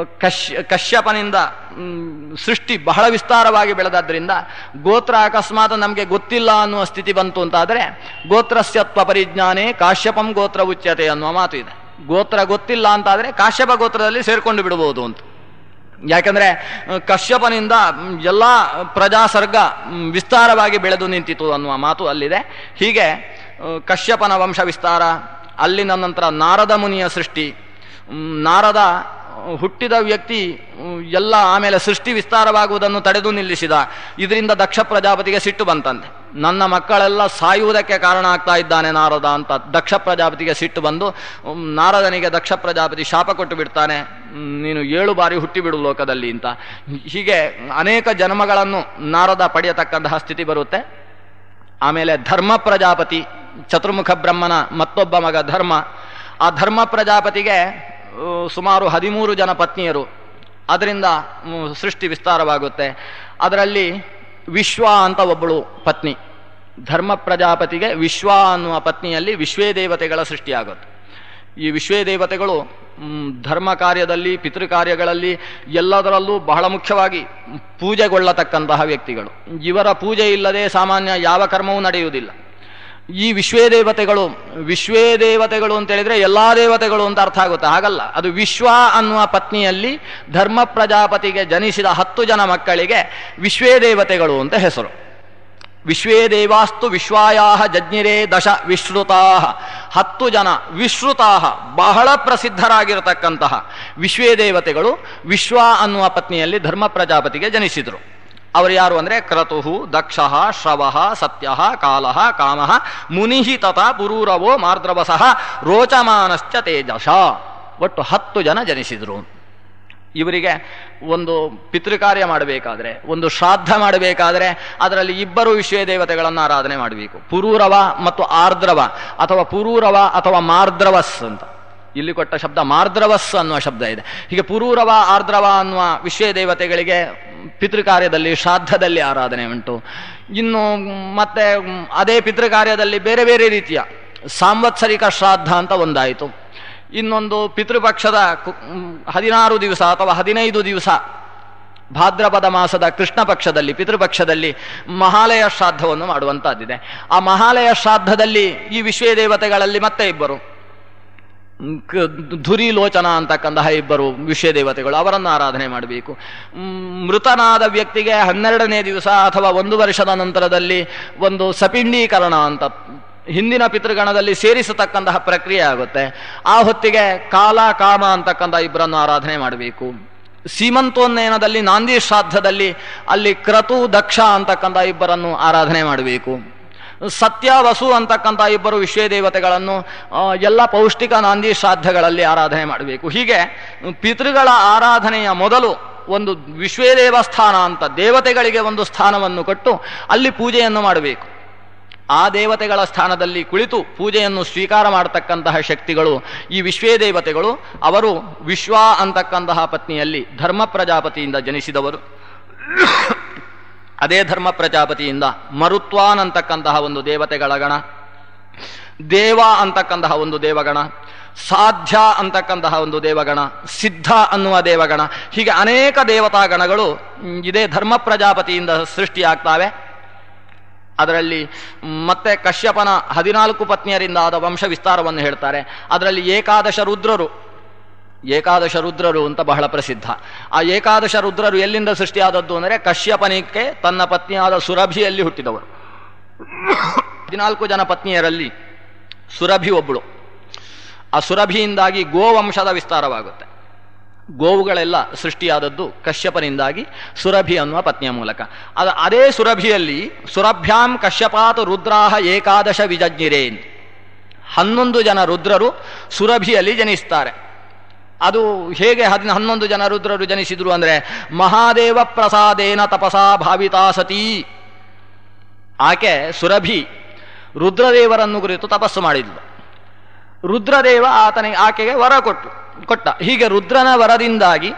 ಕಶ್ಯಪನಿಂದ ಸೃಷ್ಟಿ ಬಹಳ ವಿಸ್ತಾರವಾಗಿ ಬೆಳೆದಾದ್ರಿಂದ ಗೋತ್ರ ಅಕಸ್ಮಾತ್ ನಮಗೆ ಗೊತ್ತಿಲ್ಲ ಅನ್ನುವ ಸ್ಥಿತಿ ಬಂತು ಅಂತಾದರೆ ಗೋತ್ರಸ್ಯತ್ವ ಪರಿಜ್ಞಾನೇ ಕಾಶ್ಯಪಂ ಗೋತ್ರ ಉಚ್ಯತೆ ಅನ್ನುವ ಮಾತು ಇದೆ. ಗೋತ್ರ ಗೊತ್ತಿಲ್ಲ ಅಂತಾದರೆ ಕಾಶ್ಯಪ ಗೋತ್ರದಲ್ಲಿ ಸೇರ್ಕೊಂಡು ಬಿಡಬಹುದು ಅಂತ. ಯಾಕಂದ್ರೆ ಕಶ್ಯಪನಿಂದ ಎಲ್ಲ ಪ್ರಜಾಸರ್ಗ ವಿಸ್ತಾರವಾಗಿ ಬೆಳೆದು ನಿಂತಿತು ಅನ್ನುವ ಮಾತು ಅಲ್ಲಿದೆ. ಹೀಗೆ ಕಶ್ಯಪನ ವಂಶ ವಿಸ್ತಾರ, ಅಲ್ಲಿನ ನಂತರ ನಾರದ ಮುನಿಯ ಸೃಷ್ಟಿ, ನಾರದ ಹುಟ್ಟಿದ ವ್ಯಕ್ತಿ ಎಲ್ಲ ಆಮೇಲೆ ಸೃಷ್ಟಿ ವಿಸ್ತಾರವಾಗುವುದನ್ನು ತಡೆದು ನಿಲ್ಲಿಸಿದ. ಇದರಿಂದ ದಕ್ಷ ಪ್ರಜಾಪತಿಗೆ ಸಿಟ್ಟು ಬಂತಂತೆ. ನನ್ನ ಮಕ್ಕಳೆಲ್ಲ ಸಾಯುವುದಕ್ಕೆ ಕಾರಣ ಆಗ್ತಾ ಇದ್ದಾನೆ ನಾರದ ಅಂತ ದಕ್ಷ ಪ್ರಜಾಪತಿಗೆ ಸಿಟ್ಟು ಬಂದು ನಾರದನಿಗೆ ದಕ್ಷ ಪ್ರಜಾಪತಿ ಶಾಪ ಕೊಟ್ಟು ಬಿಡ್ತಾನೆ, ನೀನು 7 ಬಾರಿ ಹುಟ್ಟಿಬಿಡು ಲೋಕದಲ್ಲಿ ಅಂತ. ಹೀಗೆ ಅನೇಕ ಜನ್ಮಗಳನ್ನು ನಾರದ ಪಡೆಯತಕ್ಕಂತಹ ಸ್ಥಿತಿ ಬರುತ್ತೆ. ಆಮೇಲೆ ಧರ್ಮ ಪ್ರಜಾಪತಿ, ಚತುರ್ಮುಖ ಬ್ರಹ್ಮನ ಮತ್ತೊಬ್ಬ ಮಗ ಧರ್ಮ. ಆ ಧರ್ಮ ಪ್ರಜಾಪತಿಗೆ ಸುಮಾರು 13 ಜನ ಪತ್ನಿಯರು. ಅದರಿಂದ ಸೃಷ್ಟಿ ವಿಸ್ತಾರವಾಗುತ್ತೆ. ಅದರಲ್ಲಿ ವಿಶ್ವ ಅಂತ ಒಬ್ಬಳು ಪತ್ನಿ. ಧರ್ಮ ಪ್ರಜಾಪತಿಗೆ ವಿಶ್ವ ಅನ್ನುವ ಪತ್ನಿಯಲ್ಲಿ ವಿಶ್ವೇ ದೇವತೆಗಳ ಸೃಷ್ಟಿಯಾಗುತ್ತೆ. ಈ ವಿಶ್ವೇ ದೇವತೆಗಳು ಧರ್ಮ ಕಾರ್ಯದಲ್ಲಿ, ಪಿತೃ ಕಾರ್ಯಗಳಲ್ಲಿ ಎಲ್ಲದರಲ್ಲೂ ಬಹಳ ಮುಖ್ಯವಾಗಿ ಪೂಜೆಗೊಳ್ಳತಕ್ಕಂತಹ ವ್ಯಕ್ತಿಗಳು. ಇವರ ಪೂಜೆ ಇಲ್ಲದೆ ಸಾಮಾನ್ಯ ಯಾವ ಕರ್ಮವೂ ನಡೆಯುವುದಿಲ್ಲ. ಈ ವಿಶ್ವೇ ದೇವತೆಗಳು ಅಂತ ಹೇಳಿದ್ರೆ ಎಲ್ಲಾ ದೇವತೆಗಳು ಅಂತ ಅರ್ಥ ಆಗುತ್ತೆ, ಹಾಗಲ್ಲ. ಅದು ವಿಶ್ವ ಅನ್ನುವ ಪತ್ನಿಯಲ್ಲಿ ಧರ್ಮ ಪ್ರಜಾಪತಿಗೆ ಜನಿಸಿದ 10 ಜನ ಮಕ್ಕಳಿಗೆ ವಿಶ್ವೇ ದೇವತೆಗಳು ಅಂತ ಹೆಸರು. ವಿಶ್ವೇ ದೇವಾಸ್ತು ವಿಶ್ವಾಯಾಹ ಜಜ್ಞಿರೇ 10 ವಿಶ್ರುತಾಹ. 10 ಜನ ವಿಶ್ರುತಾಹ, ಬಹಳ ಪ್ರಸಿದ್ಧರಾಗಿರತಕ್ಕಂತಹ ವಿಶ್ವೇ ದೇವತೆಗಳು ವಿಶ್ವ ಅನ್ನುವ ಪತ್ನಿಯಲ್ಲಿ ಧರ್ಮ ಪ್ರಜಾಪತಿಗೆ ಜನಿಸಿದರು. ಅವರು ಯಾರು ಅಂದರೆ ಕ್ರತುಃ, ದಕ್ಷಃ, ಶ್ರವಃ, ಸತ್ಯಃ, ಕಾಲಃ, ಕಾಮಃ, ಮುನಿಃ ತಥಾ ಪುರೂರವೋ ಮಾರ್ದ್ರವಸಃ ರೋಚಮಾನಶ್ಚ ತೇಜಸ. ಒಟ್ಟು 10 ಜನ ಜನಿಸಿದರು. ಇವರಿಗೆ ಒಂದು ಪಿತೃಕಾರ್ಯ ಮಾಡಬೇಕಾದ್ರೆ, ಒಂದು ಶ್ರಾದ್ದ ಮಾಡಬೇಕಾದ್ರೆ ಅದರಲ್ಲಿ 2 ವಿಶ್ವೇ ದೇವತೆಗಳನ್ನು ಆರಾಧನೆ ಮಾಡಬೇಕು. ಪುರೂರವ ಮತ್ತು ಆರ್ದ್ರವ, ಅಥವಾ ಪುರೂರವ ಅಥವಾ ಮಾರ್ದ್ರವಸ್ ಅಂತ ಇಲ್ಲಿ ಕೊಟ್ಟ ಶಬ್ದ ಮಾರ್ದ್ರವಸ್ ಅನ್ನುವ ಶಬ್ದ ಇದೆ. ಹೀಗೆ ಪುರೂರವ, ಆರ್ದ್ರವ ಅನ್ನುವ ವಿಶ್ವೇ ದೇವತೆಗಳಿಗೆ ಪಿತೃಕಾರ್ಯದಲ್ಲಿ, ಶ್ರಾದ್ದದಲ್ಲಿ ಆರಾಧನೆ ಉಂಟು. ಇನ್ನು ಮತ್ತೆ ಅದೇ ಪಿತೃಕಾರ್ಯದಲ್ಲಿ ಬೇರೆ ಬೇರೆ ರೀತಿಯ ಸಾಂವತ್ಸರಿಕ ಶ್ರಾದ್ದ ಅಂತ ಒಂದಾಯಿತು. ಇನ್ನೊಂದು ಪಿತೃಪಕ್ಷದ 16 ದಿವಸ ಅಥವಾ 15 ದಿವಸ ಭಾದ್ರಪದ ಮಾಸದ ಕೃಷ್ಣ ಪಕ್ಷದಲ್ಲಿ, ಪಿತೃಪಕ್ಷದಲ್ಲಿ ಮಹಾಲಯ ಶ್ರಾದ್ದವನ್ನು ಮಾಡುವಂತಹದ್ದಿದೆ. ಆ ಮಹಾಲಯ ಶ್ರಾದ್ದದಲ್ಲಿ ಈ ವಿಶ್ವೇ ದೇವತೆಗಳಲ್ಲಿ ಮತ್ತೆ 2 ಧುರಿಲೋಚನ ಅಂತಕ್ಕಂತಹ 2 ವಿಶ್ವೇ ದೇವತೆಗಳು, ಅವರನ್ನು ಆರಾಧನೆ ಮಾಡಬೇಕು. ಮೃತನಾದ ವ್ಯಕ್ತಿಗೆ 12ನೇ ದಿವಸ ಅಥವಾ 1 ವರ್ಷದ ನಂತರದಲ್ಲಿ ಒಂದು ಸಪಿಂಡೀಕರಣ ಅಂತ ಹಿಂದಿನ ಪಿತೃಗಣದಲ್ಲಿ ಸೇರಿಸತಕ್ಕಂತಹ ಪ್ರಕ್ರಿಯೆ ಆಗುತ್ತೆ. ಆ ಹೊತ್ತಿಗೆ ಕಾಲ, ಕಾಮ ಅಂತಕ್ಕಂಥ 2ರನ್ನು ಆರಾಧನೆ ಮಾಡಬೇಕು. ಸೀಮಂತೋನ್ನಯನದಲ್ಲಿ, ನಾಂದಿ ಶ್ರಾದ್ದದಲ್ಲಿ ಅಲ್ಲಿ ಕ್ರತು, ದಕ್ಷ ಅಂತಕ್ಕಂಥ 2ರನ್ನು ಆರಾಧನೆ ಮಾಡಬೇಕು. ಸತ್ಯ, ವಸು ಅಂತಕ್ಕಂಥ 2 ವಿಶ್ವೇ ದೇವತೆಗಳನ್ನು ಎಲ್ಲ ಪೌಷ್ಟಿಕ ನಾಂದಿ ಶ್ರಾದ್ದಗಳಲ್ಲಿ ಆರಾಧನೆ ಮಾಡಬೇಕು. ಹೀಗೆ ಪಿತೃಗಳ ಆರಾಧನೆಯ ಮೊದಲು ಒಂದು ವಿಶ್ವೇ ದೇವಸ್ಥಾನ ಅಂತ ದೇವತೆಗಳಿಗೆ ಒಂದು ಸ್ಥಾನವನ್ನು ಕೊಟ್ಟು ಅಲ್ಲಿ ಪೂಜೆಯನ್ನು ಮಾಡಬೇಕು. ಆ ದೇವತೆಗಳ ಸ್ಥಾನದಲ್ಲಿ ಕುಳಿತು ಪೂಜೆಯನ್ನು ಸ್ವೀಕಾರ ಮಾಡತಕ್ಕಂತಹ ಶಕ್ತಿಗಳು ಈ ವಿಶ್ವೇ ದೇವತೆಗಳು. ಅವರು ವಿಶ್ವ ಅಂತಕ್ಕಂತಹ ಪತ್ನಿಯಲ್ಲಿ ಧರ್ಮ ಪ್ರಜಾಪತಿಯಿಂದ ಜನಿಸಿದವರು. ಅದೇ ಧರ್ಮ ಪ್ರಜಾಪತಿಯಿಂದ ಮರುತ್ವಾನ್ ಅಂತಕ್ಕಂತಹ ಒಂದು ದೇವತೆಗಳ ಗಣ, ದೇವ ಅಂತಕ್ಕಂತಹ ಒಂದು ದೇವಗಣ, ಸಾಧ್ಯ ಅಂತಕ್ಕಂತಹ ಒಂದು ದೇವಗಣ, ಸಿದ್ಧ ಅನ್ನುವ ದೇವಗಣ, ಹೀಗೆ ಅನೇಕ ದೇವತಾಗಣಗಳು ಇದೇ ಧರ್ಮ ಪ್ರಜಾಪತಿಯಿಂದ ಸೃಷ್ಟಿಯಾಗ್ತವೆ. ಅದರಲ್ಲಿ ಮತ್ತೆ ಕಶ್ಯಪನ 14 ಪತ್ನಿಯರಿಂದ ಆದ ವಂಶ ವಿಸ್ತಾರವನ್ನು ಹೇಳ್ತಾರೆ. ಅದರಲ್ಲಿ ಏಕಾದಶ ರುದ್ರರು ಅಂತ ಬಹಳ ಪ್ರಸಿದ್ಧ. ಆ ಏಕಾದಶ ರುದ್ರರು ಎಲ್ಲಿಂದ ಸೃಷ್ಟಿಯಾದದ್ದು ಅಂದರೆ ಕಶ್ಯಪನಿಗೆ ತನ್ನ ಪತ್ನಿಯಾದ ಸುರಭಿಯಲ್ಲಿ ಹುಟ್ಟಿದವರು. 14 ಜನ ಪತ್ನಿಯರಲ್ಲಿ ಸುರಭಿ ಒಬ್ಬಳು. ಆ ಸುರಭಿಯಿಂದಾಗಿ ಗೋವಂಶದ ವಿಸ್ತಾರವಾಗುತ್ತೆ. ಗೋವುಗಳೆಲ್ಲ ಸೃಷ್ಟಿಯಾದದ್ದು ಕಶ್ಯಪನಿಂದಾಗಿ ಸುರಭಿ ಅನ್ನುವ ಪತ್ನಿಯ ಮೂಲಕ. ಅದೇ ಸುರಭಿಯಲ್ಲಿ ಸುರಭ್ಯಾಂ ಕಶ್ಯಪಾತ್ ರುದ್ರಾಹ ಏಕಾದಶ ವಿಜಜ್ಞಿರೇನ್, 11 ಜನ ರುದ್ರರು ಸುರಭಿಯಲ್ಲಿ ಜನಿಸ್ತಾರೆ. ಅದು ಹೇಗೆ 11 ಜನ ರುದ್ರರು ಜನಿಸಿದ್ರು ಅಂದರೆ ಮಹಾದೇವ ಪ್ರಸಾದೇನ ತಪಸಾ ಭಾವಿತಾ ಸತೀ. ಆಕೆ ಸುರಭಿ ರುದ್ರದೇವರನ್ನು ಕುರಿತು ತಪಸ್ಸು ಮಾಡಿದ್ಲು. ರುದ್ರದೇವ ಆಕೆಗೆ ವರ ಕೊಟ್ಟ. ಹೀಗೆ ರುದ್ರನ ವರದಿಂದಾಗಿ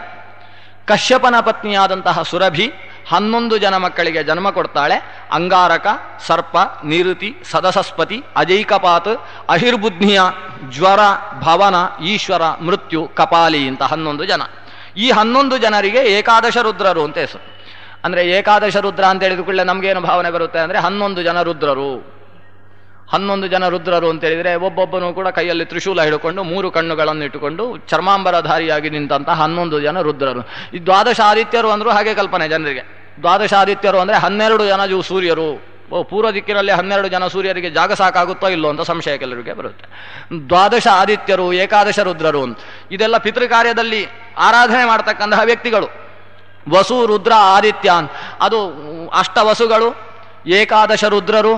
ಕಶ್ಯಪನ ಪತ್ನಿಯಾದಂತಹ ಸುರಭಿ 11 ಜನ ಮಕ್ಕಳಿಗೆ ಜನ್ಮ ಕೊಡ್ತಾಳೆ. ಅಂಗಾರಕ, ಸರ್ಪ, ನಿರುತಿ, ಸದಸಸ್ಪತಿ, ಅಜೈಕಪಾತ್, ಅಹಿರ್ಬುದ್ಧಿಯ, ಜ್ವರ, ಭವನ, ಈಶ್ವರ, ಮೃತ್ಯು, ಕಪಾಲಿ ಅಂತ 11 ಜನ. ಈ 11 ಜನರಿಗೆ ಏಕಾದಶ ರುದ್ರರು ಅಂತ ಹೆಸರು. ಅಂದರೆ ಏಕಾದಶ ರುದ್ರ ಅಂತ ಹೇಳಿದ ಕೂಡಲೇ ನಮಗೇನು ಭಾವನೆ ಬರುತ್ತೆ ಅಂದರೆ 11 ಜನ ರುದ್ರರು. 11 ಜನ ರುದ್ರರು ಅಂತ ಹೇಳಿದರೆ ಒಬ್ಬೊಬ್ಬನು ಕೂಡ ಕೈಯಲ್ಲಿ ತ್ರಿಶೂಲ ಹಿಡ್ಕೊಂಡು 3 ಕಣ್ಣುಗಳನ್ನು ಇಟ್ಟುಕೊಂಡು ಚರ್ಮಾಂಬರಧಾರಿಯಾಗಿ ನಿಂತಹ 11 ಜನ ರುದ್ರರು. ಈ ದ್ವಾದಶ ಆದಿತ್ಯರು ಅಂದರೂ ಹಾಗೆ ಕಲ್ಪನೆ ಜನರಿಗೆ. ದ್ವಾದಶ ಆದಿತ್ಯರು ಅಂದರೆ 12 ಜನ ಸೂರ್ಯರು. ಪೂರ್ವ ದಿಕ್ಕಿನಲ್ಲಿ 12 ಜನ ಸೂರ್ಯರಿಗೆ ಜಾಗ ಸಾಕಾಗುತ್ತೋ ಇಲ್ಲೋ ಅಂತ ಸಂಶಯ ಕೆಲವರಿಗೆ ಬರುತ್ತೆ. ದ್ವಾದಶ ಆದಿತ್ಯರು, ಏಕಾದಶ ರುದ್ರರು ಅಂತ ಇದೆಲ್ಲ ಪಿತೃಕಾರ್ಯದಲ್ಲಿ ಆರಾಧನೆ ಮಾಡ್ತಕ್ಕಂತಹ ವ್ಯಕ್ತಿಗಳು. ವಸು, ರುದ್ರ, ಆದಿತ್ಯಾನ್, ಅದು ಅಷ್ಟವಸುಗಳು, ಏಕಾದಶ ರುದ್ರರು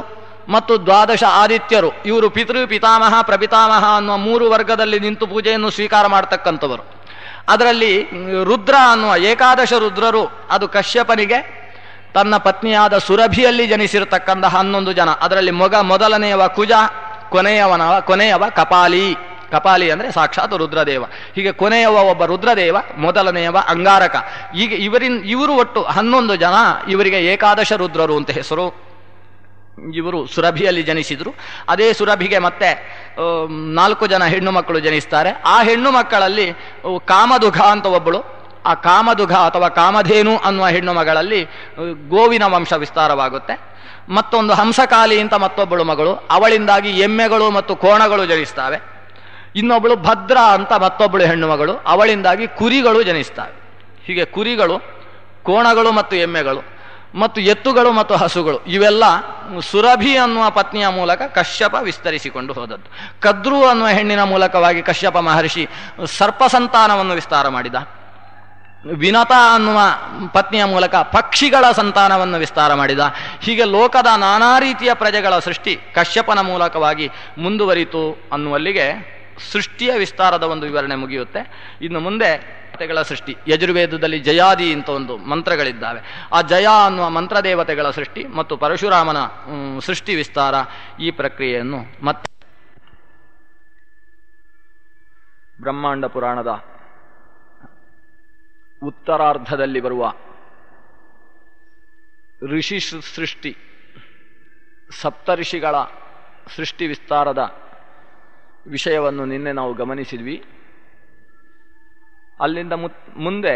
ಮತ್ತು ದ್ವಾದಶ ಆದಿತ್ಯರು. ಇವರು ಪಿತಾಮಹ, ಪ್ರಪಿತಾಮಹ ಅನ್ನುವ 3 ವರ್ಗದಲ್ಲಿ ನಿಂತು ಪೂಜೆಯನ್ನು ಸ್ವೀಕಾರ ಮಾಡತಕ್ಕಂಥವರು. ಅದರಲ್ಲಿ ರುದ್ರ ಅನ್ನುವ ಏಕಾದಶ ರುದ್ರರು ಅದು ಕಶ್ಯಪನಿಗೆ ತನ್ನ ಪತ್ನಿಯಾದ ಸುರಭಿಯಲ್ಲಿ ಜನಿಸಿರತಕ್ಕಂತಹ 11 ಜನ. ಅದರಲ್ಲಿ ಮೊದಲನೆಯವ ಕುಜ, ಕೊನೆಯವ ಕಪಾಲಿ. ಕಪಾಲಿ ಅಂದರೆ ಸಾಕ್ಷಾತ್ ರುದ್ರದೇವ. ಹೀಗೆ ಕೊನೆಯವ ಒಬ್ಬ ರುದ್ರದೇವ, ಮೊದಲನೆಯವ ಅಂಗಾರಕ. ಈಗ ಇವರು ಒಟ್ಟು 11 ಜನ. ಇವರಿಗೆ ಏಕಾದಶ ರುದ್ರರು ಅಂತ ಹೆಸರು. ಇವರು ಸುರಭಿಯಲ್ಲಿ ಜನಿಸಿದ್ರು. ಅದೇ ಸುರಭಿಗೆ ಮತ್ತೆ 4 ಜನ ಹೆಣ್ಣು ಮಕ್ಕಳು ಜನಿಸ್ತಾರೆ. ಆ ಹೆಣ್ಣು ಮಕ್ಕಳಲ್ಲಿ ಕಾಮದುಘ ಅಂತ ಒಬ್ಬಳು. ಆ ಕಾಮದುಘ ಅಥವಾ ಕಾಮಧೇನು ಅನ್ನುವ ಹೆಣ್ಣು ಮಗಳಲ್ಲಿ ಗೋವಿನ ವಂಶ ವಿಸ್ತಾರವಾಗುತ್ತೆ. ಮತ್ತೊಂದು ಹಂಸಕಾಲಿ ಅಂತ ಮತ್ತೊಬ್ಬಳು ಮಗಳು, ಅವಳಿಂದಾಗಿ ಎಮ್ಮೆಗಳು ಮತ್ತು ಕೋಣಗಳು ಜನಿಸ್ತವೆ. ಇನ್ನೊಬ್ಬಳು ಭದ್ರ ಅಂತ ಮತ್ತೊಬ್ಬಳು ಹೆಣ್ಣು ಮಗಳು, ಅವಳಿಂದಾಗಿ ಕುರಿಗಳು ಜನಿಸ್ತವೆ. ಹೀಗೆ ಕುರಿಗಳು, ಕೋಣಗಳು ಮತ್ತು ಎಮ್ಮೆಗಳು ಮತ್ತು ಎತ್ತುಗಳು ಮತ್ತು ಹಸುಗಳು ಇವೆಲ್ಲ ಸುರಭಿ ಅನ್ನುವ ಪತ್ನಿಯ ಮೂಲಕ ಕಶ್ಯಪ ವಿಸ್ತರಿಸಿಕೊಂಡು ಹೋದದ್ದು. ಕದ್ರು ಅನ್ನುವ ಹೆಣ್ಣಿನ ಮೂಲಕವಾಗಿ ಕಶ್ಯಪ ಮಹರ್ಷಿ ಸರ್ಪ ಸಂತಾನವನ್ನು ವಿಸ್ತಾರ ಮಾಡಿದ. ವಿನತ ಅನ್ನುವ ಪತ್ನಿಯ ಮೂಲಕ ಪಕ್ಷಿಗಳ ಸಂತಾನವನ್ನು ವಿಸ್ತಾರ ಮಾಡಿದ. ಹೀಗೆ ಲೋಕದ ನಾನಾ ರೀತಿಯ ಪ್ರಜೆಗಳ ಸೃಷ್ಟಿ ಕಶ್ಯಪನ ಮೂಲಕವಾಗಿ ಮುಂದುವರಿತು ಅನ್ನುವಲ್ಲಿಗೆ ಸೃಷ್ಟಿಯ ವಿಸ್ತಾರದ ಒಂದು ವಿವರಣೆ ಮುಗಿಯುತ್ತೆ. ಇನ್ನು ಮುಂದೆ ದೇವತೆಗಳ ಸೃಷ್ಟಿ, ಯಜುರ್ವೇದದಲ್ಲಿ ಜಯಾದಿ ಅಂತ ಒಂದು ಮಂತ್ರಗಳಿದ್ದಾವೆ. ಆ ಜಯ ಅನ್ನುವ ಮಂತ್ರದೇವತೆಗಳ ಸೃಷ್ಟಿ ಮತ್ತು ಪರಶುರಾಮನ ಸೃಷ್ಟಿ ವಿಸ್ತಾರ, ಈ ಪ್ರಕ್ರಿಯೆಯನ್ನು ಮತ್ತೆ ಬ್ರಹ್ಮಾಂಡ ಪುರಾಣದ ಉತ್ತರಾರ್ಧದಲ್ಲಿ ಬರುವ ಋಷಿ ಸೃಷ್ಟಿ, ಸಪ್ತಋಷಿಗಳ ಸೃಷ್ಟಿ ವಿಸ್ತಾರದ ವಿಷಯವನ್ನು ನಿನ್ನೆ ನಾವು ಗಮನಿಸಿದ್ವಿ. ಅಲ್ಲಿಂದ ಮುಂದೆ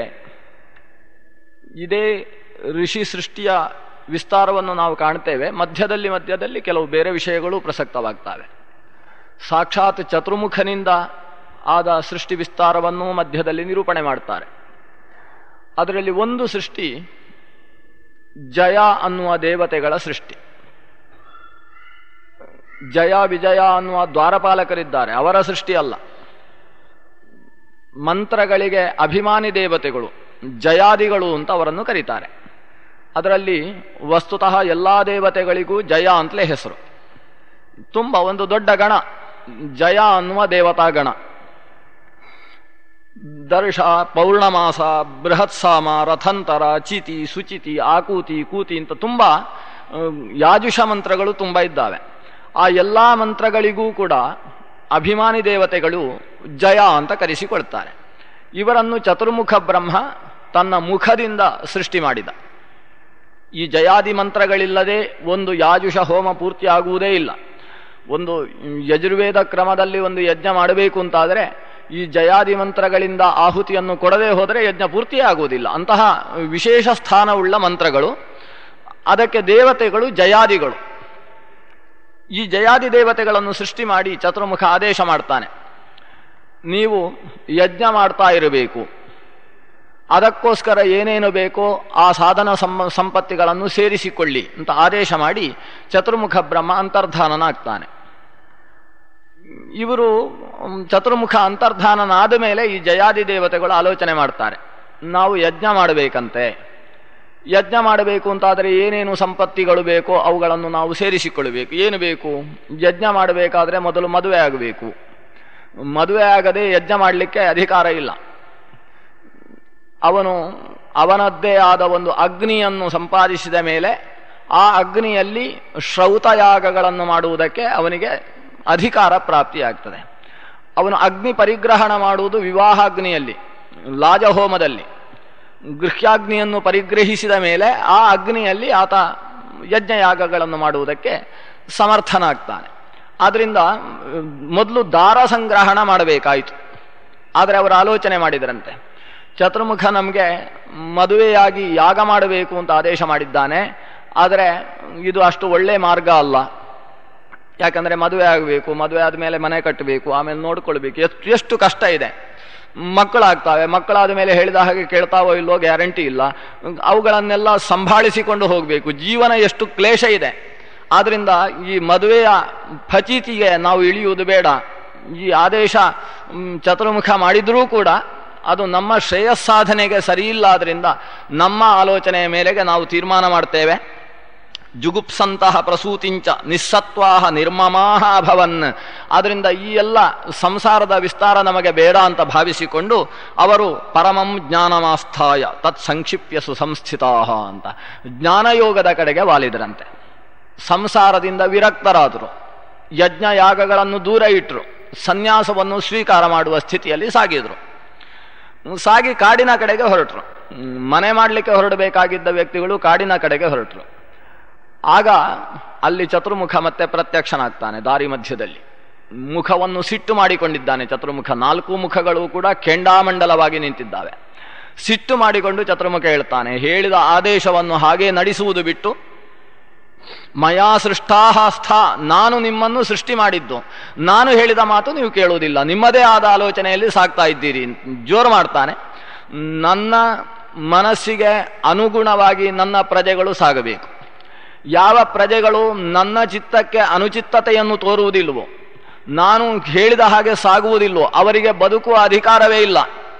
ಇದೇ ಋಷಿ ಸೃಷ್ಟಿಯ ವಿಸ್ತಾರವನ್ನು ನಾವು ಕಾಣ್ತೇವೆ. ಮಧ್ಯದಲ್ಲಿ ಕೆಲವು ಬೇರೆ ವಿಷಯಗಳು ಪ್ರಸಕ್ತವಾಗ್ತವೆ. ಸಾಕ್ಷಾತ್ ಚತುರ್ಮುಖನಿಂದ ಆದ ಸೃಷ್ಟಿ ವಿಸ್ತಾರವನ್ನು ಮಧ್ಯದಲ್ಲಿ ನಿರೂಪಣೆ ಮಾಡ್ತಾರೆ. ಅದರಲ್ಲಿ ಒಂದು ಸೃಷ್ಟಿ ಜಯ ಅನ್ನುವ ದೇವತೆಗಳ ಸೃಷ್ಟಿ. ಜಯ ವಿಜಯ ಅನ್ನುವ ದ್ವಾರಪಾಲಕರಿದ್ದಾರೆ, ಅವರ ಸೃಷ್ಟಿ ಅಲ್ಲ. ಮಂತ್ರಗಳಿಗೆ ಅಭಿಮಾನಿ ದೇವತೆಗಳು ಜಯಾದಿಗಳು ಅಂತ ಅವರನ್ನು ಕರೀತಾರೆ. ಅದರಲ್ಲಿ ವಸ್ತುತಃ ಎಲ್ಲ ದೇವತೆಗಳಿಗೂ ಜಯ ಅಂತಲೇ ಹೆಸರು. ತುಂಬ ಒಂದು ದೊಡ್ಡ ಗಣ ಜಯ ಅನ್ನುವ ದೇವತಾ ಗಣ. ದರ್ಶ, ಪೌರ್ಣಮಾಸ, ಬೃಹತ್ಸಾಮ, ರಥಂತರ, ಚಿತಿ, ಸುಚಿತಿ, ಆಕೂತಿ, ಕೂತಿ ಅಂತ ತುಂಬ ಯಾಜುಷ ಮಂತ್ರಗಳು ತುಂಬ ಇದ್ದಾವೆ. ಆ ಎಲ್ಲ ಮಂತ್ರಗಳಿಗೂ ಕೂಡ ಅಭಿಮಾನಿ ದೇವತೆಗಳು ಜಯ ಅಂತ ಕರೆಸಿಕೊಳ್ತಾರೆ. ಇವರನ್ನು ಚತುರ್ಮುಖ ಬ್ರಹ್ಮ ತನ್ನ ಮುಖದಿಂದ ಸೃಷ್ಟಿ ಮಾಡಿದ. ಈ ಜಯಾದಿ ಮಂತ್ರಗಳಿಲ್ಲದೆ ಒಂದು ಯಾಜುಷ ಹೋಮ ಪೂರ್ತಿ ಆಗುವುದೇ ಇಲ್ಲ. ಒಂದು ಯಜುರ್ವೇದ ಕ್ರಮದಲ್ಲಿ ಒಂದು ಯಜ್ಞ ಮಾಡಬೇಕು ಅಂತಾದರೆ ಈ ಜಯಾದಿ ಮಂತ್ರಗಳಿಂದ ಆಹುತಿಯನ್ನು ಕೊಡದೆ ಹೋದರೆ ಯಜ್ಞ ಪೂರ್ತಿಯೇ ಆಗುವುದಿಲ್ಲ. ಅಂತಹ ವಿಶೇಷ ಸ್ಥಾನವುಳ್ಳ ಮಂತ್ರಗಳು. ಅದಕ್ಕೆ ದೇವತೆಗಳು ಜಯಾದಿಗಳು. ಈ ಜಯಾದಿ ದೇವತೆಗಳನ್ನು ಸೃಷ್ಟಿ ಮಾಡಿ ಚತುರ್ಮುಖ ಆದೇಶ ಮಾಡ್ತಾನೆ, ನೀವು ಯಜ್ಞ ಮಾಡ್ತಾ ಇರಬೇಕು, ಅದಕ್ಕೋಸ್ಕರ ಏನೇನು ಬೇಕೋ ಆ ಸಾಧನ ಸಂಪತ್ತಿಗಳನ್ನು ಸೇರಿಸಿಕೊಳ್ಳಿ ಅಂತ ಆದೇಶ ಮಾಡಿ ಚತುರ್ಮುಖ ಬ್ರಹ್ಮ ಅಂತರ್ಧಾನನಾಗ್ತಾನೆ. ಇವರು ಚತುರ್ಮುಖ ಅಂತರ್ಧಾನನಾದ ಮೇಲೆ ಈ ಜಯಾದಿ ದೇವತೆಗಳು ಆಲೋಚನೆ ಮಾಡ್ತಾರೆ, ನಾವು ಯಜ್ಞ ಮಾಡಬೇಕಂತೆ. ಯಜ್ಞ ಮಾಡಬೇಕು ಅಂತಾದರೆ ಏನೇನು ಸಂಪತ್ತಿಗಳು ಬೇಕೋ ಅವುಗಳನ್ನು ನಾವು ಸೇರಿಸಿಕೊಳ್ಳಬೇಕು. ಏನು ಬೇಕು? ಯಜ್ಞ ಮಾಡಬೇಕಾದ್ರೆ ಮೊದಲು ಮದುವೆ ಆಗಬೇಕು. ಮದುವೆ ಆಗದೆ ಯಜ್ಞ ಮಾಡಲಿಕ್ಕೆ ಅಧಿಕಾರ ಇಲ್ಲ. ಅವನದ್ದೇ ಆದ ಒಂದು ಅಗ್ನಿಯನ್ನು ಸಂಪಾದಿಸಿದ ಮೇಲೆ ಆ ಅಗ್ನಿಯಲ್ಲಿ ಶ್ರೌತಯಾಗಗಳನ್ನು ಮಾಡುವುದಕ್ಕೆ ಅವನಿಗೆ ಅಧಿಕಾರ ಪ್ರಾಪ್ತಿಯಾಗ್ತದೆ. ಅವನು ಅಗ್ನಿ ಪರಿಗ್ರಹಣ ಮಾಡುವುದು ವಿವಾಹಾಗ್ನಿಯಲ್ಲಿ, ಲಾಜಹೋಮದಲ್ಲಿ. ಗೃಹ್ಯಾಗ್ನಿಯನ್ನು ಪರಿಗ್ರಹಿಸಿದ ಮೇಲೆ ಆ ಅಗ್ನಿಯಲ್ಲಿ ಆತ ಯಜ್ಞಯಾಗಗಳನ್ನು ಮಾಡುವುದಕ್ಕೆ ಸಮರ್ಥನಾಗ್ತಾನೆ. ಆದ್ದರಿಂದ ಮೊದಲು ದಾರ ಸಂಗ್ರಹಣ ಮಾಡಬೇಕಾಯಿತು. ಆದರೆ ಅವರು ಆಲೋಚನೆ ಮಾಡಿದರಂತೆ, ಚತುರ್ಮುಖ ನಮಗೆ ಮದುವೆಯಾಗಿ ಯಾಗ ಮಾಡಬೇಕು ಅಂತ ಆದೇಶ ಮಾಡಿದ್ದಾನೆ, ಆದರೆ ಇದು ಅಷ್ಟು ಒಳ್ಳೆ ಮಾರ್ಗ ಅಲ್ಲ. ಯಾಕಂದರೆ ಮದುವೆ ಆಗಬೇಕು, ಮದುವೆ ಆದಮೇಲೆ ಮನೆ ಕಟ್ಟಬೇಕು, ಆಮೇಲೆ ನೋಡ್ಕೊಳ್ಬೇಕು, ಎಷ್ಟು ಕಷ್ಟ ಇದೆ. ಮಕ್ಕಳಾಗ್ತಾವೆ, ಮಕ್ಕಳಾದ ಮೇಲೆ ಹೇಳಿದ ಹಾಗೆ ಕೇಳ್ತಾವೋ ಇಲ್ಲೋ ಗ್ಯಾರಂಟಿ ಇಲ್ಲ. ಅವುಗಳನ್ನೆಲ್ಲ ಸಂಭಾಳಿಸಿಕೊಂಡು ಹೋಗಬೇಕು. ಜೀವನ ಎಷ್ಟು ಕ್ಲೇಶ ಇದೆ. ಆದ್ದರಿಂದ ಈ ಮದುವೆಯ ಫಚೀತಿಗೆ ನಾವು ಇಳಿಯುವುದು ಬೇಡ. ಈ ಆದೇಶ ಚತುರ್ಮುಖ ಮಾಡಿದರೂ ಕೂಡ ಅದು ನಮ್ಮ ಶ್ರೇಯಸ್ಸಾಧನೆಗೆ ಸರಿಯಿಲ್ಲ. ಆದ್ದರಿಂದ ನಮ್ಮ ಆಲೋಚನೆಯ ಮೇಲೆಗೆ ನಾವು ತೀರ್ಮಾನ ಮಾಡ್ತೇವೆ. ಜುಗುಪ್ಸಂತಹ ಪ್ರಸೂತಿಂಚ ನಿಸ್ಸತ್ವಾಹ ನಿರ್ಮಮಾಹ ಅಭವನ್. ಆದ್ದರಿಂದ ಈ ಎಲ್ಲ ಸಂಸಾರದ ವಿಸ್ತಾರ ನಮಗೆ ಬೇಡ ಅಂತ ಭಾವಿಸಿಕೊಂಡು ಅವರು ಪರಮಂ ಜ್ಞಾನಮಾಸ್ಥಾಯ ತತ್ ಸಂಕ್ಷಿಪ್ಯ ಸುಸಂಸ್ಥಿತಾಹ ಅಂತ ಜ್ಞಾನಯೋಗದ ಕಡೆಗೆ ವಾಲಿದರಂತೆ. ಸಂಸಾರದಿಂದ ವಿರಕ್ತರಾದರು, ಯಜ್ಞ ಯಾಗಗಳನ್ನು ದೂರ ಇಟ್ಟರು, ಸನ್ಯಾಸವನ್ನು ಸ್ವೀಕಾರ ಮಾಡುವ ಸ್ಥಿತಿಯಲ್ಲಿ ಸಾಗಿದ್ರು. ಸಾಗಿ ಕಾಡಿನ ಕಡೆಗೆ ಹೊರಟರು. ಮನೆ ಮಾಡಲಿಕ್ಕೆ ಹೊರಡಬೇಕಾಗಿದ್ದ ವ್ಯಕ್ತಿಗಳು ಕಾಡಿನ ಕಡೆಗೆ ಹೊರಟರು. ಆಗ ಅಲ್ಲಿ ಚತುರ್ಮುಖ ಮತ್ತೆ ಪ್ರತ್ಯಕ್ಷನಾಗ್ತಾನೆ. ದಾರಿ ಮಧ್ಯದಲ್ಲಿ ಮುಖವನ್ನು ಸಿಟ್ಟು ಮಾಡಿಕೊಂಡಿದ್ದಾನೆ ಚತುರ್ಮುಖ. 4 ಮುಖಗಳು ಕೂಡ ಕೆಂಡಾಮಂಡಲವಾಗಿ ನಿಂತಿದ್ದಾವೆ. ಸಿಟ್ಟು ಮಾಡಿಕೊಂಡು ಚತುರ್ಮುಖ ಹೇಳ್ತಾನೆ, ಹೇಳಿದ ಆದೇಶವನ್ನು ಹಾಗೇ ನಡೆಸುವುದು ಬಿಟ್ಟು ಮಯಾ ಸೃಷ್ಟಾಹ, ನಾನು ನಿಮ್ಮನ್ನು ಸೃಷ್ಟಿ ಮಾಡಿದ್ದು, ನಾನು ಹೇಳಿದ ಮಾತು ನೀವು ಕೇಳುವುದಿಲ್ಲ, ನಿಮ್ಮದೇ ಆದ ಆಲೋಚನೆಯಲ್ಲಿ ಸಾಕ್ತಾ ಇದ್ದೀರಿ ಜೋರು ಮಾಡ್ತಾನೆ. ನನ್ನ ಮನಸ್ಸಿಗೆ ಅನುಗುಣವಾಗಿ ನನ್ನ ಪ್ರಜೆಗಳು ಸಾಗಬೇಕು. ಯಾವ ಪ್ರಜೆಗಳು ನನ್ನ ಚಿತ್ತಕ್ಕೆ ಅನುಚಿತ್ತತೆಯನ್ನು ತೋರುವುದಿಲ್ವೋ, ನಾನು ಹೇಳಿದ ಹಾಗೆ ಸಾಗುವುದಿಲ್ವೋ, ಅವರಿಗೆ ಬದುಕುವ ಅಧಿಕಾರವೇ ಇಲ್ಲ.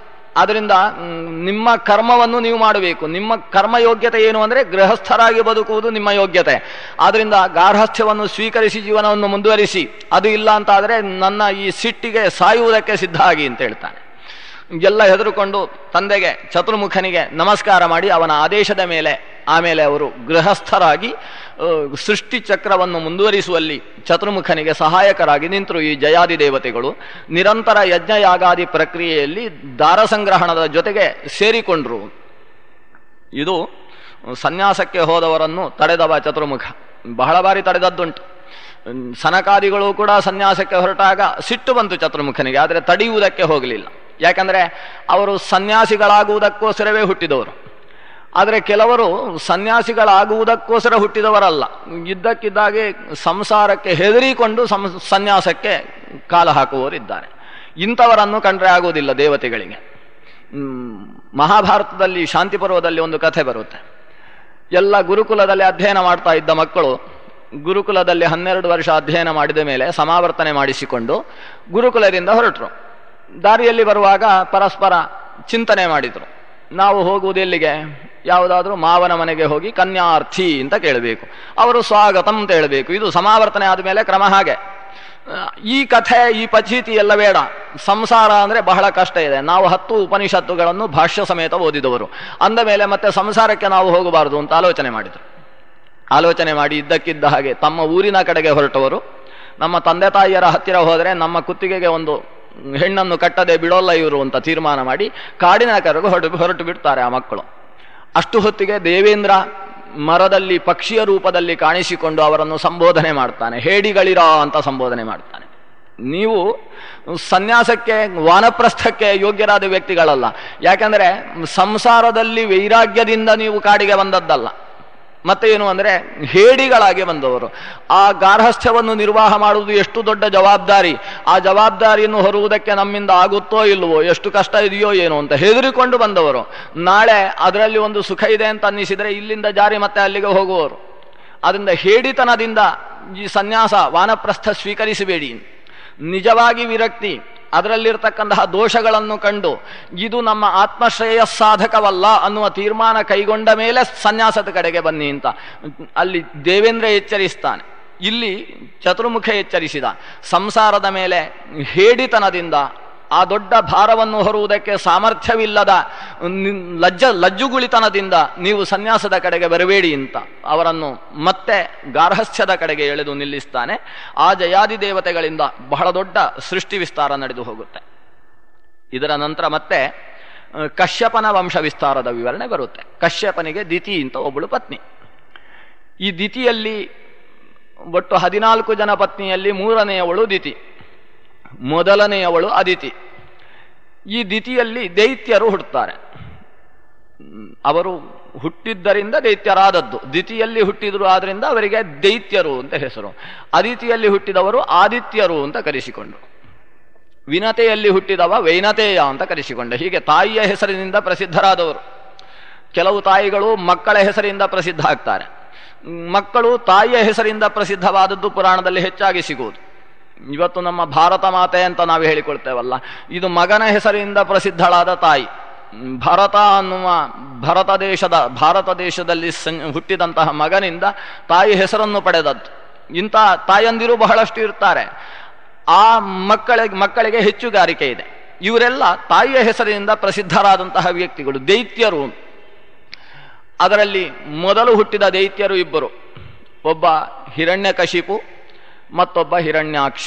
ಆದ್ದರಿಂದ ನಿಮ್ಮ ಕರ್ಮವನ್ನು ನೀವು ಮಾಡಬೇಕು. ನಿಮ್ಮ ಕರ್ಮ ಯೋಗ್ಯತೆ ಏನು ಅಂದರೆ ಗೃಹಸ್ಥರಾಗಿ ಬದುಕುವುದು ನಿಮ್ಮ ಯೋಗ್ಯತೆ. ಆದ್ದರಿಂದ ಗಾರ್ಹಸ್ಥ್ಯವನ್ನು ಸ್ವೀಕರಿಸಿ ಜೀವನವನ್ನು ಮುಂದುವರಿಸಿ. ಅದು ಇಲ್ಲ ಅಂತಾದರೆ ನನ್ನ ಈ ಸಿಟ್ಟಿಗೆ ಸಾಯುವುದಕ್ಕೆ ಸಿದ್ಧ ಆಗಿ ಅಂತ ಹೇಳ್ತಾನೆ. ಎಲ್ಲ ಹೆದರುಕೊಂಡು ತಂದೆಗೆ ಚತುರ್ಮುಖನಿಗೆ ನಮಸ್ಕಾರ ಮಾಡಿ ಅವನ ಆದೇಶದ ಮೇಲೆ ಆಮೇಲೆ ಅವರು ಗೃಹಸ್ಥರಾಗಿ ಸೃಷ್ಟಿ ಚಕ್ರವನ್ನು ಮುಂದುವರಿಸುವಲ್ಲಿ ಚತುರ್ಮುಖನಿಗೆ ಸಹಾಯಕರಾಗಿ ನಿಂತರು ಈ ಜಯಾದಿ ದೇವತೆಗಳು. ನಿರಂತರ ಯಜ್ಞಯಾಗಾದಿ ಪ್ರಕ್ರಿಯೆಯಲ್ಲಿ ದಾರ ಸಂಗ್ರಹಣದ ಜೊತೆಗೆ ಸೇರಿಕೊಂಡ್ರು. ಇದು ಸನ್ಯಾಸಕ್ಕೆ ಹೋದವರನ್ನು ತಡೆದವ ಚತುರ್ಮುಖ. ಬಹಳ ಬಾರಿ ತಡೆದದ್ದುಂಟು. ಸನಕಾದಿಗಳು ಕೂಡ ಸನ್ಯಾಸಕ್ಕೆ ಹೊರಟಾಗ ಸಿಟ್ಟು ಬಂತು ಚತುರ್ಮುಖನಿಗೆ, ಆದರೆ ತಡೆಯುವುದಕ್ಕೆ ಹೋಗಲಿಲ್ಲ. ಯಾಕಂದರೆ ಅವರು ಸನ್ಯಾಸಿಗಳಾಗುವುದಕ್ಕೋಸ್ಕರವೇ ಹುಟ್ಟಿದವರು. ಆದರೆ ಕೆಲವರು ಸನ್ಯಾಸಿಗಳಾಗುವುದಕ್ಕೋಸ್ಕರ ಹುಟ್ಟಿದವರಲ್ಲ. ಇದ್ದಕ್ಕಿದ್ದಾಗೆ ಸಂಸಾರಕ್ಕೆ ಹೆದರಿಕೊಂಡು ಸನ್ಯಾಸಕ್ಕೆ ಕಾಲ ಹಾಕುವವರಿದ್ದಾರೆ. ಇಂಥವರನ್ನು ಕಂಡ್ರೆ ಆಗುವುದಿಲ್ಲ ದೇವತೆಗಳಿಗೆ. ಮಹಾಭಾರತದಲ್ಲಿ ಶಾಂತಿ ಪರ್ವದಲ್ಲಿ ಒಂದು ಕಥೆ ಬರುತ್ತೆ. ಎಲ್ಲ ಗುರುಕುಲದಲ್ಲಿ ಅಧ್ಯಯನ ಮಾಡ್ತಾ ಇದ್ದ ಮಕ್ಕಳು ಗುರುಕುಲದಲ್ಲಿ 12 ವರ್ಷ ಅಧ್ಯಯನ ಮಾಡಿದ ಮೇಲೆ ಸಮಾವರ್ತನೆ ಮಾಡಿಸಿಕೊಂಡು ಗುರುಕುಲದಿಂದ ಹೊರಟರು. ದಾರಿಯಲ್ಲಿ ಬರುವಾಗ ಪರಸ್ಪರ ಚಿಂತನೆ ಮಾಡಿದರು, ನಾವು ಹೋಗುವುದು ಎಲ್ಲಿಗೆ? ಯಾವುದಾದ್ರೂ ಮಾವನ ಮನೆಗೆ ಹೋಗಿ ಕನ್ಯಾರ್ಥಿ ಅಂತ ಕೇಳಬೇಕು, ಅವರು ಸ್ವಾಗತಂ ಅಂತ ಹೇಳಬೇಕು. ಇದು ಸಮಾವರ್ತನೆ ಆದಮೇಲೆ ಕ್ರಮ ಹಾಗೆ. ಈ ಕಥೆ, ಈ ಪಚೀತಿ ಎಲ್ಲ ಬೇಡ. ಸಂಸಾರ ಅಂದರೆ ಬಹಳ ಕಷ್ಟ ಇದೆ. ನಾವು 10 ಉಪನಿಷತ್ತುಗಳನ್ನು ಭಾಷ್ಯ ಸಮೇತ ಓದಿದವರು. ಅಂದ ಮೇಲೆ ಮತ್ತೆ ಸಂಸಾರಕ್ಕೆ ನಾವು ಹೋಗಬಾರದು ಅಂತ ಆಲೋಚನೆ ಮಾಡಿದರು. ಆಲೋಚನೆ ಮಾಡಿ ಇದ್ದಕ್ಕಿದ್ದ ಹಾಗೆ ತಮ್ಮ ಊರಿನ ಕಡೆಗೆ ಹೊರಟವರು. ನಮ್ಮ ತಂದೆ ತಾಯಿಯರ ಹತ್ತಿರ ಹೋದರೆ ನಮ್ಮ ಕುತ್ತಿಗೆಗೆ ಒಂದು ಹೆಣ್ಣನ್ನು ಕಟ್ಟದೆ ಬಿಡೋಲ್ಲ ಇವರು ಅಂತ ತೀರ್ಮಾನ ಮಾಡಿ ಕಾಡಿನ ಕರೆಗೆ ಹೊರಟು ಬಿಡ್ತಾರೆ ಆ ಮಕ್ಕಳು. ಅಷ್ಟು ಹೊತ್ತಿಗೆ ದೇವೇಂದ್ರ ಮರದಲ್ಲಿ ಪಕ್ಷಿಯ ರೂಪದಲ್ಲಿ ಕಾಣಿಸಿಕೊಂಡು ಅವರನ್ನು ಸಂಬೋಧನೆ ಮಾಡ್ತಾನೆ. ಹೇಡಿಗಳಿರ ಅಂತ ಸಂಬೋಧನೆ ಮಾಡ್ತಾನೆ. ನೀವು ಸನ್ಯಾಸಕ್ಕೆ ವಾನಪ್ರಸ್ಥಕ್ಕೆ ಯೋಗ್ಯರಾದ ವ್ಯಕ್ತಿಗಳಲ್ಲ. ಯಾಕಂದರೆ ಸಂಸಾರದಲ್ಲಿ ವೈರಾಗ್ಯದಿಂದ ನೀವು ಕಾಡಿಗೆ ಬಂದದ್ದಲ್ಲ. ಮತ್ತೆ ಏನು ಅಂದರೆ ಹೇಡಿಗಳಾಗಿ ಬಂದವರು. ಆ ಗಾರ್ಹಸ್ಥ್ಯವನ್ನು ನಿರ್ವಾಹ ಮಾಡುವುದು ಎಷ್ಟು ದೊಡ್ಡ ಜವಾಬ್ದಾರಿ, ಆ ಜವಾಬ್ದಾರಿಯನ್ನು ಹೊರುವುದಕ್ಕೆ ನಮ್ಮಿಂದ ಆಗುತ್ತೋ ಇಲ್ವೋ, ಎಷ್ಟು ಕಷ್ಟ ಇದೆಯೋ ಏನೋ ಅಂತ ಹೆದರಿಕೊಂಡು ಬಂದವರು. ನಾಳೆ ಅದರಲ್ಲಿ ಒಂದು ಸುಖ ಇದೆ ಅಂತ ಅನ್ನಿಸಿದರೆ ಇಲ್ಲಿಂದ ಜಾರಿ ಮತ್ತೆ ಅಲ್ಲಿಗೆ ಹೋಗುವವರು. ಅದರಿಂದ ಹೇಡಿತನದಿಂದ ಈ ಸನ್ಯಾಸ ವಾನಪ್ರಸ್ಥ ಸ್ವೀಕರಿಸಬೇಡಿ. ನಿಜವಾಗಿ ವಿರಕ್ತಿ, ಅದರಲ್ಲಿರ್ತಕ್ಕಂತಹ ದೋಷಗಳನ್ನು ಕಂಡು ಇದು ನಮ್ಮ ಆತ್ಮಶ್ರೇಯಸ್ಸಾಧಕವಲ್ಲ ಅನ್ನುವ ತೀರ್ಮಾನ ಕೈಗೊಂಡ ಮೇಲೆ ಸನ್ಯಾಸದ ಕಡೆಗೆ ಬನ್ನಿ ಅಂತ ಅಲ್ಲಿ ದೇವೇಂದ್ರ ಎಚ್ಚರಿಸ್ತಾನೆ. ಇಲ್ಲಿ ಚತುರ್ಮುಖ ಎಚ್ಚರಿಸಿದ. ಸಂಸಾರದ ಮೇಲೆ ಹೇಡಿತನದಿಂದ ಆ ದೊಡ್ಡ ಭಾರವನ್ನು ಹೊರುವುದಕ್ಕೆ ಸಾಮರ್ಥ್ಯವಿಲ್ಲದ ಲಜ್ಜುಗುಳಿತನದಿಂದ ನೀವು ಸನ್ಯಾಸದ ಕಡೆಗೆ ಬರಬೇಡಿ ಅಂತ ಅವರನ್ನು ಮತ್ತೆ ಗಾರ್ಹಸ್ಥ್ಯದ ಕಡೆಗೆ ಎಳೆದು ನಿಲ್ಲಿಸ್ತಾನೆ. ಆ ಜಯಾದಿ ದೇವತೆಗಳಿಂದ ಬಹಳ ದೊಡ್ಡ ಸೃಷ್ಟಿ ವಿಸ್ತಾರ ನಡೆದು ಹೋಗುತ್ತೆ. ಇದರ ನಂತರ ಮತ್ತೆ ಕಶ್ಯಪನ ವಂಶ ವಿಸ್ತಾರದ ವಿವರಣೆ ಬರುತ್ತೆ. ಕಶ್ಯಪನಿಗೆ ದಿತಿ ಅಂತ ಒಬ್ಬಳು ಪತ್ನಿ. ಈ ದಿತಿಯಲ್ಲಿ ಒಟ್ಟು 14 ಜನ ಪತ್ನಿಯಲ್ಲಿ 3ನೆಯವಳು ದಿತಿ, ಮೊದಲನೆಯವಳು ಅದಿತಿ. ಈ ದಿತಿಯಲ್ಲಿ ದೈತ್ಯರು ಹುಟ್ಟುತ್ತಾರೆ. ಅವರು ಹುಟ್ಟಿದ್ದರಿಂದ ದೈತ್ಯರಾದದ್ದು. ದಿತಿಯಲ್ಲಿ ಹುಟ್ಟಿದ್ರು, ಆದ್ರಿಂದ ಅವರಿಗೆ ದೈತ್ಯರು ಅಂತ ಹೆಸರು. ಅದಿತಿಯಲ್ಲಿ ಹುಟ್ಟಿದವರು ಆದಿತ್ಯರು ಅಂತ ಕರೆಸಿಕೊಂಡರು. ವಿನತೆಯಲ್ಲಿ ಹುಟ್ಟಿದವ ವೈನತೆಯ ಅಂತ ಕರೆಸಿಕೊಂಡ. ಹೀಗೆ ತಾಯಿಯ ಹೆಸರಿನಿಂದ ಪ್ರಸಿದ್ಧರಾದವರು. ಕೆಲವು ತಾಯಿಗಳು ಮಕ್ಕಳ ಹೆಸರಿಂದ ಪ್ರಸಿದ್ಧ ಆಗ್ತಾರೆ. ಮಕ್ಕಳು ತಾಯಿಯ ಹೆಸರಿಂದ ಪ್ರಸಿದ್ಧವಾದದ್ದು ಪುರಾಣದಲ್ಲಿ ಹೆಚ್ಚಾಗಿ ಸಿಗುವುದು. ಇವತ್ತು ನಮ್ಮ ಭಾರತ ಮಾತೆ ಅಂತ ನಾವು ಹೇಳಿಕೊಳ್ತೇವಲ್ಲ, ಇದು ಮಗನ ಹೆಸರಿನಿಂದ ಪ್ರಸಿದ್ಧಳಾದ ತಾಯಿ. ಭರತ ಅನ್ನುವ ಭಾರತ ದೇಶದಲ್ಲಿ ಹುಟ್ಟಿದಂತಹ ಮಗನಿಂದ ತಾಯಿ ಹೆಸರನ್ನು ಪಡೆದದ್ದು. ಇಂಥ ತಾಯಂದಿರು ಬಹಳಷ್ಟು ಇರ್ತಾರೆ. ಆ ಮಕ್ಕಳಿಗೆ ಹೆಚ್ಚುಗಾರಿಕೆ ಇದೆ. ಇವರೆಲ್ಲ ತಾಯಿಯ ಹೆಸರಿನಿಂದ ಪ್ರಸಿದ್ಧರಾದಂತಹ ವ್ಯಕ್ತಿಗಳು, ದೈತ್ಯರು. ಅದರಲ್ಲಿ ಮೊದಲು ಹುಟ್ಟಿದ ದೈತ್ಯರು ಇಬ್ಬರು, ಒಬ್ಬ ಹಿರಣ್ಯಕಶಿಪು, ಮತ್ತೊಬ್ಬ ಹಿರಣ್ಯಾಕ್ಷ.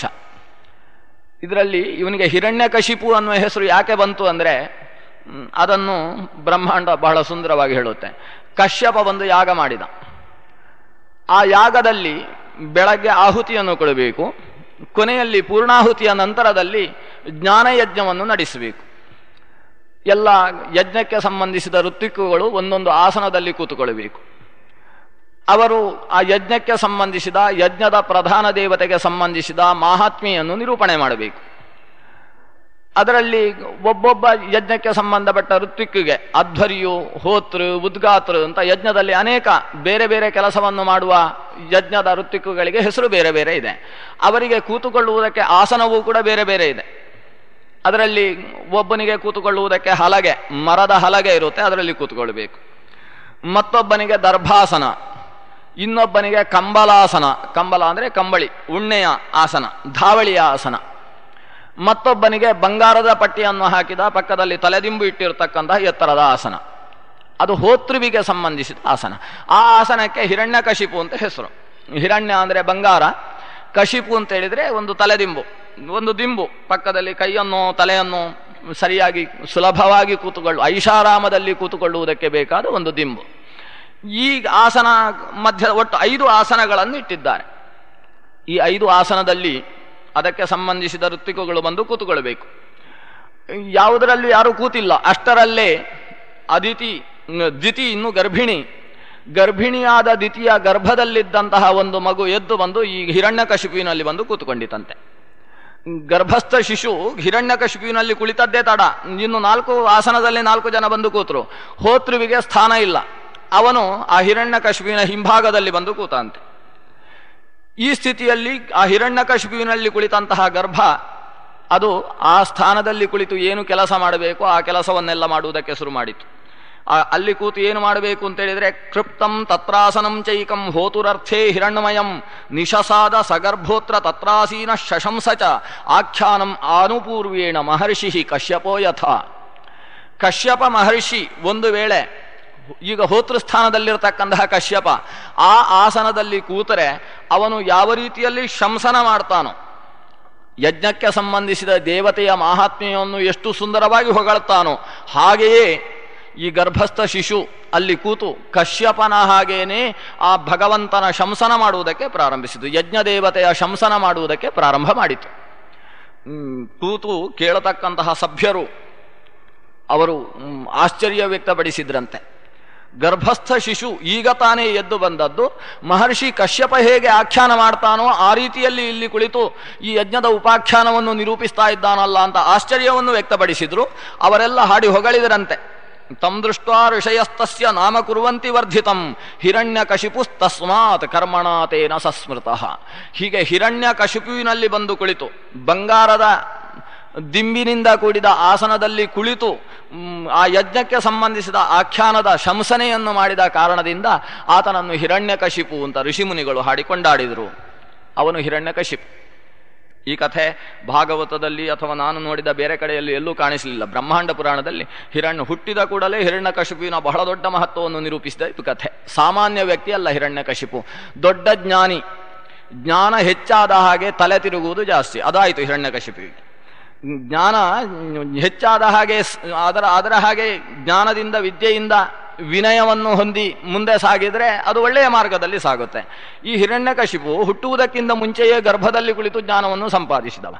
ಇದರಲ್ಲಿ ಇವನಿಗೆ ಹಿರಣ್ಯಕಶಿಪು ಅನ್ನುವ ಹೆಸರು ಯಾಕೆ ಬಂತು ಅಂದರೆ ಅದನ್ನು ಬ್ರಹ್ಮಾಂಡ ಬಹಳ ಸುಂದರವಾಗಿ ಹೇಳುತ್ತೆ. ಕಶ್ಯಪ ಒಂದು ಯಾಗ ಮಾಡಿದ. ಆ ಯಾಗದಲ್ಲಿ ಬೆಳಗ್ಗೆ ಆಹುತಿಯನ್ನು ಕೊಡಬೇಕು, ಕೊನೆಯಲ್ಲಿ ಪೂರ್ಣಾಹುತಿಯ ನಂತರದಲ್ಲಿ ಜ್ಞಾನಯಜ್ಞವನ್ನು ನಡೆಸಬೇಕು. ಎಲ್ಲ ಯಜ್ಞಕ್ಕೆ ಸಂಬಂಧಿಸಿದ ಋತ್ವಿಕಗಳು ಒಂದೊಂದು ಆಸನದಲ್ಲಿ ಕೂತುಕೊಳ್ಳಬೇಕು. ಅವರು ಆ ಯಜ್ಞಕ್ಕೆ ಸಂಬಂಧಿಸಿದ, ಯಜ್ಞದ ಪ್ರಧಾನ ದೇವತೆಗೆ ಸಂಬಂಧಿಸಿದ ಮಾಹಾತ್ಮೆಯನ್ನು ನಿರೂಪಣೆ ಮಾಡಬೇಕು. ಅದರಲ್ಲಿ ಒಬ್ಬೊಬ್ಬ ಯಜ್ಞಕ್ಕೆ ಸಂಬಂಧಪಟ್ಟ ಋತ್ವಿಕ್ಕಿಗೆ ಅಧ್ವರ್ಯು, ಹೋತೃ, ಉದ್ಗಾತೃ ಅಂತ ಯಜ್ಞದಲ್ಲಿ ಅನೇಕ ಬೇರೆ ಬೇರೆ ಕೆಲಸವನ್ನು ಮಾಡುವ ಯಜ್ಞದ ಋತ್ವಿಕ್ಕುಗಳಿಗೆ ಹೆಸರು ಬೇರೆ ಬೇರೆ ಇದೆ. ಅವರಿಗೆ ಕೂತುಕೊಳ್ಳುವುದಕ್ಕೆ ಆಸನವೂ ಕೂಡ ಬೇರೆ ಬೇರೆ ಇದೆ. ಅದರಲ್ಲಿ ಒಬ್ಬನಿಗೆ ಕೂತುಕೊಳ್ಳುವುದಕ್ಕೆ ಹಲಗೆ, ಮರದ ಹಲಗೆ ಇರುತ್ತೆ, ಅದರಲ್ಲಿ ಕೂತುಕೊಳ್ಬೇಕು. ಮತ್ತೊಬ್ಬನಿಗೆ ದರ್ಭಾಸನ, ಇನ್ನೊಬ್ಬನಿಗೆ ಕಂಬಲಾಸನ. ಕಂಬಲ ಅಂದರೆ ಕಂಬಳಿ, ಉಣ್ಣೆಯ ಆಸನ, ಧಾವಳಿಯ ಆಸನ. ಮತ್ತೊಬ್ಬನಿಗೆ ಬಂಗಾರದ ಪಟ್ಟಿಯನ್ನು ಹಾಕಿದ ಪಕ್ಕದಲ್ಲಿ ತಲೆದಿಂಬು ಇಟ್ಟಿರತಕ್ಕಂತಹ ಎತ್ತರದ ಆಸನ. ಅದು ಹೋತೃವಿಗೆ ಸಂಬಂಧಿಸಿದ ಆಸನ. ಆ ಆಸನಕ್ಕೆ ಹಿರಣ್ಯಕಶಿಪು ಅಂತ ಹೆಸರು. ಹಿರಣ್ಯ ಅಂದರೆ ಬಂಗಾರ, ಕಶಿಪು ಅಂತ ಹೇಳಿದರೆ ಒಂದು ತಲೆದಿಂಬು, ಒಂದು ದಿಂಬು ಪಕ್ಕದಲ್ಲಿ ಕೈಯನ್ನು ತಲೆಯನ್ನು ಸರಿಯಾಗಿ ಸುಲಭವಾಗಿ ಐಷಾರಾಮದಲ್ಲಿ ಕೂತುಕೊಳ್ಳುವುದಕ್ಕೆ ಬೇಕಾದ ಒಂದು ದಿಂಬು. ಈ ಆಸನ ಮಧ್ಯ ಒಟ್ಟು 5 ಆಸನಗಳನ್ನು ಇಟ್ಟಿದ್ದಾರೆ. ಈ 5 ಆಸನದಲ್ಲಿ ಅದಕ್ಕೆ ಸಂಬಂಧಿಸಿದ ಋತ್ವಿಕಗಳು ಬಂದು ಕೂತುಕೊಳ್ಬೇಕು. ಯಾವುದರಲ್ಲಿ ಯಾರೂ ಕೂತಿಲ್ಲ, ಅಷ್ಟರಲ್ಲೇ ದಿತಿ ಇನ್ನು ಗರ್ಭಿಣಿಯಾದ ದಿತಿಯ ಗರ್ಭದಲ್ಲಿದ್ದಂತಹ ಒಂದು ಮಗು ಎದ್ದು ಬಂದು ಈ ಹಿರಣ್ಯಕಶಿಪುವಿನಲ್ಲಿ ಬಂದು ಕೂತುಕೊಂಡಿತಂತೆ. ಗರ್ಭಸ್ಥ ಶಿಶು ಹಿರಣ್ಯಕಶಿಪುವಿನಲ್ಲಿ ಕುಳಿತದ್ದೇ ತಡ, ಇನ್ನು 4 ಆಸನದಲ್ಲಿ 4 ಜನ ಬಂದು ಕೂತರು. ಹೋತೃವಿಗೆ ಸ್ಥಾನ ಇಲ್ಲ, ಅವನು ಆ ಹಿರಣ್ಯಕಶಿಪುವಿನ ಹಿಂಭಾಗದಲ್ಲಿ ಬಂದು ಕೂತಂತೆ. ಈ ಸ್ಥಿತಿಯಲ್ಲಿ ಆ ಹಿರಣ್ಯಕಶಿಪುವಿನಲ್ಲಿ ಕುಳಿತಂತಹ ಗರ್ಭ ಅದು ಆ ಸ್ಥಾನದಲ್ಲಿ ಕುಳಿತು ಏನು ಕೆಲಸ ಮಾಡಬೇಕು ಆ ಕೆಲಸವನ್ನೆಲ್ಲ ಮಾಡುವುದಕ್ಕೆ ಶುರು ಮಾಡಿತು. ಅಲ್ಲಿ ಕೂತು ಏನು ಮಾಡಬೇಕು ಅಂತೇಳಿದರೆ, ಕೃಪ್ತಂ ತತ್ರಾಸನಂ ಚೈಕಂ ಹೋತುರರ್ಥೇ ಹಿರಣ್ಮಯಂ ನಿಶಸಾದ ಸಗರ್ಭೋತ್ರ ತತ್ರಾಸೀನ ಶಶಂಸ ಚ ಆಖ್ಯಾನಂ ಆನುಪೂರ್ವೇಣ ಮಹರ್ಷಿ ಕಶ್ಯಪೋ ಯಥ. ಕಶ್ಯಪ ಮಹರ್ಷಿ ಒಂದು ವೇಳೆ ಈಗ ಹೋತೃಸ್ಥಾನದಲ್ಲಿರತಕ್ಕಂತಹ ಕಶ್ಯಪ ಆ ಆಸನದಲ್ಲಿ ಕೂತರೆ ಅವನು ಯಾವ ರೀತಿಯಲ್ಲಿ ಶಂಸನ ಮಾಡ್ತಾನೋ, ಯಜ್ಞಕ್ಕೆ ಸಂಬಂಧಿಸಿದ ದೇವತೆಯ ಮಾಹಾತ್ಮ್ಯವನ್ನು ಎಷ್ಟು ಸುಂದರವಾಗಿ ಹೊಗಳ್ತಾನೋ, ಹಾಗೆಯೇ ಈ ಗರ್ಭಸ್ಥ ಶಿಶು ಅಲ್ಲಿ ಕೂತು ಕಶ್ಯಪನ ಹಾಗೇನೆ ಆ ಭಗವಂತನ ಶಂಸನ ಮಾಡುವುದಕ್ಕೆ ಪ್ರಾರಂಭಿಸಿತು. ಯಜ್ಞ ದೇವತೆಯ ಶಂಸನ ಮಾಡುವುದಕ್ಕೆ ಪ್ರಾರಂಭ ಮಾಡಿತು. ಕೂತು ಕೇಳತಕ್ಕಂತಹ ಸಭ್ಯರು ಅವರು ಆಶ್ಚರ್ಯ ವ್ಯಕ್ತಪಡಿಸಿದ್ರಂತೆ. ಗರ್ಭಸ್ಥ ಶಿಶು ಈಗ ತಾನೇ ಎದ್ದು ಬಂದದ್ದು. ಮಹರ್ಷಿ ಕಶ್ಯಪ ಹೇಗೆ ಆಖ್ಯಾನ ಮಾಡ್ತಾನೋ ಆ ರೀತಿಯಲ್ಲಿ ಇಲ್ಲಿ ಕುಳಿತು ಈ ಯಜ್ಞದ ಉಪಾಖ್ಯಾನವನ್ನು ನಿರೂಪಿಸ್ತಾ ಇದ್ದಾನಲ್ಲ ಅಂತ ಆಶ್ಚರ್ಯವನ್ನು ವ್ಯಕ್ತಪಡಿಸಿದ್ರು. ಅವರೆಲ್ಲ ಹಾಡಿ ಹೊಗಳಿದರಂತೆ. ತಂ ದೃಷ್ಟ್ವಾ ಋಷಯಸ್ತಸ್ಯ ನಾಮ ಕುರುವಂತಿ ವರ್ಧಿತಂ ಹಿರಣ್ಯಕಶಿಪುಸ್ತಸ್ಮಾತ್ ಕರ್ಮಣಾತೇನ ಸಸ್ಮೃತಃ. ಹೀಗೆ ಹಿರಣ್ಯಕಶಿಪುವಿನಲ್ಲಿ ಬಂದು ಕುಳಿತು ಬಂಗಾರದ ದಿಂಬಿನಿಂದ ಕೂಡಿದ ಆಸನದಲ್ಲಿ ಕುಳಿತು ಆ ಯಜ್ಞಕ್ಕೆ ಸಂಬಂಧಿಸಿದ ಆಖ್ಯಾನದ ಶಂಸನೆಯನ್ನು ಮಾಡಿದ ಕಾರಣದಿಂದ ಆತನನ್ನು ಹಿರಣ್ಯಕಶಿಪು ಅಂತ ಋಷಿಮುನಿಗಳು ಹಾಡಿಕೊಂಡಾಡಿದರು. ಅವನು ಹಿರಣ್ಯಕಶಿಪು. ಈ ಕಥೆ ಭಾಗವತದಲ್ಲಿ ಅಥವಾ ನಾನು ನೋಡಿದ ಬೇರೆ ಕಡೆಯಲ್ಲಿ ಎಲ್ಲೂ ಕಾಣಿಸಲಿಲ್ಲ. ಬ್ರಹ್ಮಾಂಡ ಪುರಾಣದಲ್ಲಿ ಹುಟ್ಟಿದ ಕೂಡಲೇ ಹಿರಣ್ಯಕಶಿಪುವಿನ ಬಹಳ ದೊಡ್ಡ ಮಹತ್ವವನ್ನು ನಿರೂಪಿಸಿದ ಇದು ಕಥೆ. ಸಾಮಾನ್ಯ ವ್ಯಕ್ತಿ ಅಲ್ಲ ಹಿರಣ್ಯಕಶಿಪು, ದೊಡ್ಡ ಜ್ಞಾನಿ. ಜ್ಞಾನ ಹೆಚ್ಚಾದ ಹಾಗೆ ತಲೆ ತಿರುಗುವುದು ಜಾಸ್ತಿ. ಅದಾಯಿತು ಹಿರಣ್ಯಕಶಿಪುವಿಗೆ. ಜ್ಞಾನ ಹೆಚ್ಚಾದ ಹಾಗೆ ಅದರ ಹಾಗೆ ಜ್ಞಾನದಿಂದ ವಿದ್ಯೆಯಿಂದ ವಿನಯವನ್ನು ಹೊಂದಿ ಮುಂದೆ ಸಾಗಿದರೆ ಅದು ಒಳ್ಳೆಯ ಮಾರ್ಗದಲ್ಲಿ ಸಾಗುತ್ತೆ. ಈ ಹಿರಣ್ಯಕಶಿಪು ಹುಟ್ಟುವುದಕ್ಕಿಂತ ಮುಂಚೆಯೇ ಗರ್ಭದಲ್ಲಿ ಕುಳಿತು ಜ್ಞಾನವನ್ನು ಸಂಪಾದಿಸಿದವ.